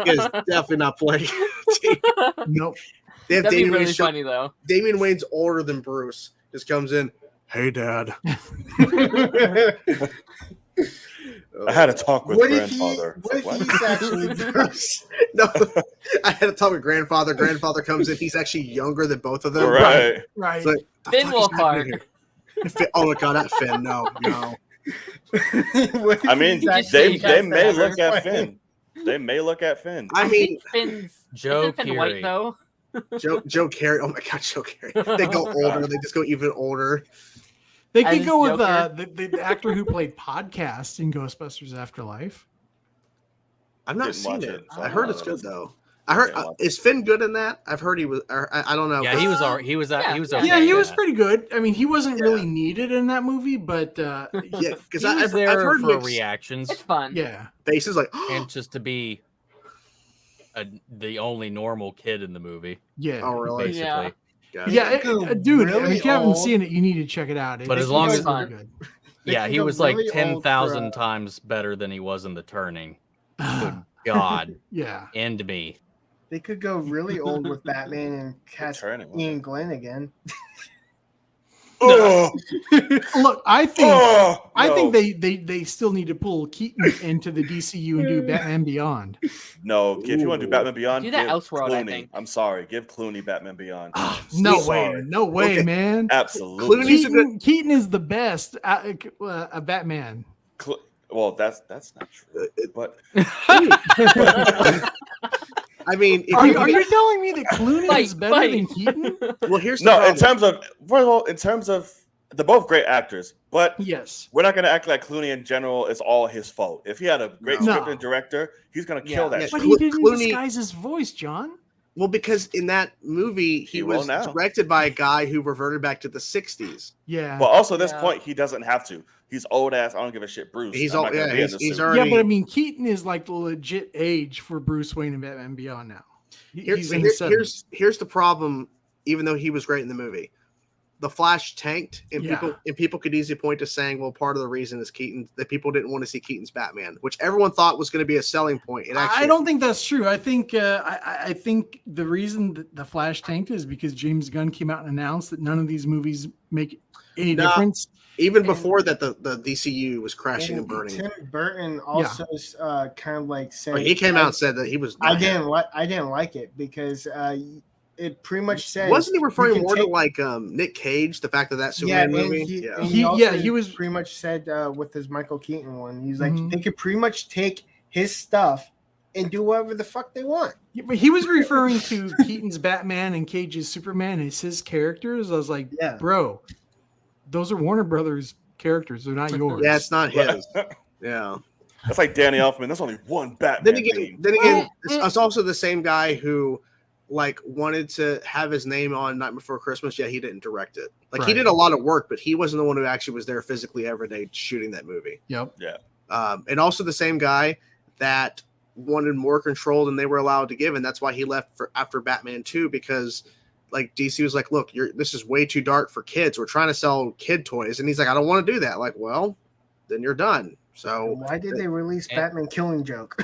A: He is definitely not playing.
E: Nope.
A: They have
F: That'd
A: Damian
F: be really
A: Wayne
F: funny though.
A: Damian Wayne's older than Bruce. Just comes in. Hey, Dad.
C: I had a talk with grandfather.
B: What if he's actually Bruce?
A: No, I had a talk with grandfather. Grandfather comes in. He's actually younger than both of them.
C: Right.
E: Right.
A: Like,
F: Finn Wolfhard.
A: Oh my god, that Finn. No.
C: I mean, they may look at Finn. They may look at Finn.
A: I mean,
F: Finn's
G: Joe
F: Finn White though.
A: Joe Carey. Oh my god, Joe Carey. They go older. They just go even older.
E: They could go with the actor who played Podcast in Ghostbusters Afterlife.
A: I've not seen it. I heard it's good though. I heard is Finn good in that? I've heard he was. I don't know.
G: Yeah, he was. He was. Okay.
E: Yeah, he was pretty good. I mean, he wasn't really needed in that movie, but
A: yeah, because
G: I've heard for reactions.
F: It's fun.
E: Yeah,
A: faces like
G: and just to be the only normal kid in the movie.
E: Yeah.
A: Oh really?
G: Basically.
E: Yeah, dude. Really if you haven't seen it, you need to check it out.
G: But as long as
E: good.
G: Yeah, he was like 10,000 times better than he was in The Turning. Good God.
E: Yeah.
G: End me.
B: They could go really old with Batman and cast Ian Glenn again.
E: Look, I think they still need to pull Keaton into the DCU and do Batman Beyond.
C: No, if you want to do Batman Beyond,
F: do that Elseworld.
C: Clooney.
F: I think.
C: I'm sorry, give Clooney Batman Beyond.
E: No way, man.
C: Absolutely,
E: Keaton is the best Batman.
C: Well, that's not true, but.
A: I mean,
E: are you telling me that Clooney is better than Keaton?
A: Well, here's the problem.
C: in terms of they're both great actors, but
E: yes,
C: we're not going to act like Clooney in general is all his fault. If he had a great script and director, he's going to kill that.
E: But he didn't disguise his voice, John.
A: Well, because in that movie, he was directed by a guy who reverted back to the 60s.
E: Yeah.
C: But also at this point, he doesn't have to. He's old ass. I don't give a shit, Bruce.
A: He's old. Yeah, he's already.
E: Yeah, but I mean, Keaton is like the legit age for Bruce Wayne and Batman Beyond now. He's in his 70s.
A: Here's the problem. Even though he was great in the movie, the Flash tanked, and people could easily point to saying, well, part of the reason is Keaton, that people didn't want to see Keaton's Batman, which everyone thought was going to be a selling point.
E: I don't think that's true. I think I think the reason that the Flash tanked is because James Gunn came out and announced that none of these movies make any difference.
A: Even before that, the DCU was crashing and burning.
B: Tim Burton also kind of like said
A: he came out and said that he was.
B: I didn't like it because it pretty much said.
A: Wasn't he referring more to like Nick Cage, the fact that Superman movie?
B: He was pretty much said with his Michael Keaton one. He's like they could pretty much take his stuff and do whatever the fuck they want.
E: Yeah, but he was referring to Keaton's Batman and Cage's Superman as his characters. I was like, bro. Those are Warner Brothers characters. They're not yours.
A: Yeah, it's not his. Yeah.
C: That's like Danny Elfman. There's only one Batman.
A: Then again, it's also the same guy who like wanted to have his name on Night Before Christmas, yet he didn't direct it. Like he did a lot of work, but he wasn't the one who actually was there physically every day shooting that movie.
E: Yep.
C: Yeah.
A: And also the same guy that wanted more control than they were allowed to give, and that's why he left after Batman 2, because like DC was like, look, this is way too dark for kids. We're trying to sell kid toys, and he's like, I don't want to do that. Like, well, then you're done. So
B: why did they release Batman Killing Joke?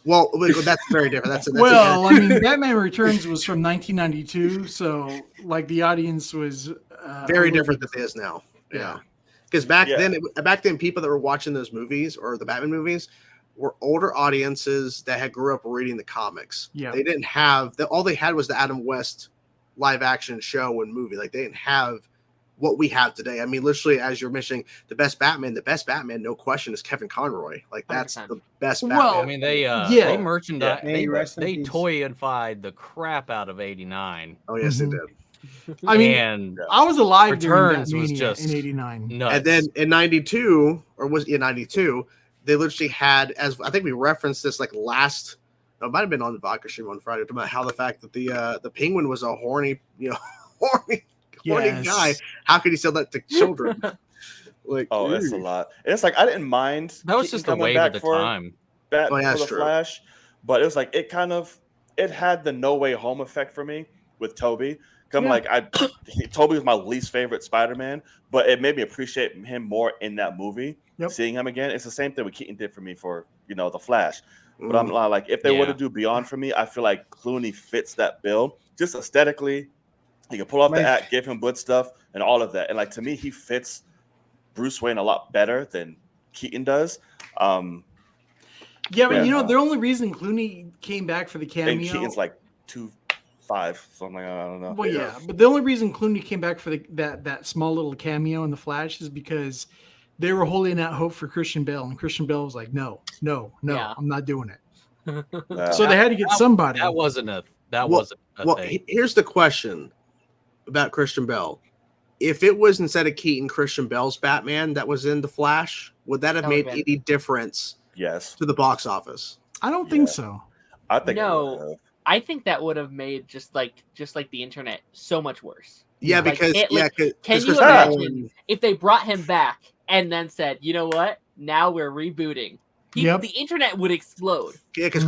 A: Well, that's very different. That's
E: I mean, Batman Returns was from 1992, so like the audience was
A: very different than it is now. Yeah, because back then, people that were watching those movies or the Batman movies were older audiences that had grew up reading the comics.
E: Yeah,
A: they didn't have all they had was the Adam West live action show and movie. Like they didn't have what we have today. I mean, literally, as you're mentioning, the best Batman, no question, is Kevin Conroy. Like that's 100%. The best Batman.
G: Well, I mean, they merchandise, they toyified the crap out of '89.
A: Oh yes, they did.
E: I mean, I was alive during that
G: was just
E: in '89,
A: and then in '92, or was it '92? They literally had, as I think we referenced this like last. No, it might have been on the vodka stream on Friday, about how the fact that the Penguin was a horny guy. How could he sell that to children? Like,
C: it's a lot. It's like I didn't mind.
G: That was just a wave at the time.
C: For the Flash, but it was like it had the No Way Home effect for me with Toby. Toby was my least favorite Spider-Man, but it made me appreciate him more in that movie.
E: Yep.
C: Seeing him again, it's the same thing what Keaton did for me for the Flash. But I'm like, if they were to do Beyond for me, I feel like Clooney fits that bill just aesthetically. He can pull off the act, give him good stuff, and all of that. And like to me, he fits Bruce Wayne a lot better than Keaton does.
E: But the only reason Clooney came back for the cameo,
C: and Keaton's like 2'5", so I'm like, I don't know.
E: Well, but the only reason Clooney came back for that small little cameo in the Flash is because they were holding out hope for Christian Bale, and Christian Bale was like, no, I'm not doing it. So they had to get somebody.
G: That wasn't a thing.
A: Here's the question about Christian Bale. If it was instead of Keaton, Christian Bale's Batman that was in the Flash, would that have made any difference?
C: Yes.
A: To the box office.
E: I don't think so.
C: I think
F: no. I think that would have made just like the internet so much worse.
A: Yeah, because
F: can you imagine if they brought him back and then said, you know what? Now we're rebooting. The internet would explode.
A: Yeah, because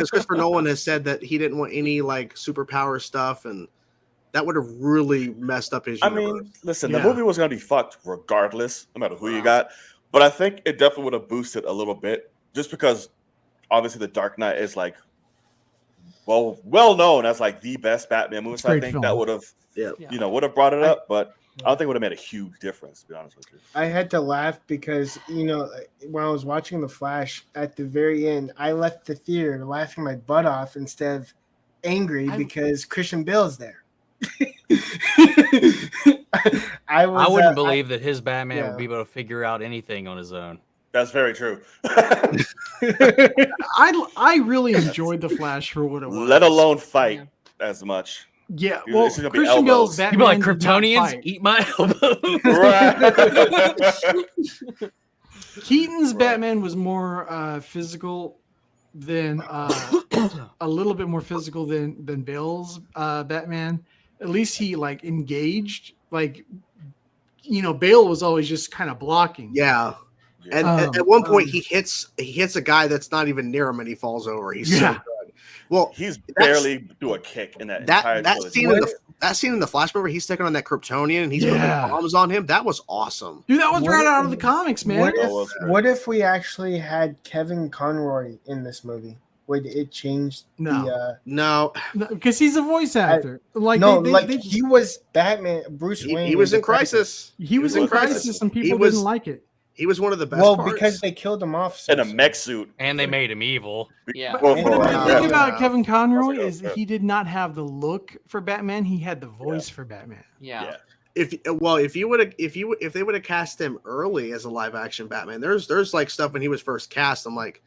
A: Christopher Nolan has said that he didn't want any like superpower stuff, and that would have really messed up his universe.
C: I mean, listen, the movie was going to be fucked regardless, no matter who you got. But I think it definitely would have boosted a little bit, just because obviously The Dark Knight is like well known as like the best Batman movie. So I think that would have would have brought it up, but I don't think it would have made a huge difference, to be honest with you.
B: I had to laugh because when I was watching The Flash at the very end, I left the theater laughing my butt off instead of angry because Christian Bale's there.
G: I wouldn't believe that his Batman would be able to figure out anything on his own.
C: That's very true.
E: I really enjoyed The Flash for what it was.
C: Let alone fight as much.
E: Yeah, well, Christian Bale's Batman.
G: People like Kryptonians eat my elbow.
E: Keaton's Batman was more physical than a little bit more physical than Bale's Batman. At least he like engaged. Like, Bale was always just kind of blocking.
A: Yeah. And at one point he hits a guy that's not even near him and he falls over. He's so good. Well,
C: he's barely do a kick in that
A: scene in the Flash movie. He's taking on that Kryptonian and he's putting bombs on him. That was awesome.
E: Dude, that was right out of the comics, man.
B: What if we actually had Kevin Conroy in this movie? Would it change
A: no,
E: because he's a voice actor.
B: He was Batman. Bruce Wayne.
A: He was in Crisis.
E: He was in Crisis, and people didn't like it.
A: He was one of the best. Parts.
B: Because they killed him off
C: in a mech suit,
G: and they made him evil.
F: Yeah.
E: But the thing about Kevin Conroy is he did not have the look for Batman. He had the voice for Batman.
F: Yeah.
A: If they would have cast him early as a live action Batman, there's like stuff when he was first cast. I'm like,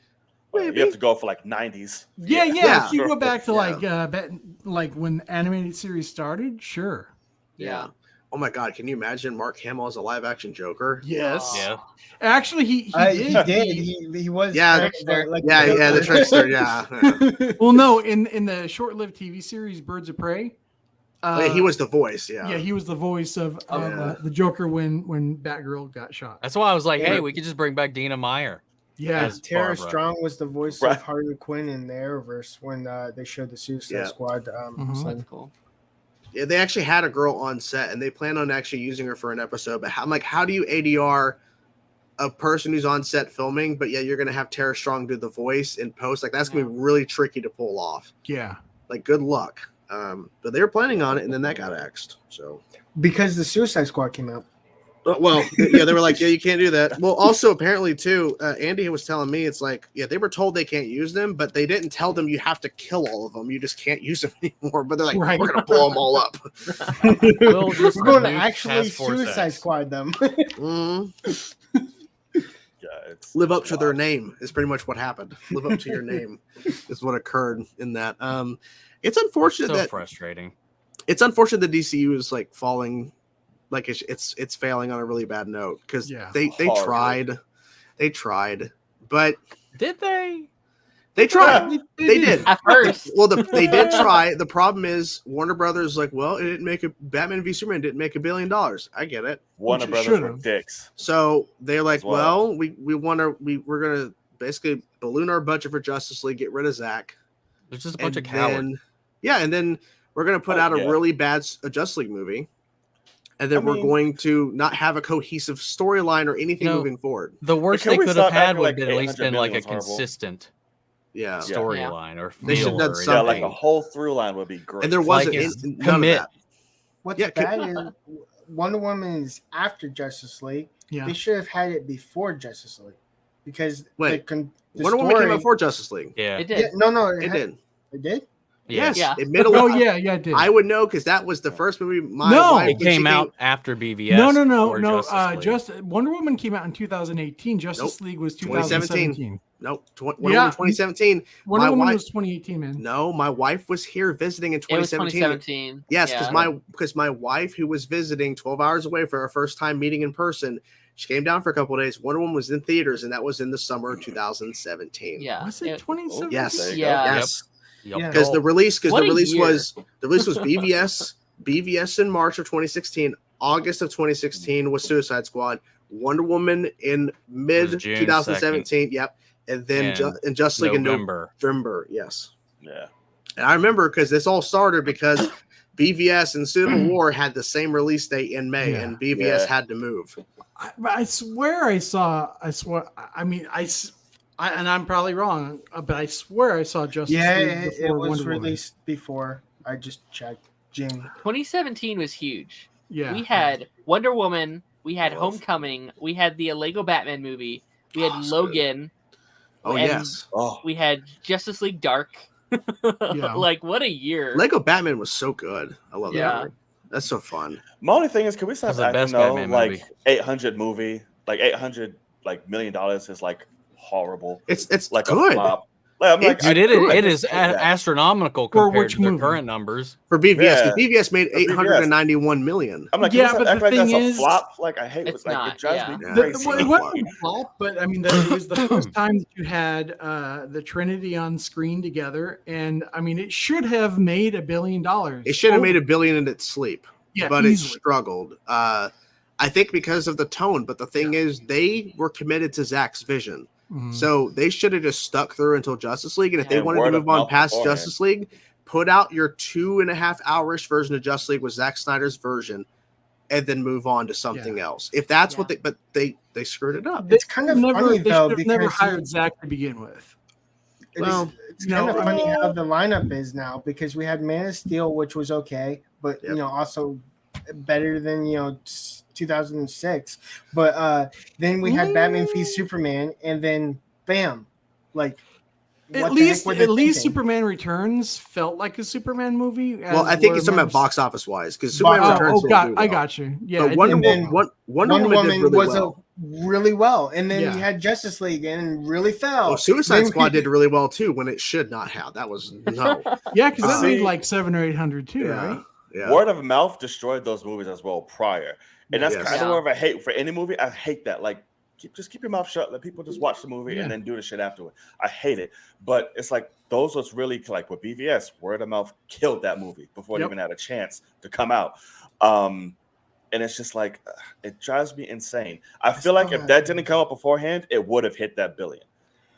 C: you have to go for like 90s.
E: Yeah. If you go back to like when animated series started, sure.
F: Yeah.
A: Oh my God! Can you imagine Mark Hamill as a live action Joker?
E: Yes.
G: Yeah.
E: Actually, he did.
B: He was.
A: Yeah, the trickster. Yeah.
E: Well, no, in the short-lived TV series Birds of Prey.
A: He was the voice. Yeah.
E: Yeah, he was the voice of the Joker when Batgirl got shot.
G: That's why I was like, hey, we could just bring back Dina Meyer.
E: Yeah,
B: Tara Strong was the voice of Harley Quinn in the Arrowverse when they showed the Suicide Squad.
F: That's cool.
A: Yeah, they actually had a girl on set, and they plan on actually using her for an episode. But I'm like, how do you ADR a person who's on set filming? But yeah, you're gonna have Tara Strong do the voice in post. Like that's gonna be really tricky to pull off.
E: Yeah.
A: Like good luck. But they were planning on it, and then that got axed. So
B: because the Suicide Squad came out.
A: Well, yeah, they were like, yeah, you can't do that. Well, also apparently too, Andy was telling me it's like, yeah, they were told they can't use them, but they didn't tell them you have to kill all of them. You just can't use them anymore. But they're like, we're gonna blow them all up.
B: We're going to actually Suicide Squad them.
A: Live up to their name is pretty much what happened. Live up to your name is what occurred in that. It's unfortunate that
G: frustrating.
A: It's unfortunate the DCU is like falling. Like it's failing on a really bad note because they tried, but
G: did they?
A: They tried. They did
F: at first.
A: Well, they did try. The problem is Warner Brothers like, well, it didn't make Batman v Superman didn't make $1 billion. I get it.
C: Warner Brothers were dicks.
A: So they're like, well, we're gonna basically balloon our budget for Justice League, get rid of Zack.
G: There's just a bunch of cowards.
A: Yeah, and then we're gonna put out a really bad Justice League movie. And then we're going to not have a cohesive storyline or anything moving forward.
G: The worst they could have had would have at least been like a consistent storyline or
A: they should have done something.
C: Yeah, like a whole through line would be great.
A: And there wasn't none of that.
B: What's bad is Wonder Woman is after Justice League. Yeah. They should have had it before Justice League. Because
A: Wonder Woman came out before Justice League.
G: Yeah.
F: It did.
B: Yeah, no,
A: it did.
B: It did?
A: Yes,
F: yeah.
A: It made a lot.
E: It did.
A: I would know because that was the first movie.
G: It came out after BVS.
E: No. Just Wonder Woman came out in 2018. Justice League was 2017.
A: Nope, Wonder Woman 2017.
E: Wonder Woman was 2018, man.
A: No, my wife was here visiting in 2017.
F: It was 2017.
A: Yes, because my wife who was visiting 12 hours away for her first time meeting in person. She came down for a couple of days. Wonder Woman was in theaters, and that was in the summer of 2017.
F: Yeah,
E: was it 2017?
A: Yes,
F: yes.
A: Because the release was BVS in March of 2016. August of 2016 was Suicide Squad. Wonder Woman in mid 2017. 2nd. Yep, and then Justice League in November. Yes.
C: Yeah.
A: And I remember because this all started because BVS and Civil War had the same release date in May, and BVS had to move.
E: I swear I saw. I mean, and I'm probably wrong, but I swear I saw Justice League before
B: it was
E: Wonder
B: released before. I just checked. Jim.
F: 2017 was huge.
E: Yeah.
F: We had Wonder Woman. We had Homecoming. We had the Lego Batman movie. We had Logan.
A: Oh, yes.
F: We had Justice League Dark. Like, what a year.
A: Lego Batman was so good. I love that movie. That's so fun.
C: My only thing is, can we stop acting though? Like 800 movie, like $800 million is like horrible.
A: It's
C: like
A: good.
C: A flop. Like,
G: it is astronomical compared to the current numbers
A: for BVS. BVS made $891 million.
C: I'm like,
E: but the thing is,
C: a flop. Like I hate it.
F: It's not.
C: It drives me
E: crazy. It wasn't a flop, but I mean, it was the first time that you had the Trinity on screen together, and I mean, it should have made $1 billion.
A: It should have made $1 billion in its sleep.
E: Yeah,
A: but easily. It struggled. I think because of the tone. But the thing is, they were committed to Zack's vision. Mm-hmm. So they should have just stuck through until Justice League. And if they wanted to move on past Justice League, put out your 2.5 hour-ish version of Justice League with Zack Snyder's version and then move on to something else. If that's what they screwed it up.
B: It's kind of funny, though, because
E: never hired Zack to begin with.
B: It's kind of funny how the lineup is now because we had Man of Steel, which was okay, but also better than 2006. But then we had Batman v Superman, and then bam, like
E: at least Superman Returns felt like a Superman movie.
A: Well, I think it's talking about box office wise because Superman Returns.
E: I got you. Yeah,
A: but Wonder Woman
B: was really well, and then you had Justice League and really fell.
A: Well, Suicide Squad did really well too when it should not have. That was
E: yeah, because that made like 700 or 800 too, right?
C: Word of mouth destroyed those movies as well prior, and that's kind of more of a hate for any movie. I hate that. Like, just keep your mouth shut. Let people just watch the movie and then do the shit afterward. I hate it, but it's like those was really like with BVS. Word of mouth killed that movie before it even had a chance to come out. And it's just like it drives me insane. I feel like if that didn't come up beforehand, it would have hit that billion.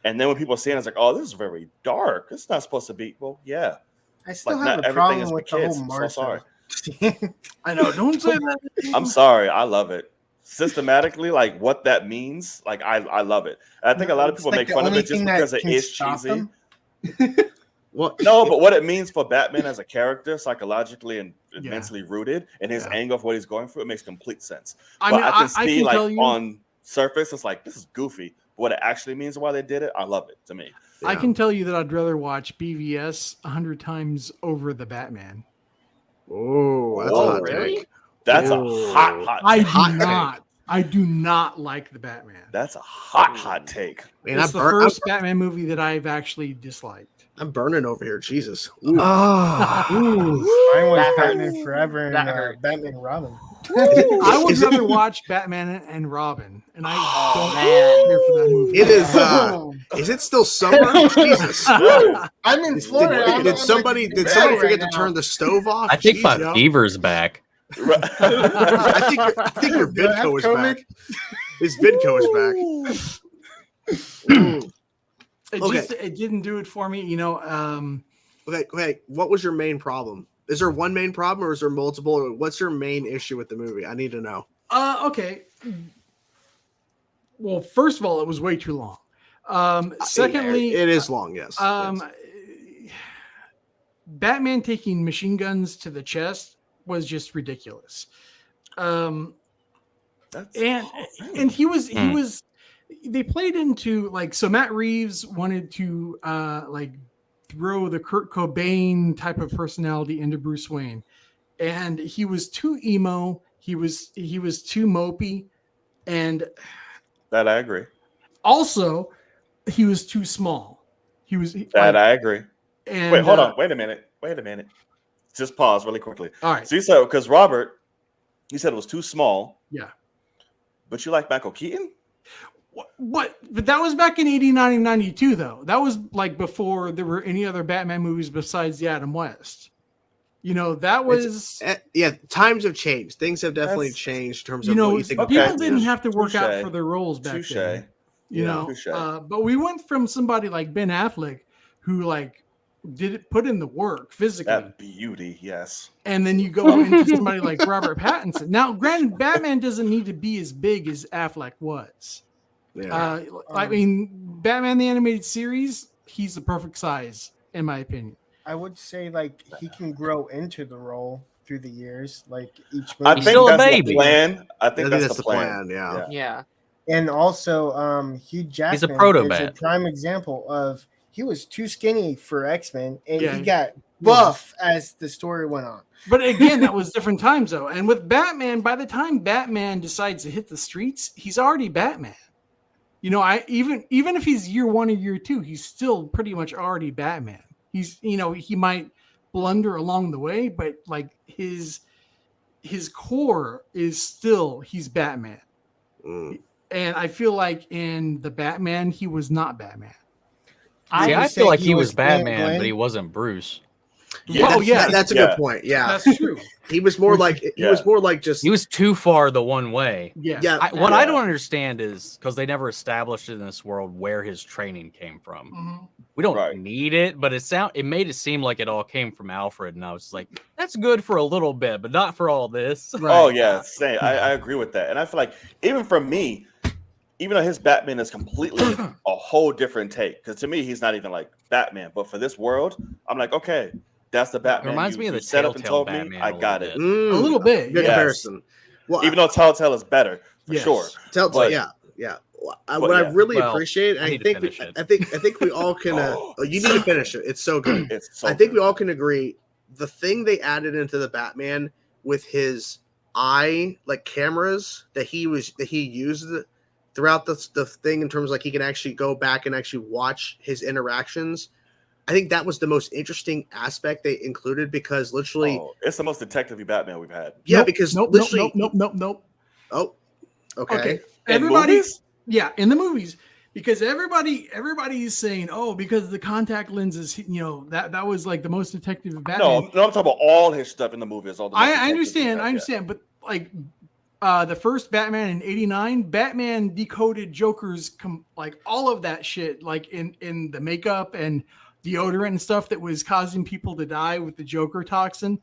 C: And then when people see it, it's like, oh, this is very dark. It's not supposed to be. Well, yeah.
B: I still have a problem with the whole Martha.
C: So sorry.
E: I know. Don't say that.
C: I'm sorry. I love it. Systematically, like what that means, like I love it. And I think a lot of people make fun of it just because it is cheesy.
A: What?
C: No, but what it means for Batman as a character, psychologically and mentally rooted, and his anger of what he's going through, it makes complete sense. I can see like on surface, it's like this is goofy. But what it actually means and why they did it, I love it. To me,
E: I can tell you that I'd rather watch BVS 100 times over the Batman.
A: Oh, that's a hot take.
C: That's a hot.
E: I do not like the Batman.
C: That's a hot take.
E: Man, it's the first Batman movie that I've actually disliked.
A: I'm burning over here. Jesus.
B: Mine was Batman Forever and Batman and Robin.
E: I would rather watch Batman and Robin, and I don't care for that movie.
A: It is it still summer? Jesus.
B: I'm in Florida.
A: Did somebody forget to turn the stove off?
G: I think my fever's back.
A: I think your Vidco is back. His Vidco is back.
E: It didn't do it for me, you know.
A: Okay. What was your main problem? Is there one main problem, or is there multiple? Or what's your main issue with the movie? I need to know.
E: Okay. Well, first of all, it was way too long. Secondly,
A: it is long. Yes.
E: Batman taking machine guns to the chest was just ridiculous. And he was. They played into like, so Matt Reeves wanted to like throw the Kurt Cobain type of personality into Bruce Wayne, and he was too emo. He was too mopey, and
C: that I agree.
E: Also, he was too small.
C: I agree.
E: And,
C: wait, hold on. Wait a minute. Just pause really quickly.
E: All right.
C: So you said, because Robert, you said it was too small.
E: Yeah.
C: But you like Michael Keaton?
E: What? But that was back in 89 and 92, though. That was like before there were any other Batman movies besides the Adam West. You know, that was...
A: times have changed. Things have definitely changed in terms of what you think.
E: People didn't have to work out for their roles back then. But we went from somebody like Ben Affleck, who like put in the work physically.
C: That beauty, yes.
E: And then you go into somebody like Robert Pattinson. Now, granted, Batman doesn't need to be as big as Affleck was. Yeah. I mean, Batman the Animated Series, he's the perfect size, in my opinion.
B: I would say like he can grow into the role through the years, like each movie.
C: I think that's the plan. I think that's the plan.
F: Yeah.
B: And also, Hugh Jackman
G: is a proto-Bat.
B: A prime example of he was too skinny for X-Men, and he got buff as the story went on.
E: But again, that was different times, though. And with Batman, by the time Batman decides to hit the streets, he's already Batman. You know, even if he's year 1 or year 2, he's still pretty much already Batman. He's, you know, he might blunder along the way, but like his core is still he's Batman. And I feel like in the Batman, he was not Batman.
G: I feel like he was Batman, but he wasn't Bruce.
A: Yeah, that's a good point. Yeah,
E: that's true.
A: He was more like just
G: he was too far the one way.
E: Yeah.
G: What I don't understand is because they never established in this world where his training came from.
E: Mm-hmm.
G: We don't need it, but it made it seem like it all came from Alfred, and I was like, that's good for a little bit, but not for all this.
C: Right. Oh yeah, same. I agree with that, and I feel like even for me, even though his Batman is completely a whole different take, because to me he's not even like Batman, but for this world, I'm like, okay. That's the Batman.
G: It reminds me of the
C: set up and told
G: Batman
C: me. I got it.
E: A little bit.
A: Good comparison.
C: Well, even though Telltale is better, for sure.
A: Telltale, yeah. What I really appreciate, I think we all can. You need to finish it. It's so good. I think we all can agree. The thing they added into the Batman with his eye, like cameras that he used throughout the thing, in terms of like he can actually go back and actually watch his interactions. I think that was the most interesting aspect they included because literally,
C: it's the most detective-y Batman we've had.
A: Yeah, because literally,
E: nope.
A: Oh, okay.
C: Movies?
E: Yeah, in the movies, because everybody's saying, oh, because of the contact lenses, that was like the most detective Batman.
C: No, I'm talking about all his stuff in the movies.
E: I understand, but like the first Batman in '89, Batman decoded Joker's like all of that shit, like in the makeup and deodorant and stuff that was causing people to die with the Joker toxin.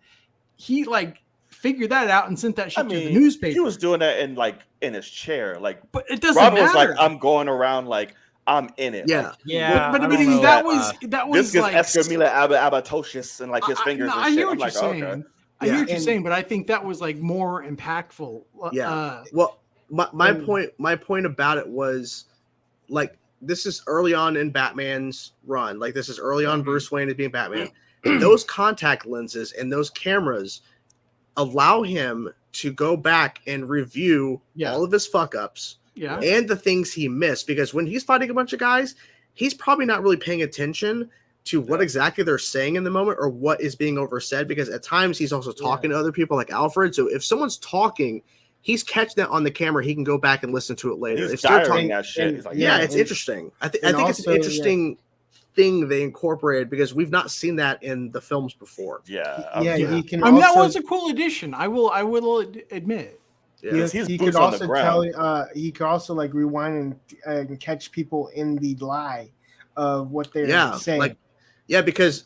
E: He like figured that out and sent that shit to the newspaper.
C: He was doing that in his chair, like.
E: But it doesn't
C: Robin
E: matter.
C: was like, I'm going around like I'm in it.
A: Yeah,
C: like,
G: yeah.
E: But I mean, that was
C: this
E: like
C: Escamila Abatoshis and like his fingers.
E: I
C: and
E: hear
C: shit.
E: what
C: I'm
E: you're
C: like,
E: saying.
C: okay.
E: I hear what you're saying, but I think that was like more impactful.
A: Yeah. Well, my point about it was like this is early on in Batman's run. Like this is early on Bruce Wayne as being Batman. Those contact lenses and those cameras allow him to go back and review all of his fuck ups and the things he missed. Because when he's fighting a bunch of guys, he's probably not really paying attention to what exactly they're saying in the moment or what is being oversaid. Because at times he's also talking to other people like Alfred. So if someone's talking, he's catching that on the camera. He can go back and listen to it later.
C: He's diarying that shit. He's like,
A: it's interesting. I think it's an interesting thing they incorporated because we've not seen that in the films before.
B: He can.
E: That was a cool addition. I will admit.
A: Yeah.
B: He could also tell. He could also like rewind and catch people in the lie of what they're saying.
A: Because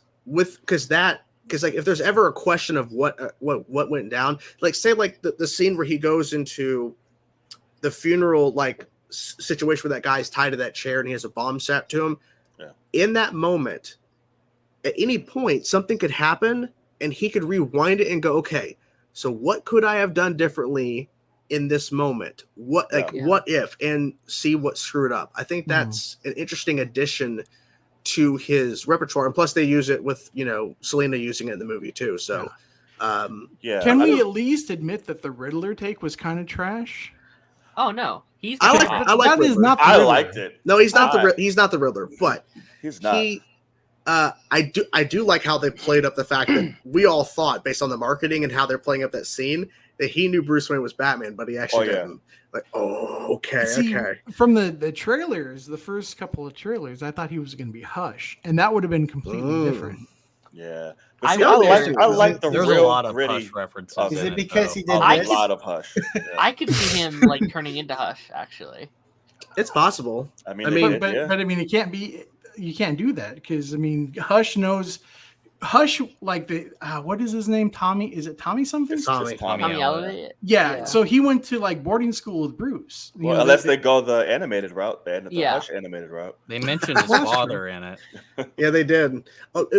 A: like if there's ever a question of what went down, like say like the scene where he goes into the funeral like situation where that guy's tied to that chair and he has a bomb strapped to him. In that moment, at any point, something could happen and he could rewind it and go, okay, so what could I have done differently in this moment? What if, and see what screwed up. I think that's an interesting addition to his repertoire. And plus they use it with, Selena using it in the movie too. So,
E: Can we at least admit that the Riddler take was kind of trash?
F: Oh no.
A: I
C: liked it.
A: No, he's not the Riddler, but
C: he's not.
A: I do like how they played up the fact that we all thought, based on the marketing and how they're playing up that scene, that he knew Bruce Wayne was Batman, but he actually didn't. Like, okay.
E: From the trailers, the first couple of trailers, I thought he was going to be Hush, and that would have been completely different.
C: Yeah.
F: I
C: like the
G: there's
C: real
G: a lot of
C: gritty
G: Hush references.
B: Is it because he did
C: a lot of Hush? Yeah.
F: I could see him like turning into Hush. Actually,
A: it's possible.
E: But I mean, it can't be. You can't do that because I mean, Hush knows. Hush, like the what is his name? Tommy? Is it Tommy something?
A: It's Tommy
F: Elliott.
E: Yeah. So he went to like boarding school with Bruce.
C: Well, unless they go the animated route, the Hush animated route.
G: They mentioned his father in it.
A: Yeah, they did.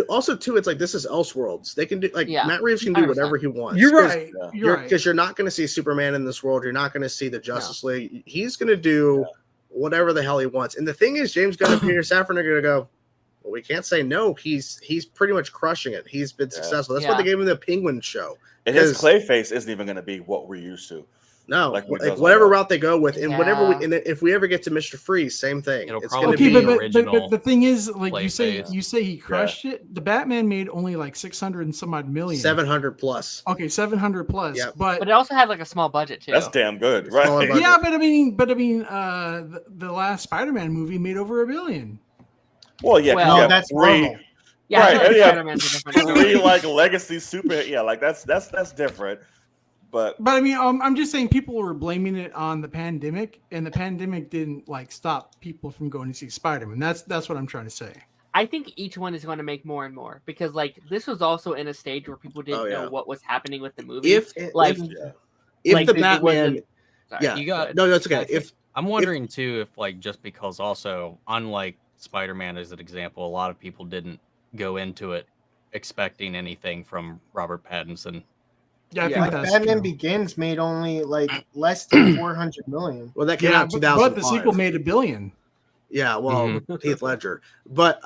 A: Also, too, it's like this is Elseworlds. They can do Matt Reeves can do whatever he wants.
E: You're right. You're right.
A: Because you're not going to see Superman in this world. You're not going to see the Justice League. He's going to do whatever the hell he wants. And the thing is, James Gunn and Peter Safran are going to go, well, we can't say no. He's pretty much crushing it. He's been successful. That's why they gave him the Penguin show.
C: And his Clayface isn't even going to be what we're used to.
A: No, like whatever route they go with, and if we ever get to Mr. Freeze, same thing.
G: It'll
A: it's
G: probably
A: be
G: be
E: but
G: original.
E: the thing is, like
G: Clayface.
E: you say he crushed it. The Batman made only like 600 and some odd million.
A: 700 plus.
E: Okay, 700 plus.
A: Yeah.
E: But
F: it also had like a small budget too.
C: That's damn good, right?
E: Yeah, but I mean, the last Spider-Man movie made over $1 billion.
C: Well,
B: that's
C: three.
F: Yeah,
C: right. Three like legacy super. Yeah, like that's different. But
E: I mean, I'm just saying people were blaming it on the pandemic, and the pandemic didn't like stop people from going to see Spider-Man. That's what I'm trying to say.
F: I think each one is going to make more and more because like this was also in a stage where people didn't know what was happening with the movie.
A: If the Batman, it's okay.
G: I'm wondering too if like just because also unlike Spider-Man as an example, a lot of people didn't go into it expecting anything from Robert Pattinson.
E: Yeah, I think that's
B: Batman
E: true.
B: Begins made only like less than 400 million.
A: Well, that came out in 2005.
E: But the sequel made $1 billion.
A: Yeah, well, Heath Ledger. But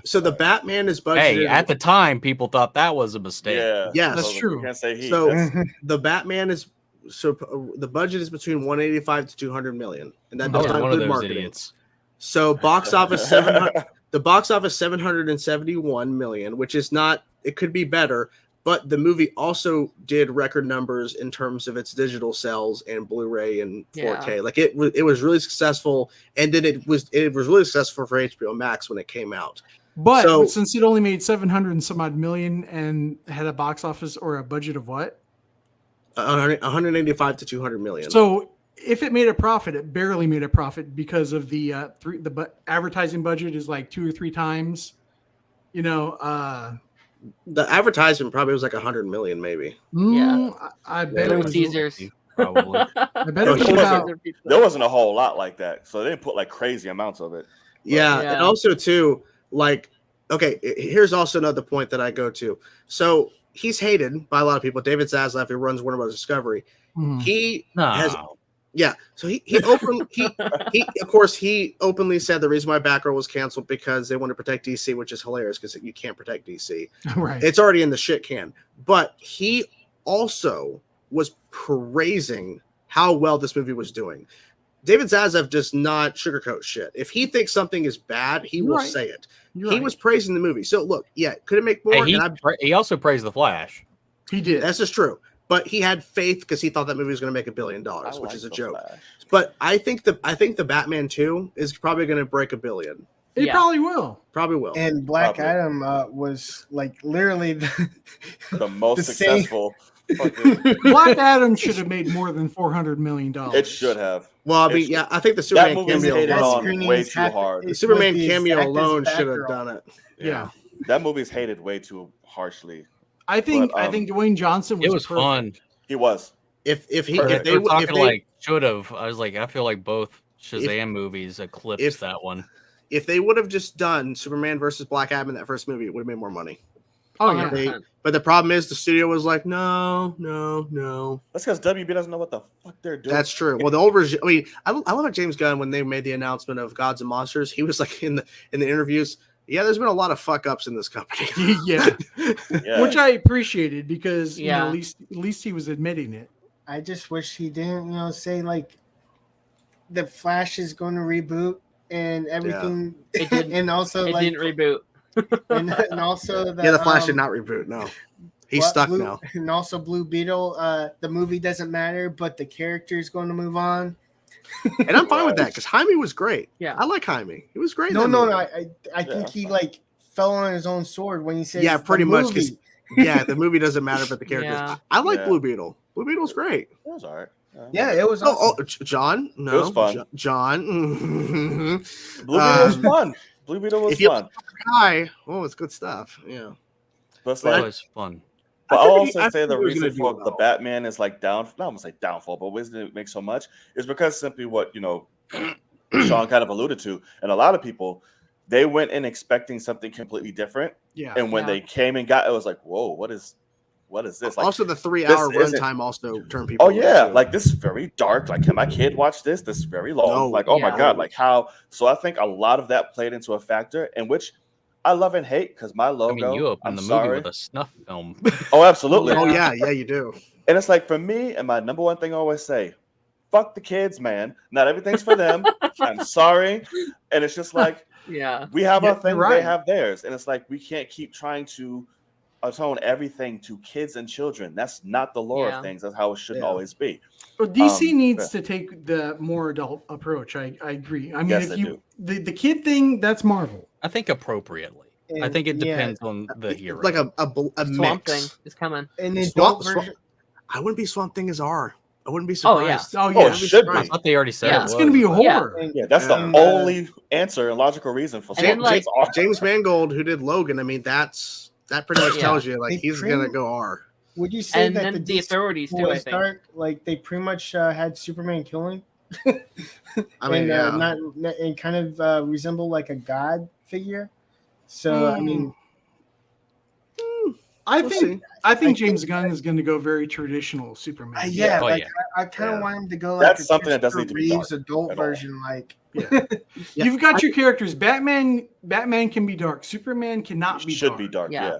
A: so the Batman is budgeted.
G: Hey, at the time, people thought that was a mistake.
C: Yeah,
A: yes,
E: that's true.
C: Can't say he.
A: So the Batman is the budget is between 185 to 200 million, and that does not
G: one of
A: include
G: those
A: marketing.
G: idiots.
A: So box office 700. The box office 771 million, which is not. It could be better, but the movie also did record numbers in terms of its digital sales and Blu-ray and 4K. Like it was really successful, and then it was really successful for HBO Max when it came out.
E: But since it only made 700 and some odd million and had a box office or a budget of what?
A: 185 to 200 million.
E: So if it made a profit, it barely made a profit because of the advertising budget is like 2 or 3 times. You know,
A: the advertisement probably was like 100 million, maybe.
E: I bet it was
F: Caesars.
G: Probably.
E: I bet it was
C: there wasn't a whole lot like that, so they didn't put like crazy amounts of it.
A: Yeah, and also too, like, okay, here's also another point that I go to. So he's hated by a lot of people. David Zaslav, who runs Warner Bros. Discovery, he So he openly said the reason why Batgirl was canceled because they want to protect DC, which is hilarious because you can't protect DC.
E: Right.
A: It's already in the shit can. But he also was praising how well this movie was doing. David Zaslav does not sugarcoat shit. If he thinks something is bad, he will say it. He was praising the movie. So look, could it make more?
G: He also praised The Flash.
E: He did.
A: That's just true. But he had faith because he thought that movie was going to make $1 billion, which is a joke. But I think the Batman 2 is probably going to break $1 billion.
E: It probably will.
A: Probably will.
B: And Black Adam was like literally
C: the most successful.
E: Black Adam should have made more than $400 million.
C: It should have.
A: Well, I mean, I think the Superman cameo
C: on way too hard.
A: The Superman cameo alone should have done it.
E: Yeah.
C: That movie's hated way too harshly.
E: I think Dwayne Johnson was.
G: It was fun.
C: He was.
G: If they like should have, I was like, I feel like both Shazam movies eclipsed that one.
A: If they would have just done Superman versus Black Adam in that first movie, it would have made more money.
E: Oh yeah.
A: But the problem is the studio was like, no.
C: That's because WB doesn't know what the fuck they're doing.
A: That's true. Well, the old regime. I mean, I love James Gunn when they made the announcement of Gods and Monsters. He was like in the interviews. Yeah, there's been a lot of fuck ups in this company.
E: Which I appreciated because you know, at least he was admitting it.
B: I just wish he didn't, say like the Flash is going to reboot and everything.
F: It didn't.
B: And also
F: it didn't reboot.
B: and also
A: the Flash did not reboot. No, he's stuck now.
B: And also Blue Beetle. The movie doesn't matter, but the character is going to move on.
A: And I'm fine with that because Jaime was great.
F: Yeah,
A: I like Jaime. He was great.
B: No. I think he like fell on his own sword when he said,
A: "Yeah, pretty much." The movie doesn't matter, but the characters.
F: Yeah.
A: I like Blue Beetle. Blue Beetle's great.
C: It was all right.
B: Yeah, it was. Awesome.
A: John. No,
C: it was fun.
A: John.
C: Blue Beetle was fun. Blue Beetle was fun.
A: It's good stuff. Yeah,
C: but
G: that was fun.
C: But I'll also say the reason for the Batman is like not I'm gonna say downfall, but reason it makes so much is because simply what Shaun kind of alluded to, and a lot of people they went in expecting something completely different.
E: Yeah.
C: And when they came and got it was like, whoa, what is this? Like,
A: also, the 3-hour runtime also turned people.
C: Oh yeah, like this is very dark. Like, can my kid watch this? This is very long. My god, like how? So I think a lot of that played into a factor, in which I love and hate because my logo.
G: I mean, you open the movie with a snuff film.
C: Oh, absolutely.
A: Oh yeah, you do.
C: And it's like for me, and my number one thing I always say, fuck the kids, man. Not everything's for them. I'm sorry. And it's just like, we have our thing, they have theirs. And it's like we can't keep trying to atone everything to kids and children. That's not the lore of things. That's how it should always be.
E: But DC needs to take the more adult approach. I agree. I mean, if you the kid thing, that's Marvel.
G: I think appropriately. I think it depends on the hero.
A: Like a
F: Swamp
A: mix.
F: Thing is coming.
B: And the adult version.
A: I wouldn't be Swamp Thing as R. I wouldn't be surprised.
E: Oh yeah.
C: It should be.
G: I thought they already said
E: it's going to be a horror.
C: Yeah, that's the only answer and logical reason for
A: James Mangold, who did Logan. I mean, that pretty much tells you like he's going to go R.
B: Would you say
F: and
B: that
F: then the authorities too? I think.
B: Dark, like they pretty much had Superman killing.
A: I mean,
B: and kind of resemble like a god figure. So I mean,
E: I think James Gunn is going to go very traditional Superman.
B: I kind of want him to go.
C: That's
B: like
C: something that doesn't need to be
B: Reeves adult version. Like,
E: you've got your characters. Batman can be dark. Superman cannot be.
C: Should be dark.
A: Yeah.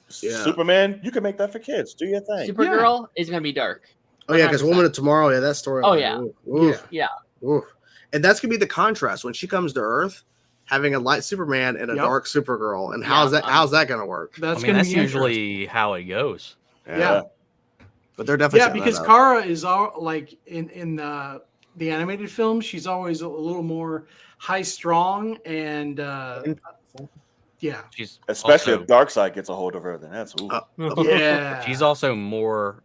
C: Superman, you can make that for kids. Do your thing.
F: Supergirl is going to be dark.
A: Oh yeah, because Woman of Tomorrow, that story.
F: Oh yeah.
A: And that's gonna be the contrast when she comes to Earth. having a light Superman and a dark Supergirl, and how's that going to work?
E: That's
G: usually how it goes.
E: Yeah.
A: But they're definitely
E: because Kara is all like in the animated film, she's always a little more high strung and
G: she's
C: especially
G: also,
C: if Darkseid gets a hold of her, then that's
G: she's also more.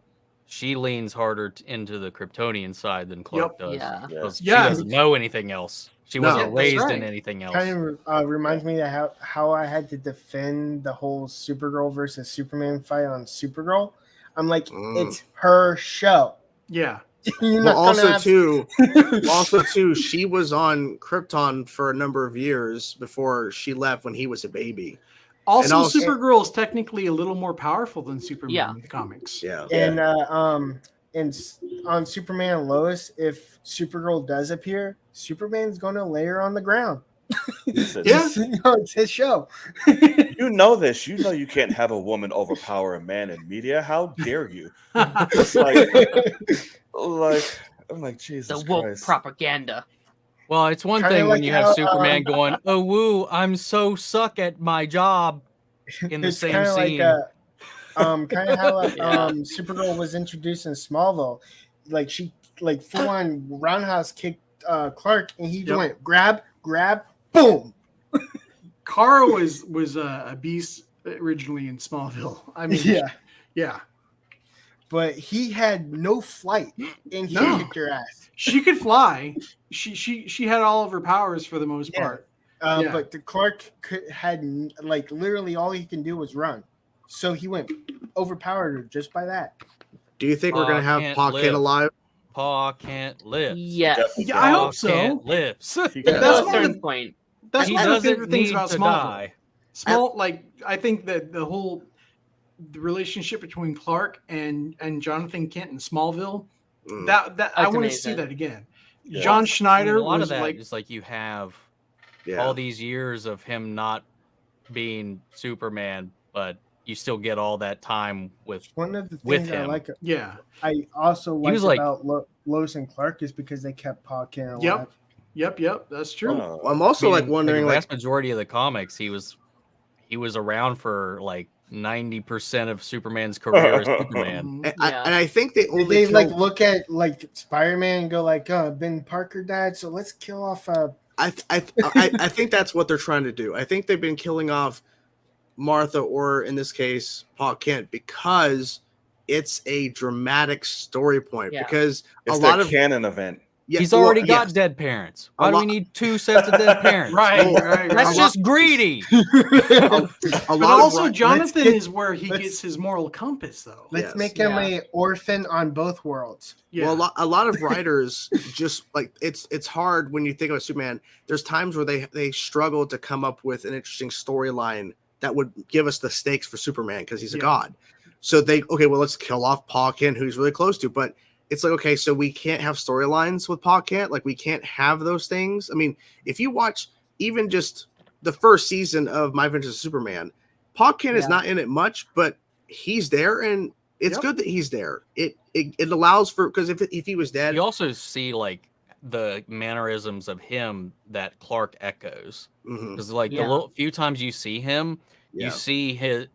G: She leans harder into the Kryptonian side than Clark does. Because she doesn't know anything else. She wasn't raised in anything else.
B: Kind of reminds me of how I had to defend the whole Supergirl versus Superman fight on Supergirl. I'm like, it's her show.
E: Yeah.
A: Also, she was on Krypton for a number of years before she left when he was a baby.
E: Also, Supergirl is technically a little more powerful than Superman in the comics.
B: And on Superman and Lois, if Supergirl does appear, Superman's going to lay her on the ground. It's his show.
C: You know this. You know you can't have a woman overpower a man in media. How dare you? It's I'm like, Jesus
F: the woke
C: Christ.
F: propaganda.
G: Well, it's one thing when you have Superman going, "Oh woo, I'm so suck at my job," in the same scene.
B: Kind of how Supergirl was introduced in Smallville. Like she full on roundhouse kicked Clark, and he went grab, boom.
E: Kara was a beast originally in Smallville. I mean, yeah.
B: But he had no flight, and he kicked her ass.
E: She could fly. She had all of her powers for the most part.
B: But the Clark had literally all he can do was run. So he went overpowered her just by that.
A: Do you think we're gonna have Pa Kent alive?
G: Pa can't live.
F: Yes.
E: Yeah, I hope so.
G: Can't live.
F: That's one of the point.
E: That's one of the favorite things about
G: Smallville.
E: I think that the relationship between Clark and Jonathan Kent in Smallville, that I want to see that again. Yeah. John Schneider
G: a lot
E: was
G: of that is like you have all these years of him not being Superman, but you still get all that time with
B: one of the things I like.
E: Yeah,
B: I also like about Lois and Clark is because they kept Pa Kent alive.
E: Yep, that's true.
A: I'm also wondering,
G: the vast majority of the comics, he was around for 90% of Superman's career as Superman.
A: And I think they only
B: look at Spider-Man and go Ben Parker died, so let's kill off.
A: I think that's what they're trying to do. I think they've been killing off Martha, or in this case, Pa Kent, because it's a dramatic story point. Yeah. Because
C: it's a canon event.
G: Yeah, he's already got dead parents. Why do we need two sets of dead parents?
E: Right.
G: That's just greedy.
E: But also, Jonathan is where he gets his moral compass, though.
B: Let's make him an orphan on both worlds.
A: Yeah. Well, a lot of writers just it's hard when you think of Superman. There's times where they struggle to come up with an interesting storyline that would give us the stakes for Superman because he's a god. So let's kill off Pa Kent, who he's really close to, but. It's okay, so we can't have storylines with Pa Kent. We can't have those things. I mean, if you watch even just the first season of My Adventures of Superman, Pa Kent is not in it much, but he's there, and it's good that he's there. It allows for, because if he was dead,
G: you also see the mannerisms of him that Clark echoes. Because the few times you see him, you see his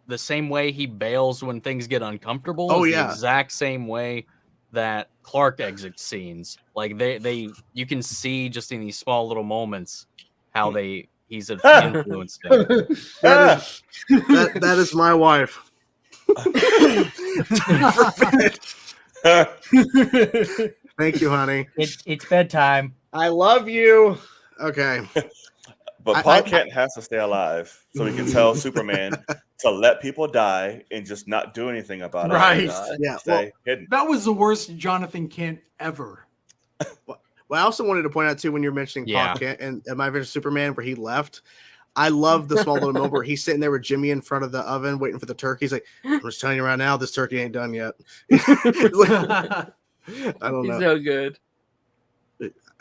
G: the same way he bails when things get uncomfortable. The exact same way that Clark exits scenes. You can see just in these small little moments how he's influenced them.
A: That is my wife. Thank you, honey.
G: It's bedtime.
A: I love you. Okay.
C: But Pa Kent has to stay alive so he can tell Superman to let people die and just not do anything about it.
E: Right.
C: Stay hidden.
E: That was the worst Jonathan Kent ever.
A: Well, I also wanted to point out, too, when you're mentioning Pa Kent and My Adventures of Superman, where he left, I love the small little moment where he's sitting there with Jimmy in front of the oven waiting for the turkey. He's like, I'm just telling you right now, this turkey ain't done yet. I don't know.
F: He's so good.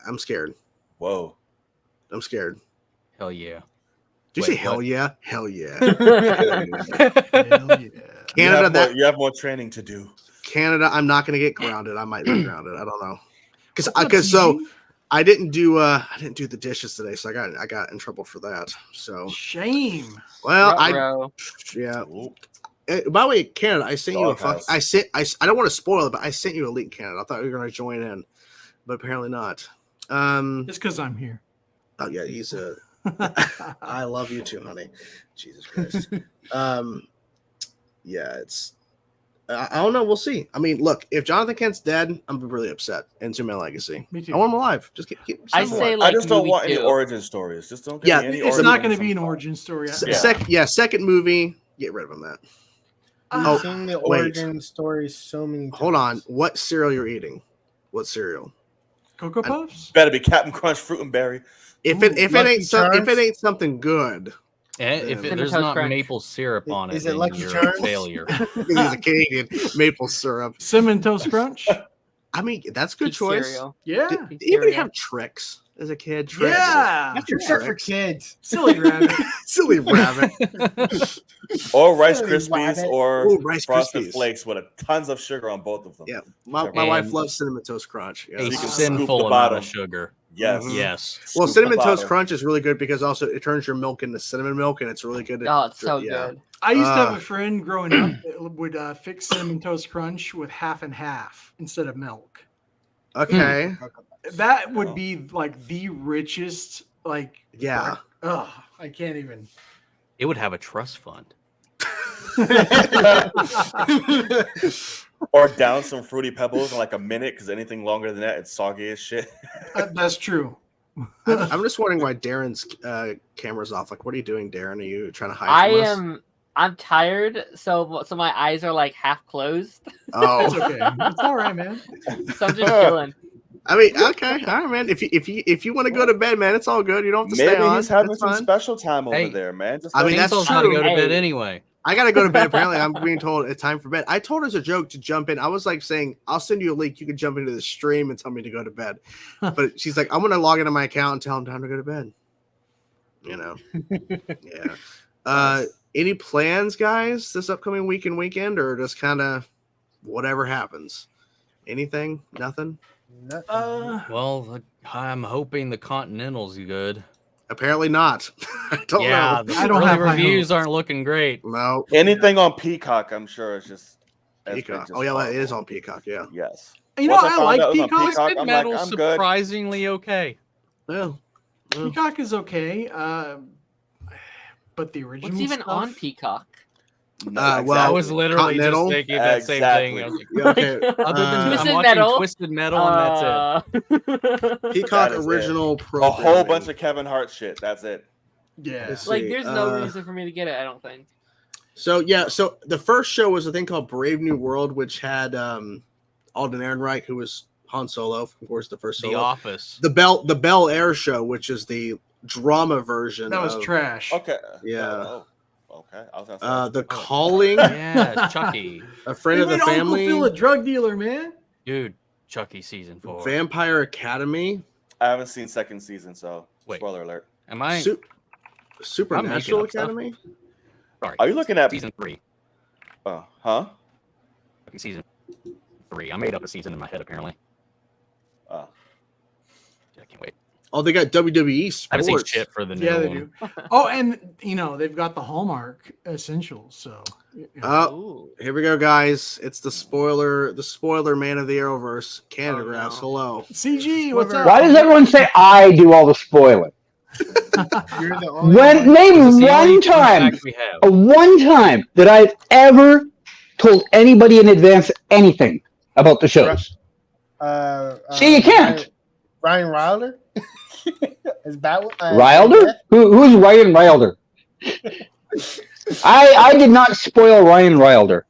A: I'm scared.
C: Whoa.
A: I'm scared.
G: Hell yeah.
A: Did you say hell yeah? Hell yeah.
E: Hell yeah.
A: Canada,
C: you have more training to do.
A: Canada, I'm not going to get grounded. I might be grounded. I don't know. Because I didn't do the dishes today, so I got in trouble for that. So
E: shame.
A: Well,
F: Ruh-roh.
A: By the way, Canada, I sent you I don't want to spoil it, but I sent you a link, Canada. I thought you were going to join in, but apparently not.
E: It's because I'm here.
A: Oh yeah, he's a. I love you too, honey. Jesus Christ. Yeah, it's. I don't know. We'll see. I mean, look, if Jonathan Kent's dead, I'm really upset. And to my legacy.
E: Me too.
A: I want him alive. Just keep
F: I say
A: alive.
F: like
C: I just don't want any
F: 2.
C: origin stories. Just don't give me any.
E: It's not going to be an origin story.
A: Second movie. Get rid of him. That.
B: I've seen the origin story so many times.
A: Hold on. What cereal you're eating? What cereal?
E: Cocoa Puffs?
C: Better be Captain Crunch, Fruit and Berry.
A: If it ain't something good.
G: If there's not maple syrup on it,
B: is it
G: then
B: Lucky
G: you're
B: Charms?
G: a failure.
A: He's a Canadian. Maple syrup.
E: Cinnamon Toast Crunch?
A: I mean, that's a good
F: Peach
A: choice.
F: cereal.
E: Yeah.
A: Did anybody have Trix as a kid? Trix.
E: Yeah.
A: That's your
B: Except for
A: Trix.
B: kids.
E: Silly rabbit.
A: Silly rabbit.
C: Or Rice
B: Silly
C: Krispies
B: rabbit.
C: or
A: Ooh, Rice
C: Frosted
A: Krispies.
C: Flakes with tons of sugar on both of them.
A: Yeah, my
G: And
A: wife loves Cinnamon Toast Crunch. Yeah.
G: A
C: You can scoop
G: sinful
C: the
G: amount
C: bottom.
G: of sugar.
C: Yes.
A: Mhm.
G: Yes.
A: Well,
C: Scoop
A: Cinnamon
C: the
A: Toast
C: bottom.
A: Crunch is really good because also it turns your milk into cinnamon milk, and it's really good.
F: Oh, it's so good.
E: I used to have a friend growing up that would fix Cinnamon Toast Crunch with half and half instead of milk.
A: Okay.
E: That would be like the richest, like,
A: Yeah.
E: oh, I can't even.
G: It would have a trust fund.
C: Or down some Fruity Pebbles in like a minute because anything longer than that, it's soggy as shit.
E: That's true.
A: I'm just wondering why Darren's camera's off. Like, what are you doing, Darren? Are you trying to hide from us?
F: I'm tired, so my eyes are like half closed.
A: Oh,
E: It's okay. It's all right, man.
F: So I'm just chilling.
A: I mean, okay, all right, man. If you want to go to bed, man, it's all good. You don't have to stay
C: Maybe
A: on.
C: he's having
A: It's
C: some
A: fine.
C: special time over
G: Hey,
C: there, man. Just
A: I mean, that's
G: Chainsaws
A: true.
G: gotta go to bed
F: Hey.
G: anyway.
A: I gotta go to bed. Apparently, I'm being told it's time for bed. I told her as a joke to jump in. I was like saying, "I'll send you a link. You can jump into the stream and tell me to go to bed." But she's like, "I'm gonna log into my account and tell him time to go to bed." You know, yeah. Any plans, guys, this upcoming week and weekend, or just kind of whatever happens? Anything? Nothing.
G: Well, I'm hoping the Continental's good.
A: Apparently not. I don't know.
G: The
E: I don't
G: early
E: have high
G: reviews
E: hopes.
G: aren't looking great.
A: No.
C: anything on Peacock, I'm sure it's just as big,
A: Peacock.
C: just
A: Oh yeah, well, it is
C: horrible.
A: on Peacock. Yeah.
C: Yes.
E: You know,
C: Once
E: I
C: found
E: like
C: out it was on
E: Peacock.
C: Peacock,
G: Twisted
C: I'm
G: Metal's
C: I'm good.
G: surprisingly okay.
A: Yeah.
E: Peacock is okay. But the original
F: What's even
E: stuff,
F: on Peacock?
A: well,
G: I was literally just
A: Continental?
G: thinking that same thing. I was like,
A: Yeah, okay.
G: other than
F: Twisted
G: I'm watching
F: Metal.
G: Twisted Metal, and that's
A: Peacock
C: That is
A: original
C: a
A: programming.
C: whole bunch of Kevin Hart shit. That's it.
E: yeah.
A: Let's
F: Like,
A: see,
F: there's no reason for me to get it. I don't think.
A: So yeah, so the first show was a thing called Brave New World, which had Alden Ehrenreich, who was Han Solo, of course, the first
G: it. The
A: Solo.
G: Office.
A: The Bel Air show, which is the drama version.
E: That was
A: of,
E: trash.
C: Okay.
A: Yeah.
C: Oh, okay. I was gonna say.
A: The Calling,
G: Yeah, Chucky.
A: a friend
E: They
A: of the
E: made Uncle
A: family,
E: Phil a drug dealer, man.
G: Dude, Chucky season 4.
A: Vampire Academy,
C: I haven't seen second season, so
G: Wait.
C: spoiler alert.
G: Am I?
A: Supernatural
G: up stuff.
A: Academy.
G: Sorry.
C: Are you looking at?
G: Season 3.
C: Huh?
G: Season 3. I made up a season in my head, apparently.
C: Oh.
G: I can't wait.
A: Oh, they got WWE
G: I haven't seen
A: Sports.
G: shit for the new
E: Yeah, they
G: one.
E: do. Oh, and you know they've got the Hallmark Essentials. So
A: Oh, here we go, guys. It's the spoiler man of the Arrowverse, Canadagraphs.
F: no.
A: Hello.
E: CG, what's up?
H: Why does everyone say I do all the spoiling?
B: You're the only
H: When
B: one.
H: name
G: It's the only
H: one time,
G: contact we have.
H: a one time that I've ever told anybody in advance anything about the shows. See, you can't.
B: Ryan Wilder? Is that what?
H: Wilder? Who's Ryan Wilder? I did not spoil Ryan Wilder.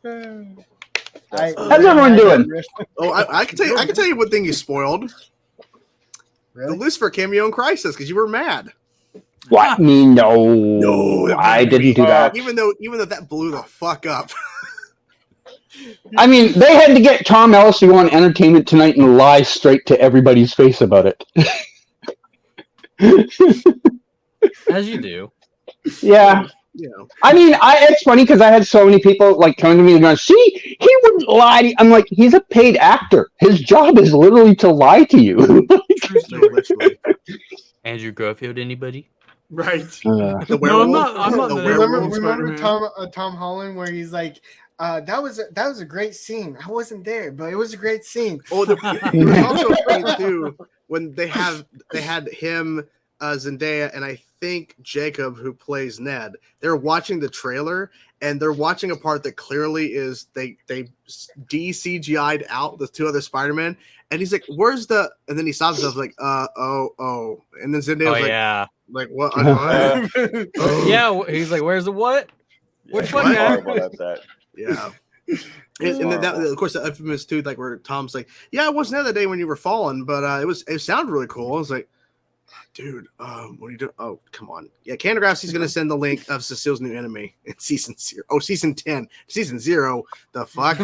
H: How's everyone doing?
A: Oh, I can tell you one thing you spoiled.
B: Really?
A: The Lucifer cameo in Crisis because you were mad.
H: What? Me? No, I didn't do that.
A: Even though that blew the fuck up.
H: I mean, they had to get Tom Ellis on Entertainment Tonight and lie straight to everybody's face about it.
G: As you do.
H: Yeah, I mean, it's funny because I had so many people like coming to me and going, "See, he wouldn't lie." I'm like, he's a paid actor. His job is literally to lie to you.
G: Andrew Garfield, anybody?
E: Right.
A: No,
E: I'm not.
B: Remember Tom Holland where he's like, that was a great scene. I wasn't there, but it was a great scene.
A: Oh, it was also funny too when they had him, Zendaya, and I think Jacob, who plays Ned. They're watching the trailer and they're watching a part that clearly is they de-CGI'd out the two other Spider-Man, and he's like, "Where's the?" And then he stops himself like, oh," and then Zendaya was like, "What?"
G: Yeah, he's like, "Where's the what? Which one?"
C: Horrible at that.
A: Yeah. And then that, of course, the infamous too, like where Tom's like, "Yeah, I wasn't there that day when you were falling, but it sounded really cool." I was like, "Dude, what are you doing?" Oh, come on. Yeah, Canadagraphs, he's gonna send the link of Cecile's new enemy in season 0. Oh, season 10, season 0. The fuck?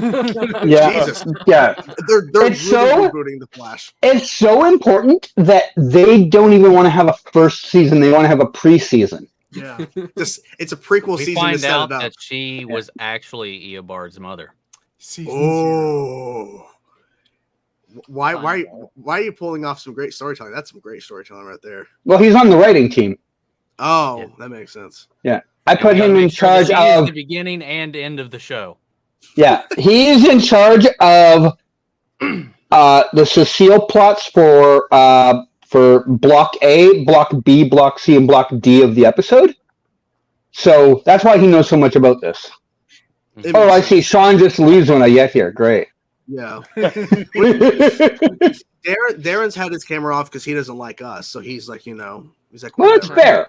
H: Yeah,
A: Jesus.
H: Yeah.
A: They're really rebooting the Flash.
H: It's so important that they don't even want to have a first season; they want to have a preseason.
E: Yeah,
A: it's a prequel
G: we
A: season.
G: Find
A: to set
G: out
A: it up.
G: that she was actually Eobard's mother.
E: Season 0.
A: Why are you pulling off some great storytelling? That's some great storytelling right there.
H: Well, he's on the writing team.
A: Oh, that makes sense.
H: Yeah, I put him in charge of
G: the beginning and end of the show.
H: Yeah, he's in charge of the Cecile plots for Block A, Block B, Block C, and Block D of the episode. So that's why he knows so much about this. Oh, I see. Shaun just leaves when I get here. Great.
A: Yeah. Daren's had his camera off because he doesn't like us. So he's like, he's like,
H: well, that's fair.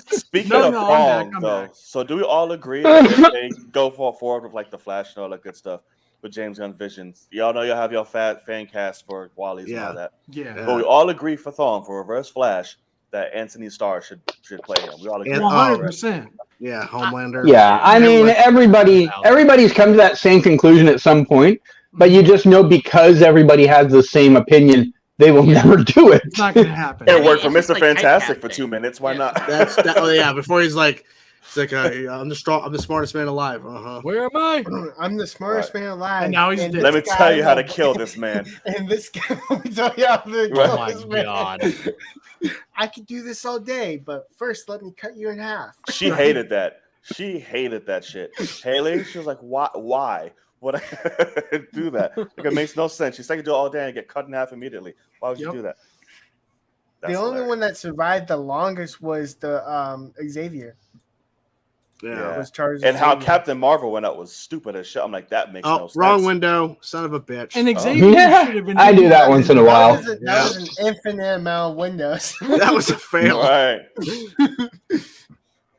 C: Speaking of Pong, though, so do we all agree that they go forward with like the Flash and all that good stuff with James Gunn Visions? Y'all know you'll have your fan cast for Wally's and all that.
E: Yeah.
C: But we all agree for Thawne, for Reverse Flash, that Anthony Starr should play him. We all agree.
E: 100%.
A: Yeah, Homelander.
H: Yeah, I mean, everybody's come to that same conclusion at some point, but you just know because everybody has the same opinion, they will never do it.
E: It's not going to happen.
C: It worked for Mr. Fantastic for 2 minutes. Why not?
A: Before he's like, I'm the smartest man alive.
G: Where am I?
B: I'm the smartest man alive.
E: And now he's dead.
C: Let me tell you how to kill this man.
B: And this guy, let me tell you how to kill this man.
G: God.
B: I could do this all day, but first let me cut you in half.
C: She hated that. She hated that shit. Haley, she was like, why would I do that? Like, it makes no sense. She's like, I could do it all day and get cut in half immediately. Why would you do that?
B: The only one that survived the longest was the Xavier.
C: Yeah.
B: Was charged
C: and how Captain Marvel went out was stupid as shit. I'm like, that makes no sense.
A: Wrong window, son of a bitch.
E: And Xavier should have been.
H: I do that once in a while.
B: That was an infinite amount of windows.
A: That was a fail.
C: Right.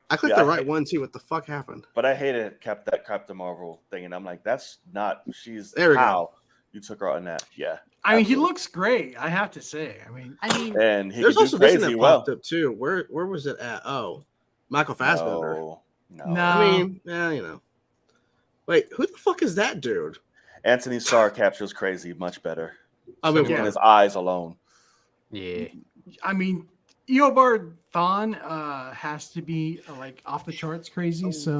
A: I clicked the right one too. What the fuck happened?
C: But I hated that Captain Marvel thing, and I'm like, that's not. She's
A: there. We
C: how
A: go.
C: You took her on that. Yeah.
E: I mean, he looks great. I have to say. I mean,
C: and he
A: there's
C: could
A: also
C: do
A: this
C: crazy
A: that
C: well.
A: popped up too. Where was it at? Oh, Michael Fassbender.
C: No.
A: I mean, wait, who the fuck is that dude?
C: Anthony Starr captures crazy much better.
A: I mean,
C: in his eyes alone.
G: Yeah.
E: I mean, Eobard Thawne has to be like off the charts crazy. So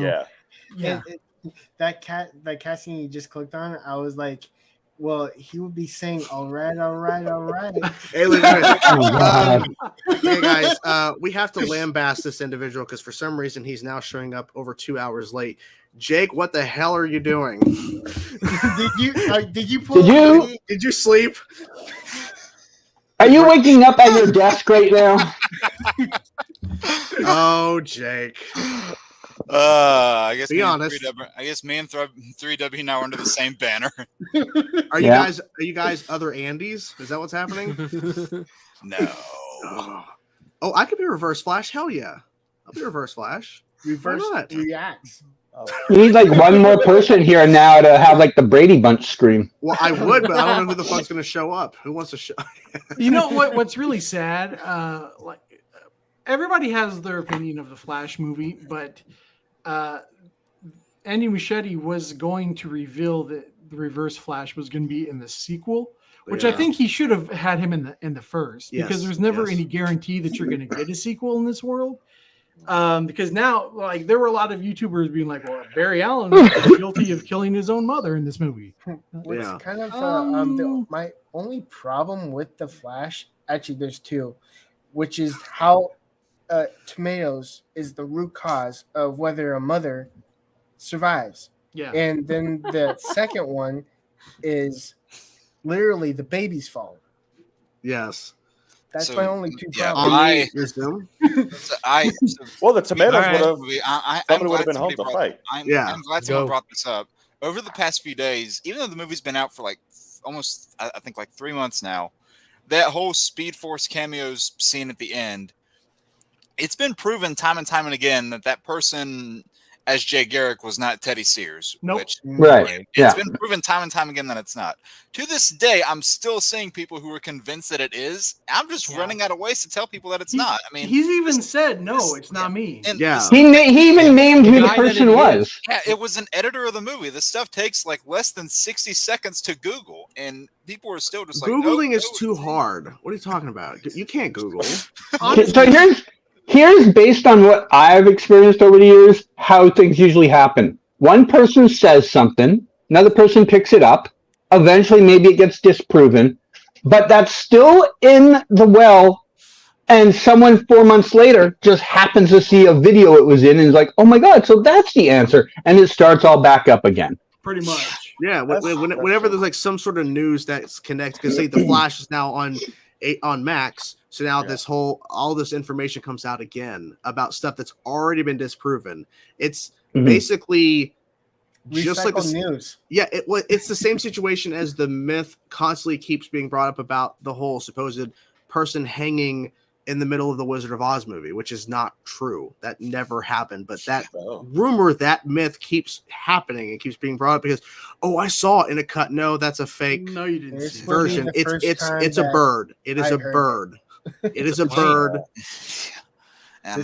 B: yeah. That casting you just clicked on, I was like, well, he would be saying, all right.
A: Hey, hey guys, we have to lambast this individual because for some reason he's now showing up over 2 hours late. Jake, what the hell are you doing?
B: Did you
A: sleep?
H: Are you waking up at your desk right now?
A: Oh, Jake.
I: I guess
A: be honest.
I: I guess me and 3W now are under the same banner.
A: Are you guys other Andys? Is that what's happening?
I: No.
A: Oh, I could be Reverse Flash. Hell yeah, I'll be Reverse Flash.
B: Reverse reacts.
H: You need like one more person here now to have like the Brady Bunch scream.
A: Well, I would, but I don't know who the fuck's going to show up. Who wants to show?
E: You know what's really sad? Like everybody has their opinion of the Flash movie, but Andy Muschietti was going to reveal that the Reverse Flash was going to be in the sequel, which I think he should have had him in the first because there's never any guarantee that you're going to get a sequel in this world. Because now, like, there were a lot of YouTubers being like, "Well, Barry Allen was guilty of killing his own mother in this movie."
B: What's kind of my only problem with the Flash? Actually, there's two, which is how tomatoes is the root cause of whether a mother survives.
E: Yeah,
B: and then the second one is literally the baby's fault.
A: Yes.
B: That's my only two problems.
C: Well, the tomatoes would have.
I: Somebody
C: would have been home to fight.
I: I'm glad someone brought this up. Over the past few days, even though the movie's been out for like almost, I think, like 3 months now, that whole Speed Force cameos scene at the end, it's been proven time and time and again that person as Jay Garrick was not Teddy Sears.
E: Nope.
I: Which,
H: Right.
I: It's been proven time and time again that it's not. To this day, I'm still seeing people who are convinced that it is. I'm just running out of ways to tell people that it's not. I mean,
E: he's even said, "No, it's not me."
H: He even named who the person was.
I: Yeah, it was an editor of the movie. This stuff takes like less than 60 seconds to Google, and people are still just like,
A: Googling is too hard. What are you talking about? You can't Google.
H: So here's based on what I've experienced over the years, how things usually happen. One person says something, another person picks it up. Eventually, maybe it gets disproven, but that's still in the well. And someone 4 months later just happens to see a video it was in and is like, "Oh my God, so that's the answer." And it starts all back up again.
E: Pretty much.
A: Yeah. Whenever there's like some sort of news that's connected, because say the Flash is now on Max. So now all this information comes out again about stuff that's already been disproven. It's basically just like
B: news.
A: Yeah, it's the same situation as the myth constantly keeps being brought up about the whole supposed person hanging in the middle of the Wizard of Oz movie, which is not true. That never happened. But that rumor, that myth keeps happening and keeps being brought up because, I saw it in a cut. No, that's a fake
E: No, you didn't see
A: version. It's a bird. It is a bird. It is a bird.
B: This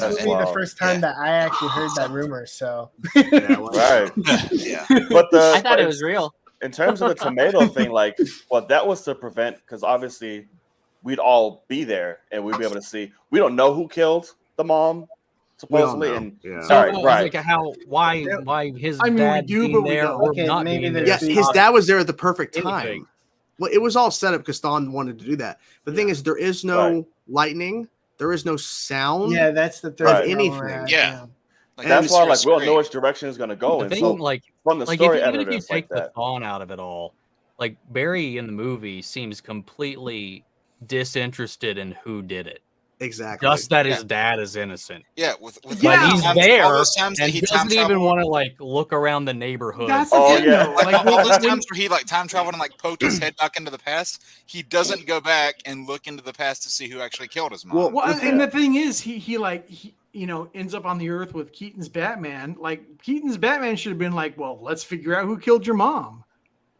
B: would be the first time that I actually heard that rumor. So
C: Right.
I: Yeah.
C: But
F: I thought it was real.
C: In terms of the tomato thing, like, well, that was to prevent, because obviously we'd all be there and we'd be able to see. We don't know who killed the mom, supposedly. And
G: Like why his dad being there or not being there.
A: Yeah, his dad was there at the perfect time. Well, it was all set up because Thawne wanted to do that. The thing is, there is no lightning. There is no sound.
B: Yeah, that's the third
A: of anything.
I: Yeah.
C: Like, that's why, like, we don't know which direction it's going to go.
G: The
C: and
G: thing,
C: so,
G: like,
C: from the
G: like
C: story
G: even if you
C: evidence
G: take
C: like
G: the Thawne out of it all, like, Barry in the movie seems completely disinterested in who did it.
A: Exactly.
G: Just that his dad is innocent.
I: Yeah, with
G: like he's there
I: and
G: he doesn't even want to like look around the neighborhood.
E: That's the thing, though.
I: Like all those times where he like time traveled and like poked his head back into the past, he doesn't go back and look into the past to see who actually killed his mom.
E: Well, and the thing is, he ends up on the Earth with Keaton's Batman. Like Keaton's Batman should have been like, well, let's figure out who killed your mom.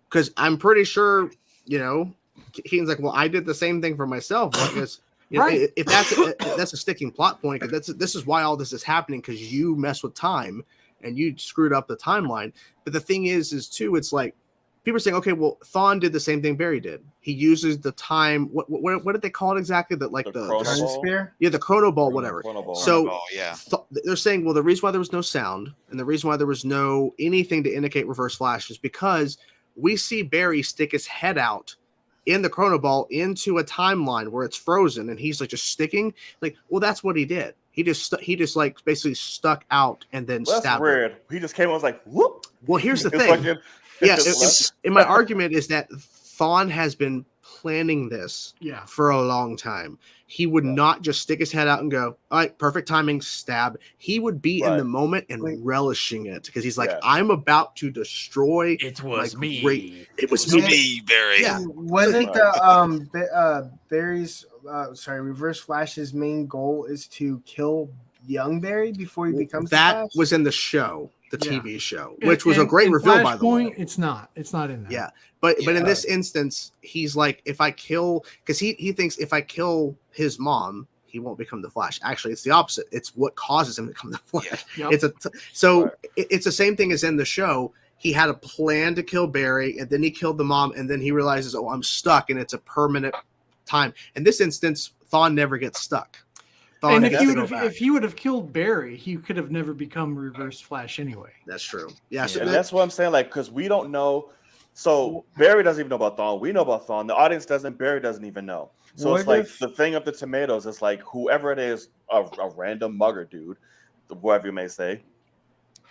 A: Because I'm pretty sure, Keaton's like, well, I did the same thing for myself. Because if that's a sticking plot point, this is why all this is happening, because you mess with time and you screwed up the timeline. But the thing is too, it's like people are saying, okay, well, Thawne did the same thing Barry did. He uses the time. What did they call it exactly? That like the
B: Chronosphere?
A: Yeah, the chrono ball, whatever. So
I: yeah,
A: they're saying, well, the reason why there was no sound and the reason why there was no anything to indicate reverse flash is because we see Barry stick his head out in the chrono ball into a timeline where it's frozen and he's like just sticking. Like, well, that's what he did. He just like basically stuck out and then stabbed.
C: That's weird. He just came and was like, whoop.
A: Well, here's the thing. And my argument is that Thawne has been planning this for a long time. He would not just stick his head out and go, all right, perfect timing, stab. He would be in the moment and relishing it because he's like, I'm about to destroy.
G: It was me.
A: It was me,
I: Barry.
A: Yeah.
B: Wasn't Barry's Reverse Flash's main goal is to kill young Barry before he becomes
A: that
B: Flash?
A: Was in the show, the TV show, which was a great reveal, by the way.
E: It's not in there.
A: Yeah. But in this instance, he's like, if I kill, because he thinks if I kill his mom, he won't become the Flash. Actually, it's the opposite. It's what causes him to become the Flash.
E: Yeah. Yep.
A: It's the same thing as in the show. He had a plan to kill Barry, and then he killed the mom, and then he realizes, I'm stuck, and it's a permanent time. In this instance, Thawne never gets stuck.
E: And if he would have killed Barry, he could have never become Reverse Flash anyway.
A: That's true. Yeah, so
C: and that's what I'm saying. Like, because we don't know. So Barry doesn't even know about Thawne. We know about Thawne. The audience doesn't. Barry doesn't even know. So it's like the thing of the tomatoes is like whoever it is, a random mugger dude, whatever you may say.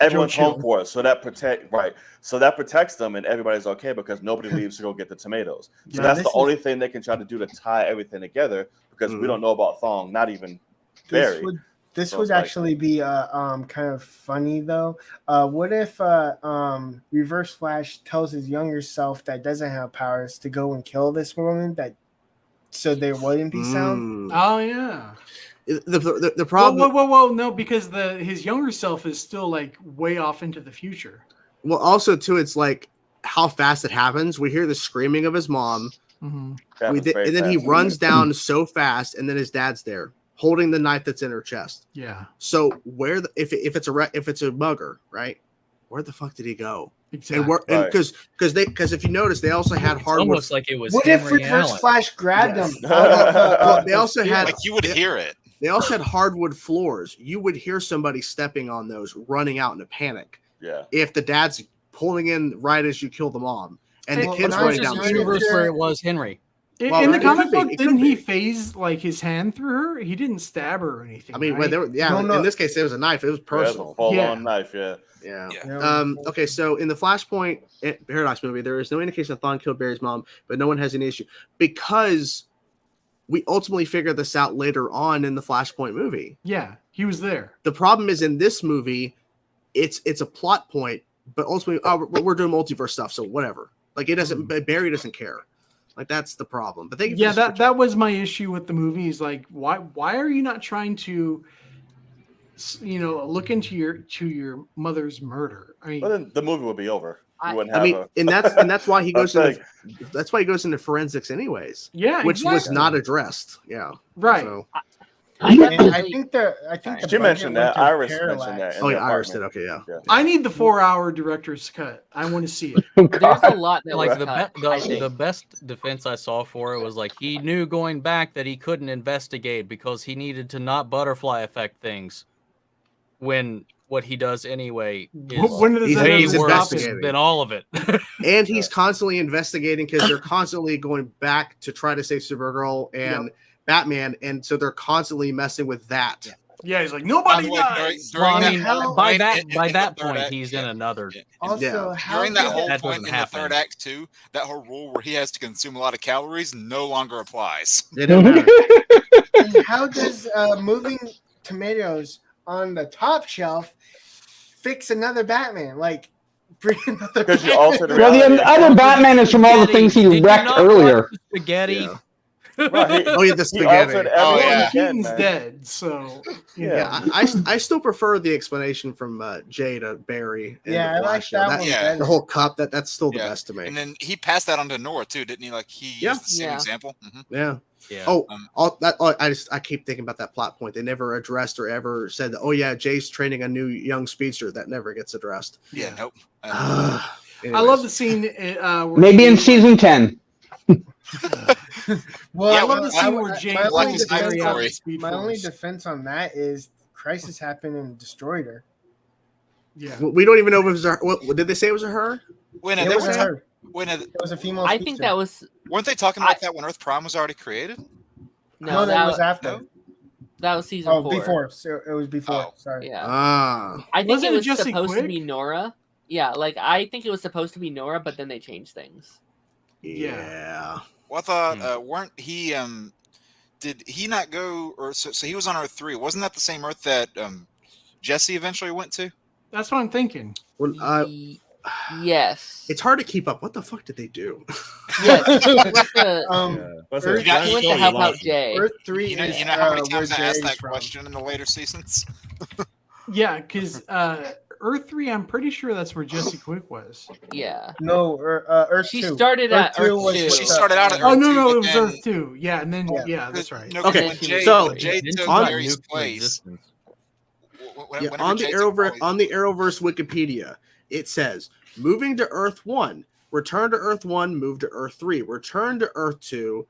C: Everyone's home for it, so that protects them, and everybody's okay because nobody leaves to go get the tomatoes. So that's the only thing they can try to do to tie everything together because we don't know about Thawne, not even Barry.
B: This would actually be kind of funny though. What if Reverse Flash tells his younger self that doesn't have powers to go and kill this woman so there wouldn't be sound?
E: Oh yeah.
A: The problem.
E: Whoa! No, because his younger self is still like way off into the future.
A: Well, also too, it's like how fast it happens. We hear the screaming of his mom,
E: mm-hmm.
A: and then he runs down so fast, and then his dad's there holding the knife that's in her chest.
E: Yeah.
A: So if it's a mugger, right? Where the fuck did he go?
E: Exactly.
A: And because if you notice, they also had hardwood.
G: Almost like it was.
B: What if Reverse Flash grabbed him?
A: They also had
I: like you would hear it.
A: They also had hardwood floors. You would hear somebody stepping on those, running out in a panic.
C: Yeah.
A: If the dad's pulling in right as you kill the mom, and the kid's
G: running
A: running down
G: the
A: the
G: universe where it was Henry.
E: In the comic book, didn't he phase like his hand through her? He didn't stab her or anything.
A: I mean,
E: right?
A: In this case, there was a knife. It was personal.
C: Full-on knife,
A: yeah. Okay, so in the Flashpoint Paradox movie, there is no indication that Thawne killed Barry's mom, but no one has an issue because we ultimately figured this out later on in the Flashpoint movie.
E: Yeah, he was there.
A: The problem is in this movie, it's a plot point, but ultimately, we're doing multiverse stuff, so whatever. Like it doesn't. Barry doesn't care. Like that's the problem. But
E: that was my issue with the movie. Is like why are you not trying to, look into your mother's murder? I mean,
C: well, then the movie would be over.
A: And that's why he goes into forensics anyways.
E: Yeah,
A: which was not addressed. Yeah,
E: right.
A: So,
B: I think
C: she mentioned that. Iris mentioned that.
A: Oh yeah, Iris did. Okay, yeah.
E: I need the 4-hour director's cut. I want to see it.
F: There's a lot that
G: like
F: was
G: the best defense I saw for it was like he knew going back that he couldn't investigate because he needed to not butterfly effect things. When what he does anyway is way worse than all of it.
A: And he's constantly investigating because they're constantly going back to try to save Supergirl and Batman, and so they're constantly messing with that.
E: Yeah, he's like nobody dies.
G: By that point, he's in another.
B: Also,
I: during that whole point in the third act too, that whole rule where he has to consume a lot of calories no longer applies.
A: They don't matter.
B: And how does moving tomatoes on the top shelf fix another Batman? Like, bring another.
C: Because you also
H: the other Batman is from all the things he wrecked earlier.
G: Spaghetti.
C: Yeah. Right.
A: The spaghetti.
E: Keaton's dead, so
A: I still prefer the explanation from Jay to Barry.
B: I like that one.
A: The whole cup that's still the best to me.
I: And then he passed that on to Nora too, didn't he? Like he used the same example. Mm-hmm.
A: Yeah. I keep thinking about that plot point. They never addressed or ever said that. Jay's training a new young speedster. That never gets addressed.
I: Yeah, nope.
E: I love the scene.
H: Maybe in season 10.
B: Well,
E: I love the scene where Jay
B: my only defense on that is Crisis happened and destroyed her.
E: Yeah,
A: we don't even know if it was her. What did they say it was her?
B: It was her. It was a female.
F: I think that was.
I: Weren't they talking about that when Earth Prime was already created?
B: No, that was after.
I: No?
F: That was season 4.
B: Before. So it was before. Sorry.
F: Yeah.
A: I
F: think it was supposed to be Nora. Yeah, like I think it was supposed to be Nora, but then they changed things.
A: Yeah.
I: Well, I thought weren't he? Did he not go? Or so he was on Earth 3. Wasn't that the same Earth that Jesse eventually went to?
E: That's what I'm thinking.
F: Yes.
A: It's hard to keep up. What the fuck did they do?
F: Yes.
I: He went
F: to help out Jay.
B: Earth 3.
I: You know how many times I asked that question in the later seasons?
E: Yeah, because Earth 3, I'm pretty sure that's where Jesse Quick was.
F: Yeah.
B: No, Earth 2.
F: She started at Earth 2.
I: She started out at Earth 2.
E: Oh, no, it was Earth 2. Yeah, and then, that's right.
I: No,
A: okay,
I: Jay took Barry's place.
A: On the Arrowverse Wikipedia, it says, moving to Earth 1, return to Earth 1, move to Earth 3, return to Earth 2,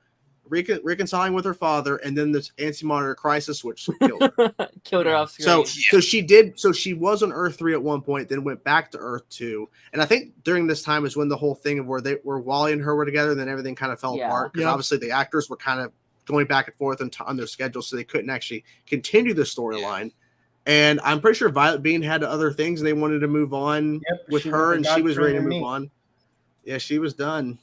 A: reconciling with her father, and then this anti-monitor crisis, which killed her.
F: Killed her off screen.
A: So she did. So she was on Earth 3 at one point, then went back to Earth 2, and I think during this time is when the whole thing of where Wally and her were together, and then everything kind of fell apart because obviously the actors were kind of going back and forth on their schedule, so they couldn't actually continue the storyline. And I'm pretty sure Violet Bean had other things, and they wanted to move on with her, and she was ready to move on. Yeah, she was done.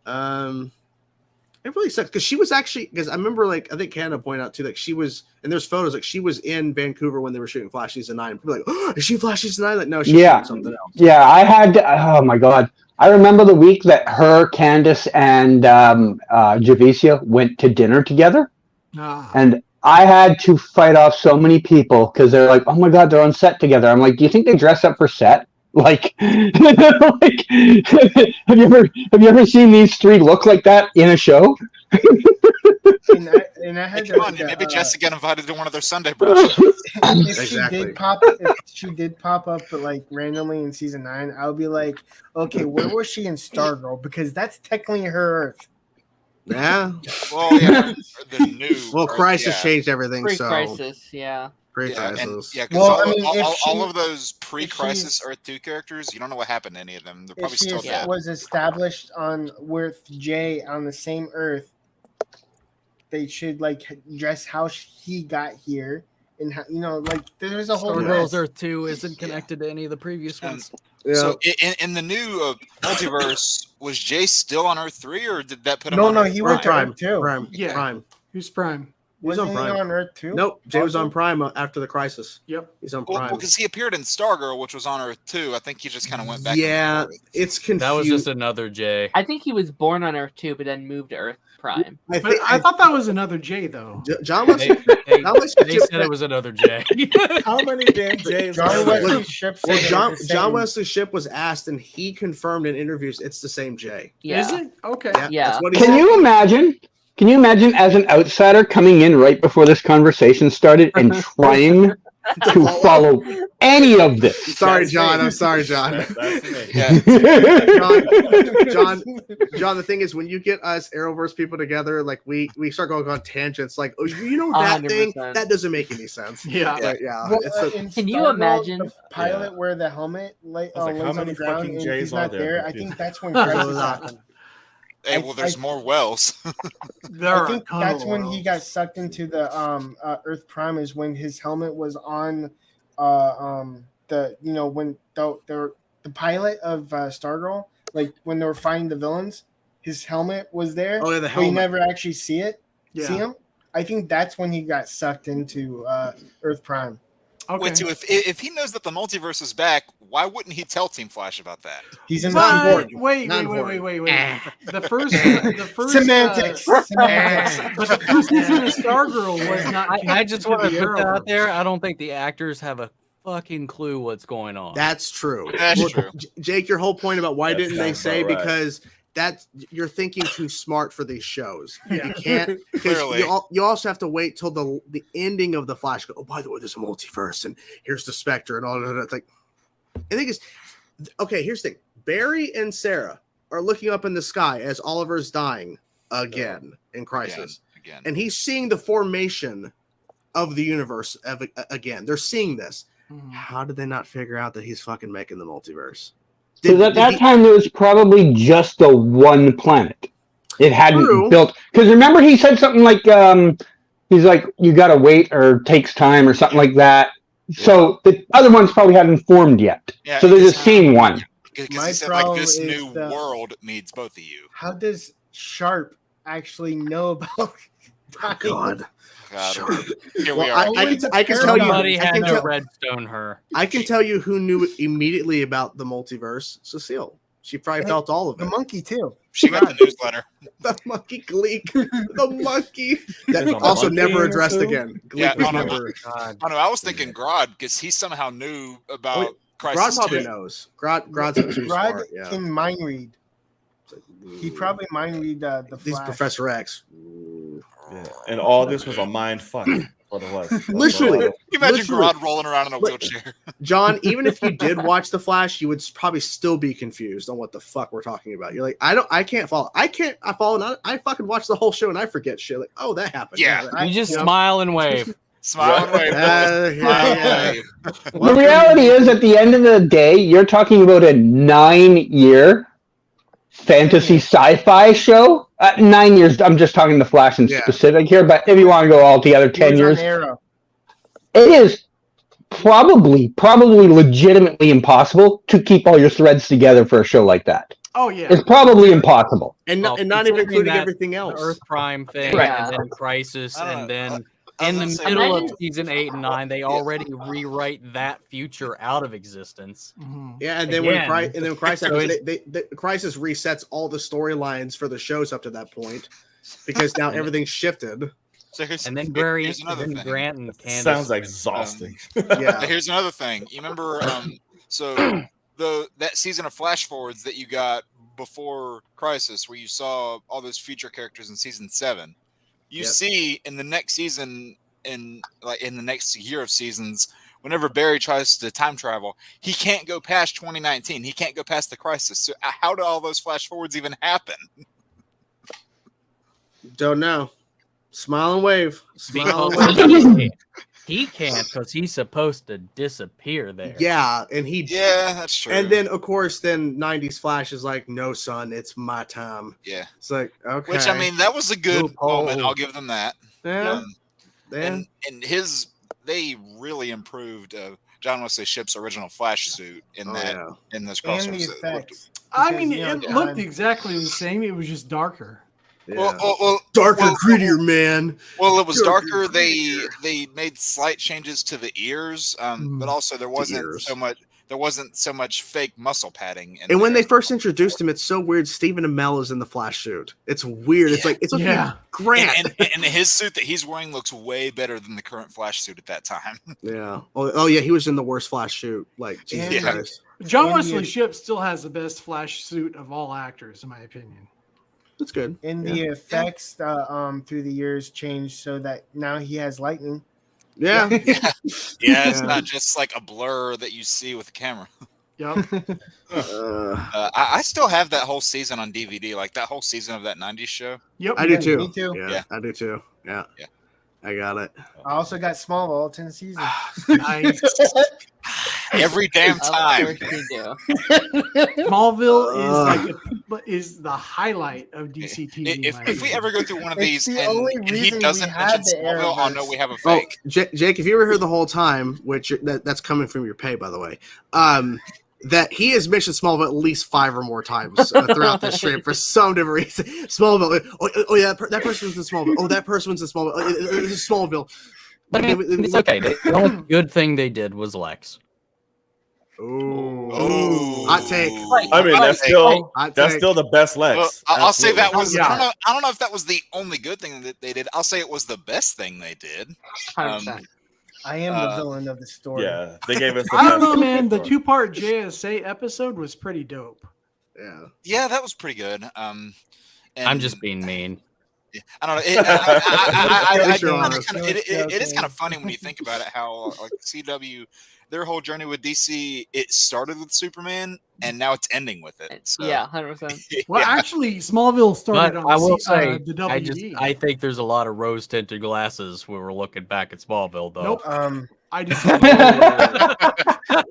A: It really sucks because she was actually, because I remember, like, I think Canada pointed out too, like she was, and there's photos, like she was in Vancouver when they were shooting Flash Season 9. People were like, oh, is she Flash Season 9? Like, no, she's shooting something else.
H: Yeah, I had, oh my God. I remember the week that her, Candace, and Javicia went to dinner together. And I had to fight off so many people because they're like, oh my God, they're on set together. I'm like, do you think they dress up for set? Like, like have you ever seen these three look like that in a show?
B: and I had
I: come on, maybe Jessica got invited to one of their Sunday brunches.
B: If she did pop up like randomly in season 9, I would be like, okay, where was she in Stargirl? Because that's technically her Earth.
A: Yeah.
I: Well, yeah, the new.
A: Well, Crisis changed everything.
F: Pre-Crisis, yeah.
A: Pre-Crisis.
I: Yeah, because all of those pre-Crisis Earth 2 characters, you don't know what happened to any of them. They're probably still dead.
B: Was established on with Jay on the same Earth, they should like address how he got here and how, like there's a whole
G: Stargirl's Earth 2 isn't connected to any of the previous ones.
A: Yeah.
I: So in the new multiverse, was Jay still on Earth 3, or did that put him on?
B: No, he went to Earth 2.
A: Prime.
E: Yeah.
A: Prime.
E: Who's Prime?
B: Wasn't he on Earth 2?
A: Nope. Jay was on Prime after the Crisis.
E: Yep.
A: He's on Prime.
I: Well, because he appeared in Stargirl, which was on Earth 2. I think he just kind of went back.
A: Yeah, it's confused.
G: That was just another Jay.
F: I think he was born on Earth 2, but then moved to Earth Prime.
E: I thought that was another J, though.
A: John Wesley.
G: They said it was another J.
C: How many damn J's?
B: John Wesley Ship.
A: John Wesley Ship was asked, and he confirmed in interviews it's the same J.
F: Yeah.
E: Is it? Okay.
F: Yeah.
A: That's what he
H: Can
A: said.
H: you imagine? Can you imagine as an outsider coming in right before this conversation started and trying to follow any of this?
A: Sorry, John. I'm sorry, John.
C: That's me.
I: Yeah.
A: John. The thing is, when you get us Arrowverse people together, like we start going on tangents. Like, oh, you know that
F: 100%.
A: thing that doesn't make any sense.
E: Yeah.
A: Like, yeah.
B: Well,
F: Can you imagine
B: the pilot where the helmet lays
C: how
B: on
C: many
B: the ground
C: fucking
B: and
C: J's
B: he's
C: are
B: not
C: there?
B: there? I think that's when Crisis happened.
I: Hey, well, there's more wells.
B: I think that's when he got sucked into the Earth Prime. Is when his helmet was on when the pilot of Stargirl, like when they were fighting the villains, his helmet was there.
A: Oh yeah, the
B: but you
A: helmet.
B: never actually see
E: Yeah.
B: him. I think that's when he got sucked into Earth Prime.
E: Okay.
I: Wait, so if he knows that the multiverse is back, why wouldn't he tell Team Flash about that?
B: He's in
E: But
B: the board.
E: wait. The first
B: Semantics.
E: But the first season of Stargirl was not.
G: I just want to
E: connected
G: put
E: the
G: that out
E: Arrowverse.
G: there. I don't think the actors have a fucking clue what's going on.
A: That's true.
I: That's true.
A: Jake, your whole point about why
C: That
A: didn't they
C: sounds
A: say
C: about right.
A: because that's you're thinking too smart for these shows.
E: Yeah.
A: You can't because
I: Clearly.
A: you also have to wait till the ending of the Flash. Go, oh, by the way, there's a multiverse, and here's the Spectre, and all that. It's like, I think it's okay. Here's the thing: Barry and Sarah are looking up in the sky as Oliver's dying again in Crisis,
I: Again.
A: and he's seeing the formation of the universe again. They're seeing this. How did they not figure out that he's fucking making the multiverse?
H: Because at that time, there was probably just the one planet. It hadn't
A: True.
H: built. Because remember, he said something like, he's like, you got to wait or takes time or something like that. So the other ones probably hadn't formed yet.
I: Yeah,
H: So they're just seeing one.
I: Because
B: My
I: he said, like,
B: problem
I: this
B: is
I: new
B: the-
I: world needs both of you.
B: How does Sharp actually know about
A: God.
I: God,
A: Sure.
I: here we
A: Well,
I: are.
A: I can tell you.
G: Somebody
A: I
G: had
A: can
G: to
A: tell,
G: redstone her.
A: I can tell you who knew immediately about the multiverse. Cecile. She probably felt all of
B: the
A: it.
B: monkey too?
I: She got the newsletter.
A: The monkey Gleek. The monkey. That
C: There's a
A: also
C: monkey
A: never
C: in
A: addressed
C: this
A: again. Gleek
I: Yeah,
A: was
I: no, no,
A: never.
I: I don't know. I was thinking Grodd because he somehow knew about
A: Grod
I: Crisis
A: probably
I: 2.
A: knows. Grod's too
B: Rod
A: smart. Yeah.
B: can mind read. He probably mind read the
A: He's
B: Flash.
A: Professor X.
C: Yeah. And all this was a mind fuck. For the West.
A: Literally.
I: Can you imagine Grodd rolling around in a wheelchair?
A: John, even if you did watch The Flash, you would probably still be confused on what the fuck we're talking about. You're like, I can't follow. I fucking watch the whole show and I forget shit. Like, oh, that happened.
I: Yeah.
G: You just smile and wave.
I: Smile and wave.
H: The reality is, at the end of the day, you're talking about a 9-year fantasy sci-fi show. 9 years. I'm just talking The Flash in specific here, but if you want to go all together, 10 years. It is probably legitimately impossible to keep all your threads together for a show like that.
E: Oh yeah,
H: it's probably impossible,
A: and not even including everything else.
G: Earth Prime thing, and then Crisis, and then in the middle of season 8 and 9, they already rewrite that future out of existence.
E: Mm-hmm.
A: Yeah, and then when Crisis, Crisis resets all the storylines for the shows up to that point because now everything's shifted.
I: So
G: and then Grant and Candace.
C: Sounds exhausting.
A: Yeah.
I: Here's another thing. You remember, that season of flash forwards that you got before Crisis, where you saw all those future characters in season 7. You see in the next season, in the next year of seasons, whenever Barry tries to time travel, he can't go past 2019. He can't go past the Crisis. So how do all those flash forwards even happen?
A: Don't know. Smile and wave.
G: He can't because he's supposed to disappear there.
A: Yeah, and
I: that's true.
A: And then of course, 90s Flash is like, no, son, it's my time.
I: Yeah,
A: it's like, okay.
I: Which, I mean, that was a good moment. I'll give them that.
A: Yeah.
I: And they really improved John Wesley Shipp's original Flash suit in this crossover.
E: I mean, it looked exactly the same. It was just darker.
A: Yeah. Well, darker, grittier, man.
I: Well, it was darker. They made slight changes to the ears, but also there wasn't so much fake muscle padding.
A: And when they first introduced him, it's so weird. Stephen Amell is in the Flash suit. It's weird. It's like Grant.
I: And his suit that he's wearing looks way better than the current Flash suit at that time.
A: Yeah. Oh yeah, he was in the worst Flash suit. Like Jesus Christ.
E: John Wesley Shipp still has the best Flash suit of all actors, in my opinion.
A: That's good.
B: And the effects through the years changed so that now he has lightning.
A: Yeah.
I: It's not just like a blur that you see with the camera.
E: Yep.
I: I still have that whole season on DVD, like that whole season of that 90s show.
E: Yep.
A: I do too.
B: Me too.
A: Yeah, I do too. Yeah. I got it.
B: I also got Smallville 10 season.
E: Nice.
I: Every damn time.
F: Of course you do.
E: Smallville is the highlight of DC TV.
I: If we ever go through one of these and he
B: reason
I: doesn't
B: we have
I: mention
B: the
I: Smallville, I'll know we have a fake.
A: Jake, if you were here the whole time, which that's coming from your pay, by the way, that he has mentioned Smallville at least 5 or more times throughout this stream for some different reason. Smallville. Oh yeah, that person was in Smallville. Oh, that person was in Smallville. It's Smallville.
G: But I mean, it's okay. The only good thing they did was Lex.
A: Oh, hot take.
C: I mean, that's still the best Lex.
I: Well, I'll say that was. I don't know if that was the only good thing that they did. I'll say it was the best thing they did.
F: 100%.
B: I am the villain of the story.
C: Yeah, they gave us.
E: I don't know, man. The 2-part JSA episode was pretty dope.
I: Yeah, that was pretty good. And
G: I'm just being mean.
I: I don't know. It is kind of funny when you think about it. How like CW, their whole journey with DC, it started with Superman, and now it's ending with it. So.
F: Yeah, 100%.
E: Well, actually, Smallville started on
G: I will say,
E: the WB.
G: I think there's a lot of rose-tinted glasses when we're looking back at Smallville, though.
E: Nope. I just.
C: I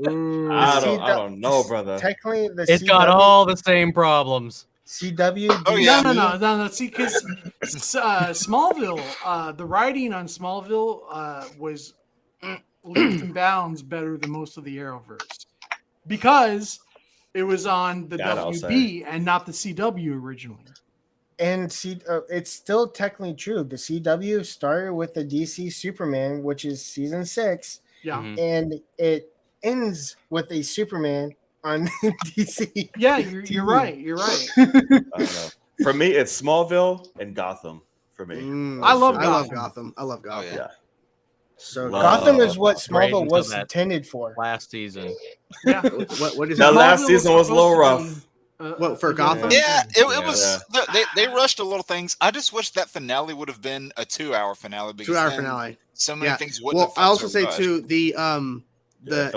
C: don't know, brother.
B: Technically,
G: it's got all the same problems.
B: CW.
I: Oh yeah.
E: No. See, because Smallville, the writing on Smallville was leaps and bounds better than most of the Arrowverse because it was on the WB and not the CW originally.
B: And it's still technically true. The CW started with the DC Superman, which is season 6.
E: Yeah.
B: And it ends with a Superman on DC.
E: Yeah, you're right. You're right.
C: I don't know. For me, it's Smallville and Gotham. For me,
E: I love
A: Gotham. I love Gotham.
C: Yeah.
A: So
B: Gotham is what Smallville was intended for.
G: Last season.
E: Yeah.
A: What is
C: that?
A: Smallville
C: Last season was a little rough.
A: Well, for Gotham?
I: Yeah, it was. They rushed a little things. I just wish that finale would have been a 2-hour finale. Because
A: 2-hour finale.
I: So many things wouldn't.
A: Well, I also say too the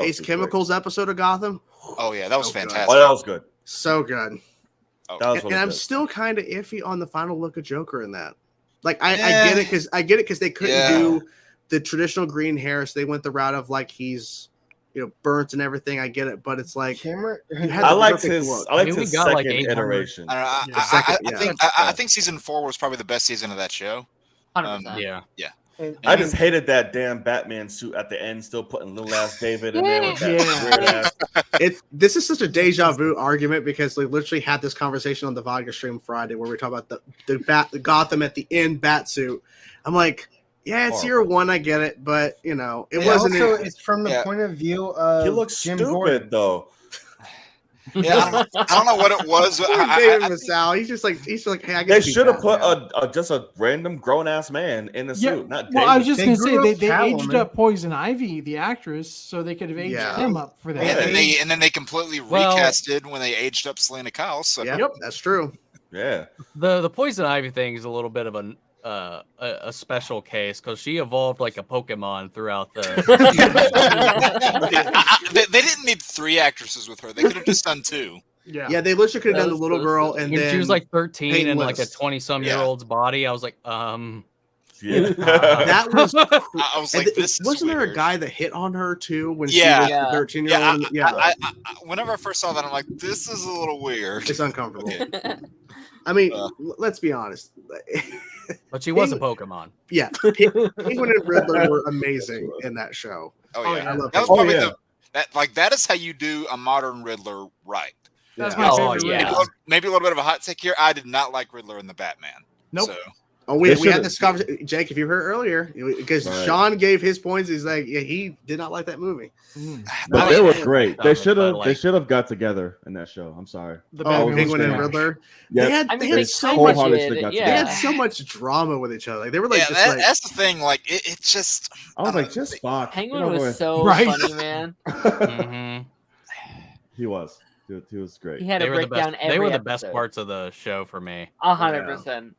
A: Ace Chemicals episode of Gotham.
I: Oh yeah, that was fantastic.
C: Oh, that was good.
A: So good.
I: Oh,
C: that was really
A: I'm
C: good.
A: still kind of iffy on the final look of Joker in that. Like I get it because they couldn't do the traditional green hair, so they went the route of like he's burnt and everything. I get it, but it's like
C: I liked his second iteration.
I: I think season 4 was probably the best season of that show.
F: 100%.
I: Yeah.
C: I just hated that damn Batman suit at the end, still putting little ass David in there with that weird ass.
A: This is such a deja vu argument because we literally had this conversation on the Vodka stream Friday where we talk about the Gotham at the end bat suit. I'm like, yeah, it's year one, I get it, but it wasn't.
B: Also, it's from the point of view of
C: he looks
B: Jim
C: stupid
B: Gordon.
C: though.
I: Yeah, I don't know what it was.
A: David Masal, he's just like, hey, I
C: they should have put just a random grown ass man in the suit. Not David.
E: Well, I was just gonna say they aged up Poison Ivy, the actress, so they could have aged him up for that.
I: And then they completely recasted when they aged up Selena Kyle. So
A: yep, that's true.
C: Yeah,
G: the Poison Ivy thing is a little bit of a special case because she evolved like a Pokemon throughout the.
I: They didn't need 3 actresses with her. They could have just done 2.
A: Yeah, they literally could have done the little girl, and then
G: she was like 13 and like a 20-some-year-old's body. I was like,
A: that was.
I: I was like, this
A: wasn't there a guy that hit on her too when she was a 13-year-old?
I: I, whenever I first saw that, I'm like, this is a little weird.
A: It's uncomfortable. I mean, let's be honest.
G: But she was a Pokemon.
A: Yeah, Penguin and Riddler were amazing in that show.
I: Oh yeah, that was probably that is how you do a modern Riddler right.
E: That's my favorite.
I: Maybe a little bit of a hot take here. I did not like Riddler in the Batman.
E: Nope.
A: So. We had this conversation, Jake. If you heard earlier, because Shaun gave his points, he's like, he did not like that movie.
C: But they were great. They should have got together in that show. I'm sorry.
A: Penguin and Riddler.
C: Yeah,
A: they had so much drama with each other. Like they were like,
I: that's the thing. Like it just.
C: I was like, just fuck.
F: Penguin was so funny, man.
C: He was. He was great.
F: He had to break down every
G: They were the
F: episode.
G: best parts of the show for me.
F: 100%.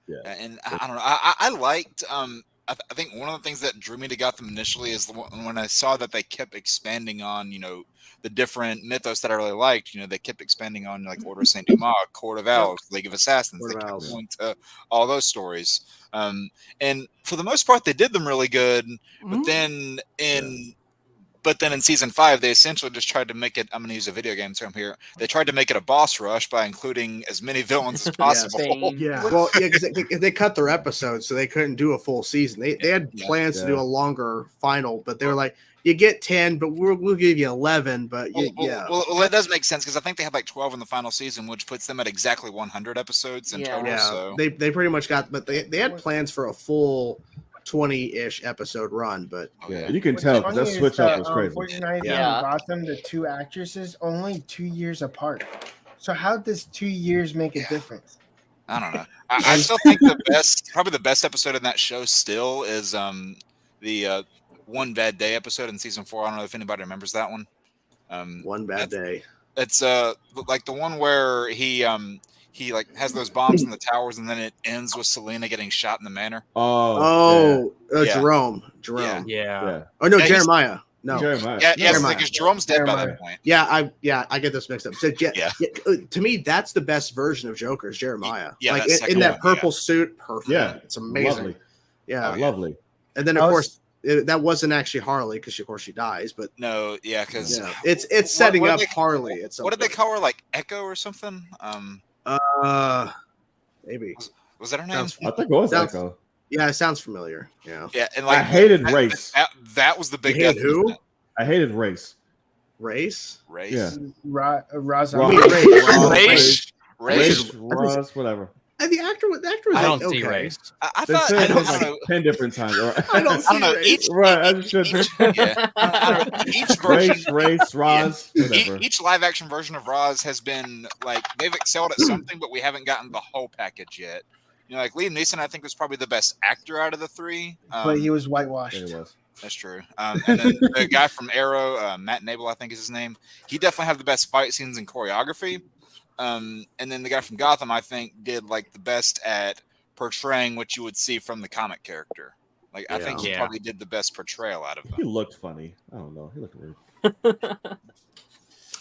I: Yeah, and I don't know. I liked. I think one of the things that drew me to Gotham initially is when I saw that they kept expanding on, the different mythos that I really liked. They kept expanding on like Order of Saint Dumas, Court of Owls, League of Assassins. They kept going to all those stories. And for the most part, they did them really good. But then in season 5, they essentially just tried to make it. I'm going to use a video game term here. They tried to make it a boss rush by including as many villains as possible.
A: Well, because they cut their episodes, so they couldn't do a full season. They had plans to do a longer final, but they were like, "You get 10, but we'll give you 11." But
I: well, that does make sense because I think they had like 12 in the final season, which puts them at exactly 100 episodes in total.
A: Yeah,
I: so
A: they pretty much got, but they had plans for a full 20-ish episode run, but
C: you can tell that switch up was crazy.
B: Poison Ivy and Gotham, the 2 actresses, only 2 years apart. So how does 2 years make a difference?
I: I don't know. I still think probably the best episode in that show still is the One Bad Day episode in season 4. I don't know if anybody remembers that one.
A: One Bad Day.
I: It's like the one where he like has those bombs in the towers, and then it ends with Selena getting shot in the manor.
A: Jerome.
G: Yeah.
A: Oh no, Jeremiah. No,
C: Jeremiah.
I: Because Jerome's dead by that point.
A: I get this mixed up. So to me, that's the best version of Joker is Jeremiah.
I: Yeah,
A: like in that purple suit, perfect.
C: Yeah,
A: it's amazing.
C: Lovely.
A: Yeah,
C: lovely.
A: And then of course that wasn't actually Harley because of course she dies, but
I: no, because
A: it's setting up Harley.
I: What did they call her? Like Echo or something?
A: Maybe
I: was that her name?
C: I think it was Echo.
A: Yeah, it sounds familiar. Yeah,
I: and like
C: I hated Race.
I: That was the big.
A: You hated who?
C: I hated Race.
A: Race.
C: Yeah.
B: Race.
C: Whatever.
A: And the actor was.
G: I don't see Race.
I: I thought I don't know
C: 10 different times.
A: I don't see Race.
I: Each version,
C: Race, Roz, whatever.
I: Each live action version of Roz has been like they've excelled at something, but we haven't gotten the whole package yet. Like Liam Neeson, I think was probably the best actor out of the 3.
B: But he was whitewashed.
C: He was.
I: That's true. And then the guy from Arrow, Matt Nable, I think is his name. He definitely had the best fight scenes and choreography. And then the guy from Gotham, I think, did like the best at portraying what you would see from the comic character. Like, I think he probably did the best portrayal out of him.
C: He looked funny. I don't know. He looked weird.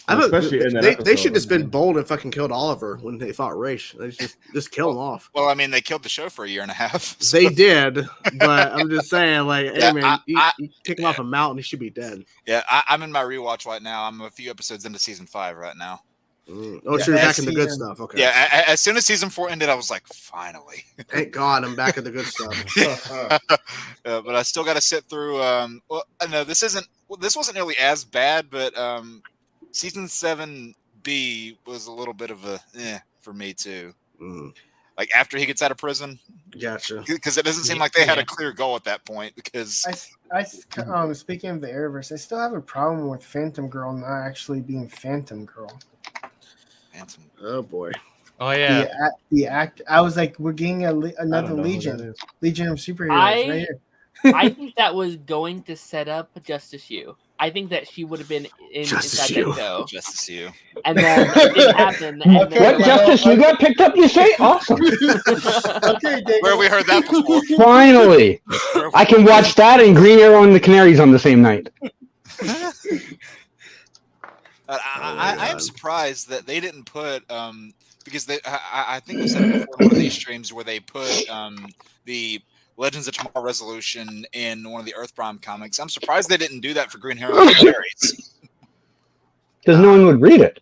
A: Especially they should have just been bold and fucking killed Oliver when they fought Raish. They just kill him off.
I: Well, I mean, they killed the show for a year and a half. So.
A: They did, but I'm just saying, like, hey man, you kick him off a mountain, he should be dead.
I: Yeah, I'm in my rewatch right now. I'm a few episodes into season 5 right now.
A: Oh, so you're back in the good stuff. Okay.
I: Yeah, as soon as season 4 ended, I was like, finally.
A: Thank God, I'm back in the good stuff.
I: But I still got to sit through. Well, no, this wasn't nearly as bad, but season 7B was a little bit of a for me too. Like after he gets out of prison.
A: Gotcha.
I: Because it doesn't seem like they had a clear goal at that point. Because
B: speaking of the Arrowverse, I still have a problem with Phantom Girl not actually being Phantom Girl.
A: Oh boy.
G: Oh yeah.
B: The act. I was like, we're getting another Legion of Superheroes right here.
F: I think that was going to set up Justice U. I think that she would have been inside that show.
I: Justice U.
F: And then it didn't happen.
H: What Justice U got picked up? You say? Awesome.
B: Okay, David.
I: Where we heard that before.
H: Finally, I can watch that and Green Arrow and the Canaries on the same night.
I: I am surprised that they didn't put because I think we said it before in one of these streams where they put the Legends of Tomorrow resolution in one of the Earth Prime comics. I'm surprised they didn't do that for Green Arrow and the Canaries.
H: Because no one would read it.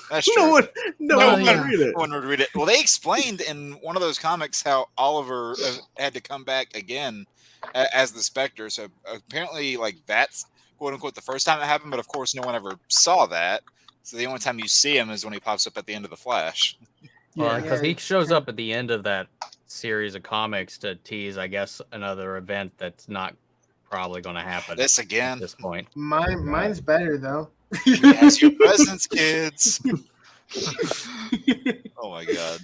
I: That's true. No one would read it. Well, they explained in one of those comics how Oliver had to come back again as the Spectre. So apparently, like, that's quote unquote the first time it happened, but of course no one ever saw that. So the only time you see him is when he pops up at the end of the Flash.
G: Yeah, because he shows up at the end of that series of comics to tease, I guess, another event that's not probably going to happen.
I: This again
G: at this point.
B: Mine's better though.
I: Yes, your presents, kids. Oh my god.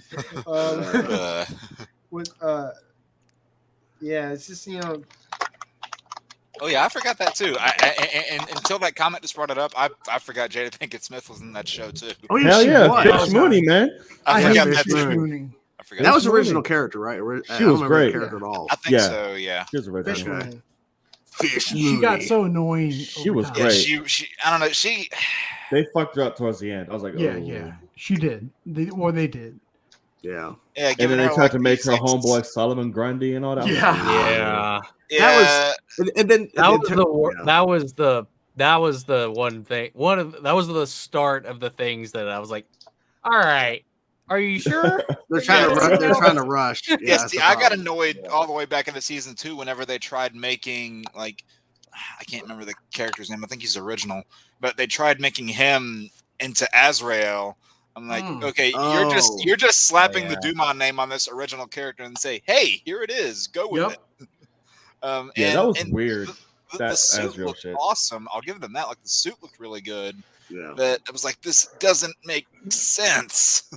B: Yeah, it's just
I: Oh yeah, I forgot that too. And until that comment just brought it up, I forgot Jada Pinkett Smith was in that show too.
A: Oh yeah,
C: hell yeah, Fish Mooney, man.
I: I forgot that too.
A: That was original character, right?
C: She was great.
A: Character at all.
I: I think so. Yeah.
C: She was original.
A: Fish
E: Mooney. She got so annoying.
C: She was great.
I: She I don't know.
C: They fucked her up towards the end. I was like,
E: yeah. She did. They did.
A: Yeah.
I: Yeah.
C: And then they tried to make her homeboy Solomon Grundy and all that.
G: Yeah.
A: That
G: was the one thing. That was the start of the things that I was like, all right. Are you sure?
A: They're trying to rush.
I: Yeah, see, I got annoyed all the way back into season 2 whenever they tried making, like, I can't remember the character's name. I think he's original, but they tried making him into Azrael. I'm like, okay, you're just slapping the Dumont name on this original character and say, hey, here it is. Go with it.
C: That was weird.
I: The suit looked awesome. I'll give them that. Like, the suit looked really good. Yeah. But I was like, this doesn't make sense.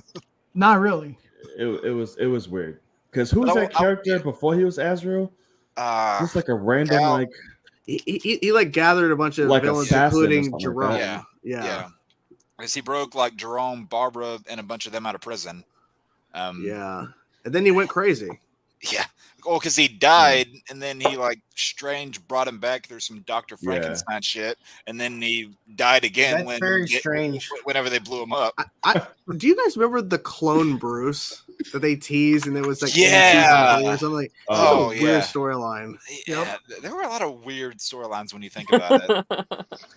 E: Not really.
C: It was weird. Because who was that character before he was Azrael? Just like a random like
A: he like gathered a bunch of like villains, including Jerome.
I: Like yeah. Because he broke like Jerome, Barbara, and a bunch of them out of prison.
A: And then he went crazy.
I: Yeah. Oh, because he died, and then he like Strange brought him back through some Dr. Frankenstein shit, and then he died again.
B: That's very strange.
I: Whenever they blew him up.
A: Do you guys remember the clone Bruce that they teased, and it was like
I: or
A: something like weird storyline.
I: Yeah, there were a lot of weird storylines when you think about it.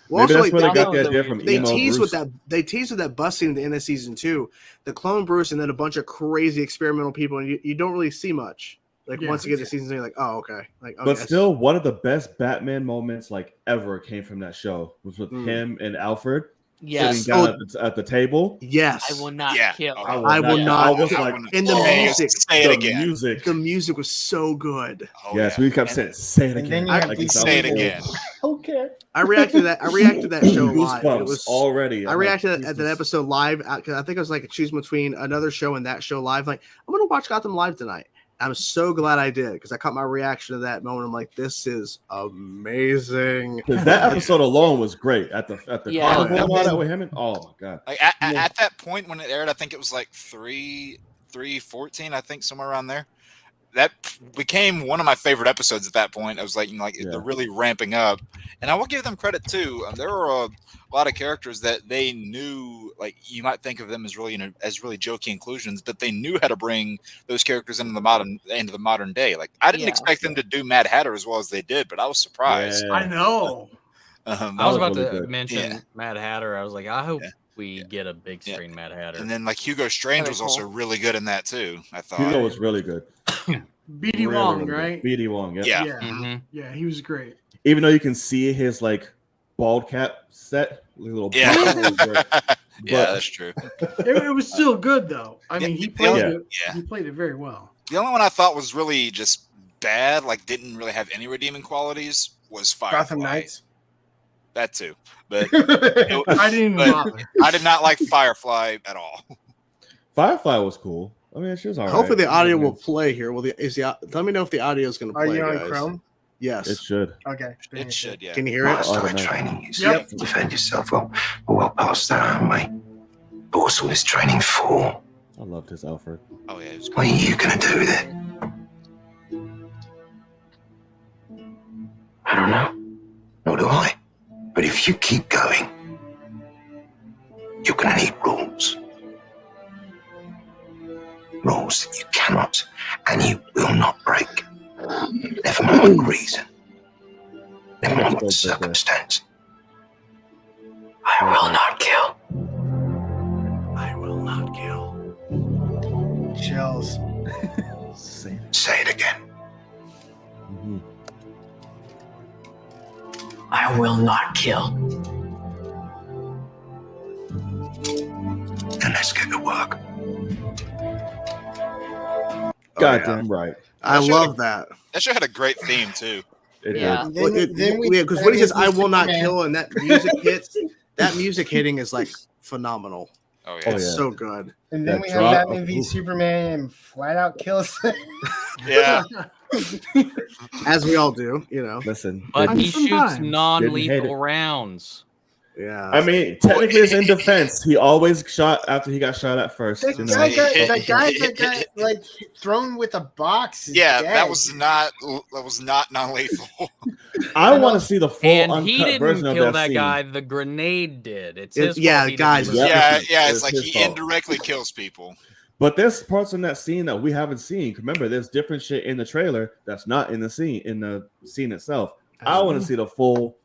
A: Well,
C: maybe
A: also,
C: that's where they got the idea from.
A: They teased with that. They teased with that bus scene at the end of season 2, the clone Bruce, and then a bunch of crazy experimental people, and you don't really see much. Like once you get to season 2, you're like, oh, okay. Like,
C: but still, one of the best Batman moments like ever came from that show was with him and Alfred sitting down at the table.
F: I will not kill.
A: I will not.
C: I was like,
A: and the music.
I: Say it again.
A: The music was so good.
C: Yes, we kept saying, say it again.
I: Say it again.
B: Okay.
A: I reacted to that show live. It was
C: already.
A: I reacted at that episode live because I think I was like choosing between another show and that show live. Like, I'm gonna watch Gotham live tonight. I'm so glad I did because I caught my reaction to that moment. I'm like, this is amazing.
C: Because that episode alone was great at the carnival and all that with him. And, oh my god!
I: Like at that point when it aired, I think it was like 3:14, I think somewhere around there. That became one of my favorite episodes at that point. I was like, they're really ramping up, and I will give them credit too. There were a lot of characters that they knew, like you might think of them as really as really jokey inclusions, but they knew how to bring those characters into the modern day. Like I didn't expect them to do Mad Hatter as well as they did, but I was surprised.
E: I know.
G: I was about to mention Mad Hatter. I was like, I hope we get a big screen Mad Hatter.
I: And then like Hugo Strange was also really good in that too. I thought
C: Hugo was really good.
E: BD Wong, right?
C: BD Wong,
E: Yeah, he was great.
C: Even though you can see his like bald cap set, little
I: but, that's true.
E: It was still good though. I mean, he played it. He played it very well.
I: The only one I thought was really just bad, like didn't really have any redeeming qualities, was Firefly.
B: Gotham Knights.
I: That too, but
E: I didn't even bother.
I: I did not like Firefly at all.
C: Firefly was cool. I mean, she was all right.
A: Hopefully the audio will play here. Let me know if the audio is going to play.
B: Are you on
A: guys.
B: Chrome?
A: Yes,
C: it should.
B: Okay,
I: it should. Yeah.
A: Can you hear it?
J: Start training is defend yourself. Well past that, aren't we? But what's all this training for?
C: I loved his Alfred.
I: Oh yeah.
J: What are you gonna do with it? I don't know. Nor do I. But if you keep going, you're gonna need rules. Rules that you cannot and you will not break. Never mind what reason. Never mind what circumstance. I will not kill. I will not kill.
B: Chills.
J: Say it again.
C: Mm-hmm.
J: I will not kill. Then let's get to work.
C: Goddamn right.
A: I love that.
I: That show had a great theme too.
A: Because when he says "I will not kill" and that music hits, that music hitting is like phenomenal.
I: Oh yeah,
A: it's so good.
B: And then we have Batman v Superman and flat out kills.
I: Yeah.
A: As we all do,
C: Listen,
G: but he shoots non-lethal rounds.
A: Yeah,
C: I mean, technically, it's in defense. He always shot after he got shot at first.
B: That guy that got like thrown with a box.
I: Yeah, that was not non-lethal.
C: I want to see the full
G: and
C: uncut
G: he didn't
C: version of
G: kill
C: that
G: that
C: scene.
G: guy. The grenade did. It's his
A: yeah,
G: fault
A: guys.
I: It's like he indirectly kills people.
C: But there's parts in that scene that we haven't seen. Remember, there's different shit in the trailer that's not in the scene itself. I want to see the full.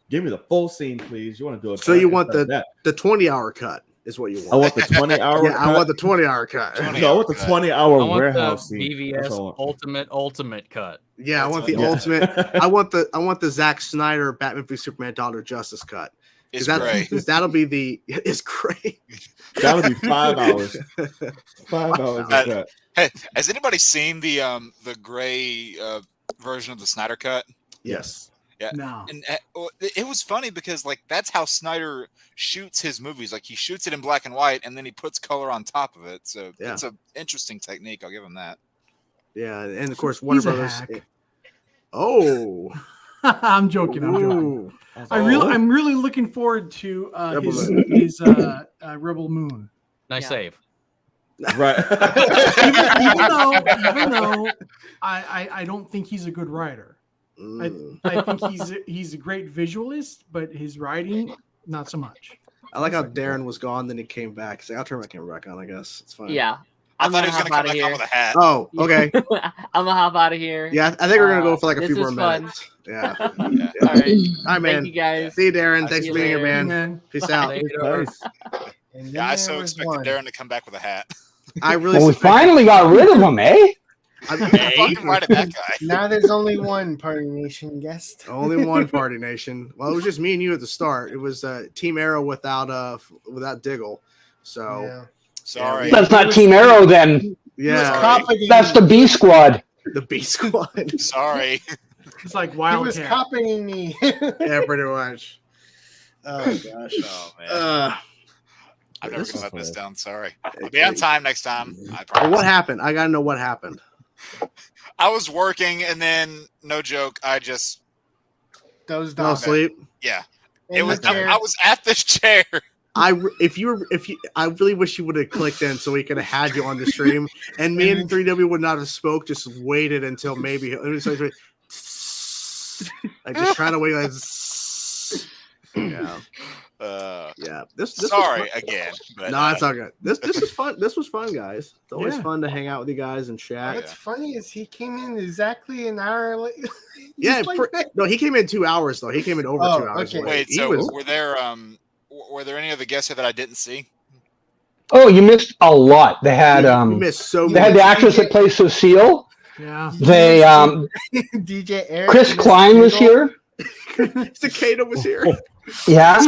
C: Give me the full scene, please. You want to do it?
A: So you want the 20-hour cut is what you want.
C: I want the 20-hour.
A: I want the 20-hour cut.
C: No, I want the 20-hour warehouse scene.
G: BVS ultimate cut.
A: Yeah, I want the ultimate. I want the Zack Snyder Batman v Superman Dawn of Justice cut.
I: It's great.
A: That'll be the. It's great.
C: That'll be 5 hours. 5 hours of that.
I: Hey, has anybody seen the gray version of the Snyder cut?
A: Yes.
I: Yeah,
E: no.
I: And it was funny because like that's how Snyder shoots his movies. Like he shoots it in black and white, and then he puts color on top of it. So it's an interesting technique. I'll give him that.
A: Yeah, and of course Warner Brothers. Oh,
E: I'm joking. I'm really looking forward to his Rebel Moon.
G: Nice save.
C: Right.
E: even though I don't think he's a good writer. I think he's a great visualist, but his writing, not so much.
A: I like how Daren was gone, then he came back. He's like, I'll turn my camera back on, I guess. It's fine.
F: Yeah.
I: I thought he was going to come back on with a hat.
A: Oh, okay.
F: I'm going to hop out of here.
A: Yeah, I think we're going to go for like a few more minutes. Yeah.
F: All right.
A: All right, man.
F: Thank you guys.
A: See you, Daren. Thanks for being here, man. Peace out.
I: Yeah, I so expected Daren to come back with a hat.
H: We finally got rid of him, eh?
I: That guy.
B: Now there's only one Party Nation guest.
A: Only one Party Nation. Well, it was just me and you at the start. It was Team Arrow without Diggle. So
I: sorry.
H: That's not Team Arrow then.
A: Yeah.
H: That's the B Squad.
A: The B Squad.
I: Sorry.
E: It's like Wildcat.
B: He was copying me.
A: Yeah, pretty much. Oh gosh.
I: Oh man. I'm never gonna let this down. Sorry. I'll be on time next time.
A: Well, what happened? I gotta know what happened.
I: I was working, and then no joke, I just
B: dozed
A: fell
B: off.
A: asleep.
I: Yeah, it was. I was at this chair.
A: I really wish you would have clicked in so we could have had you on the stream, and me and 3W would not have spoke. Just waited until maybe. I just trying to wait. Yeah. Yeah. This
I: Sorry again. But,
A: no, it's all good. This is fun. This was fun, guys. It's always fun to hang out with you guys and chat.
B: What's funny is he came in exactly an hour late.
A: Yeah. No, he came in 2 hours though. He came in over 2 hours.
B: Okay.
A: Late.
I: Wait. So were there any other guests here that I didn't see?
H: Oh, you missed a lot. They had
A: you missed so
H: they had the actress that plays Cecile.
E: Yeah.
H: They
B: DJ Eric.
H: Chris Klein was here.
A: Cicada was here.
H: Yeah.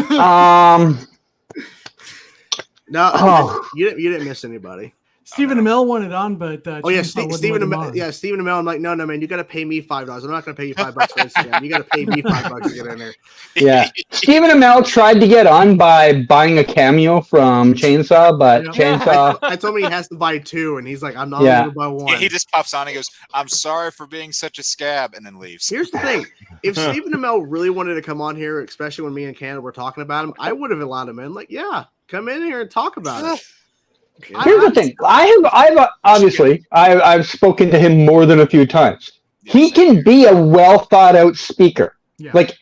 A: No, you didn't miss anybody.
E: Stephen Amell wanted on, but
A: Stephen Amell. I'm like, no, man, you got to pay me $5. I'm not going to pay you $5 for Instagram. You got to pay me $5 to get in there.
H: Yeah, Stephen Amell tried to get on by buying a cameo from Chainsaw, but Chainsaw.
A: I told him he has to buy 2, and he's like, I'm not going to buy 1.
I: Yeah, he just pops on and goes, "I'm sorry for being such a scab," and then leaves.
A: Here's the thing: if Stephen Amell really wanted to come on here, especially when me and Canada were talking about him, I would have allowed him in. Like, yeah, come in here and talk about it.
H: Here's the thing: I've spoken to him more than a few times. He can be a well thought out speaker.
E: Yeah.
H: Like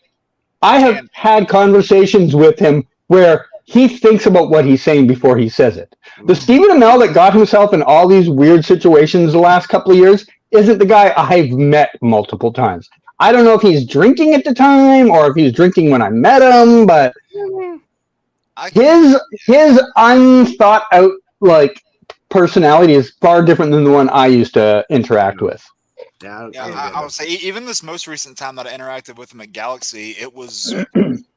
H: I have had conversations with him where he thinks about what he's saying before he says it. The Stephen Amell that got himself in all these weird situations the last couple of years isn't the guy I've met multiple times. I don't know if he's drinking at the time or if he's drinking when I met him, but his unthought out personality is far different than the one I used to interact with.
A: Yeah,
I: I would say even this most recent time that I interacted with him at Galaxy, it was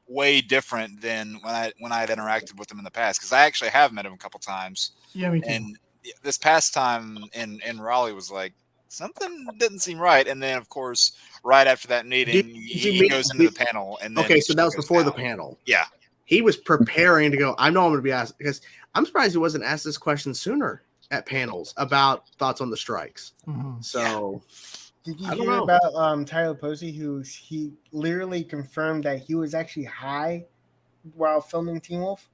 I: way different than when I had interacted with him in the past, because I actually have met him a couple times.
E: Yeah, me too.
I: And this past time in Raleigh was like something didn't seem right, and then of course right after that meeting he goes into the panel, and then
A: so that was before the panel.
I: Yeah,
A: he was preparing to go. I know I'm going to be asked, because I'm surprised he wasn't asked this question sooner at panels about thoughts on the strikes.
E: Mm-hmm.
A: So,
B: did you hear about Tyler Posey, he literally confirmed that he was actually high while filming Teen Wolf?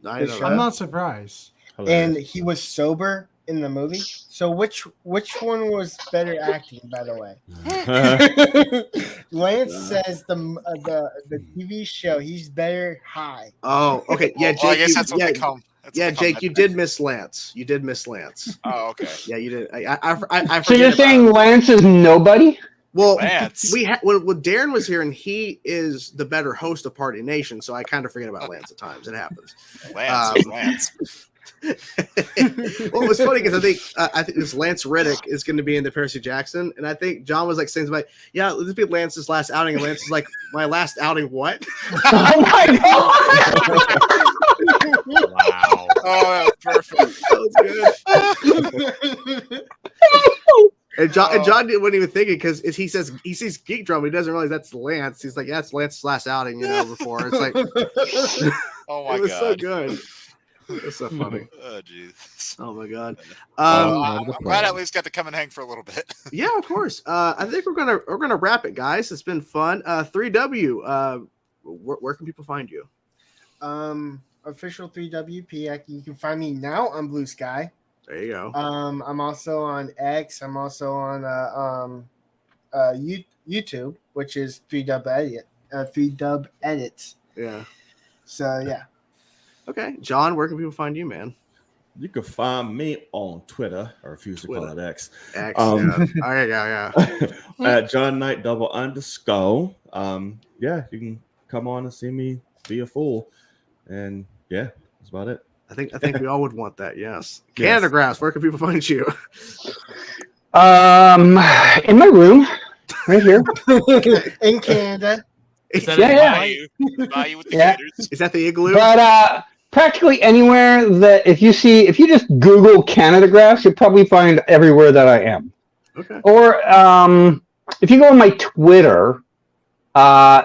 E: I'm not surprised.
B: And he was sober in the movie. So which one was better acting, by the way? Lance says the TV show he's better high.
A: Oh, okay. Yeah, Jake,
I: I guess that's what they call.
A: Jake, you did miss Lance. You did miss Lance.
I: Oh, okay.
A: Yeah, you did. I
H: so you're saying Lance is nobody?
A: Well,
I: Lance.
A: when Daren was here, and he is the better host of Party Nation, so I kind of forget about Lance at times. It happens.
I: Lance.
A: Well, it was funny because I think this Lance Reddick is going to be in the Percy Jackson, and I think John was like saying something like, "Yeah, this be Lance's last outing," and Lance is like, "My last outing, what?"
H: Oh my god!
I: Wow! Oh, that was perfect.
A: That was good. And John wasn't even thinking, because he says he sees GeekDrum, he doesn't realize that's Lance. He's like, "Yeah, it's Lance's last outing," before it's like,
I: oh my god,
A: it was so good. It's so funny.
I: Oh jeez.
A: Oh my god.
I: I'm glad I at least got to come and hang for a little bit.
A: Yeah, of course. I think we're gonna wrap it, guys. It's been fun. 3W. Where can people find you?
B: Official 3WP. You can find me now on Blue Sky.
A: There you go.
B: I'm also on X. I'm also on YouTube, which is 3Dub Edits.
A: Yeah.
B: So yeah.
A: Okay, John, where can people find you, man?
C: You can find me on Twitter, or if you used to call it X.
A: X, yeah.
C: At Jon Knight _. Yeah, you can come on and see me be a fool, and yeah, that's about it.
A: I think we all would want that. Yes. Canadagraphs, where can people find you?
H: In my room, right here
B: in Canada.
A: Is that Is that the igloo?
H: But practically anywhere that if you just Google Canadagraphs, you'll probably find everywhere that I am.
A: Okay.
H: Or if you go on my Twitter,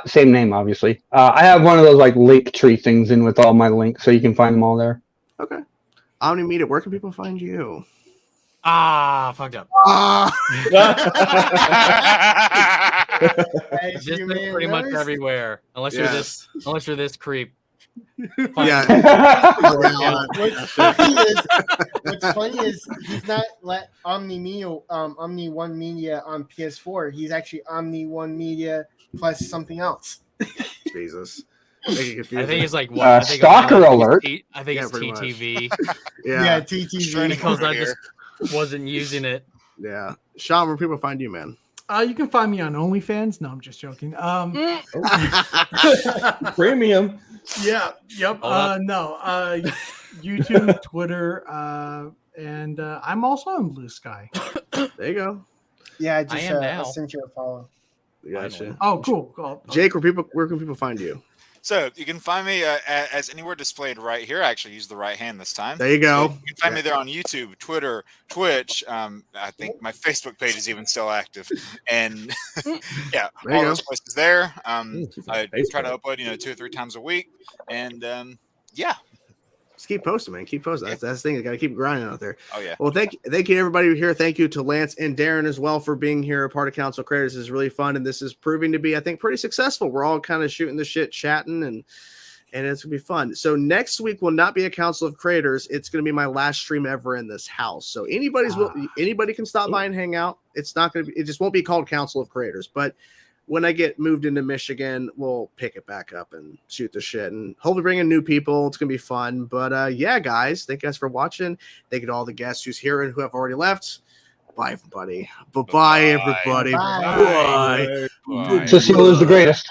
H: same name obviously. I have one of those like link tree things in with all my links, so you can find them all there.
A: Okay. Omn1media, where can people find you?
G: Fucked up. This is pretty much everywhere, unless you're this creep.
B: What's funny is he's not let Omn1media on PS4. He's actually Omn1media plus something else.
A: Jesus.
G: I think it's like what?
H: Stalker alert.
G: I think it's TTV.
B: Yeah, TTV.
G: Because I just wasn't using it.
A: Yeah. Shaun, where people find you, man?
E: You can find me on OnlyFans. No, I'm just joking.
C: Premium.
E: Yeah. Yep. YouTube, Twitter, and I'm also on Blue Sky.
A: There you go.
B: Yeah, I just sent you a follow.
A: Gotcha.
E: Oh, cool.
A: Jake, where can people find you?
I: So you can find me as anywhere displayed right here. I actually used the right hand this time.
A: There you go.
I: So you can find me there on YouTube, Twitter, Twitch. I think my Facebook page is even still active. And yeah, all those places there. I try to upload, 2 or 3 times a week. And yeah.
A: Just keep posting, man. Keep posting. That's the thing. You got to keep grinding out there.
I: Oh, yeah.
A: Well, thank you to everybody here. Thank you to Lance and Daren as well for being here. A part of Council of Creators. This is really fun, and this is proving to be, I think, pretty successful. We're all kind of shooting the shit, chatting, and it's gonna be fun. So next week will not be a Council of Creators. It's gonna be my last stream ever in this house. So anybody can stop by and hang out. It's not gonna be. It just won't be called Council of Creators, but when I get moved into Michigan, we'll pick it back up and shoot the shit and hopefully bring in new people. It's going to be fun. But yeah, guys, thank you guys for watching. Thank you to all the guests who's here and who have already left. Bye, everybody. Bye-bye, everybody.
B: Bye.
H: Cecile is the greatest.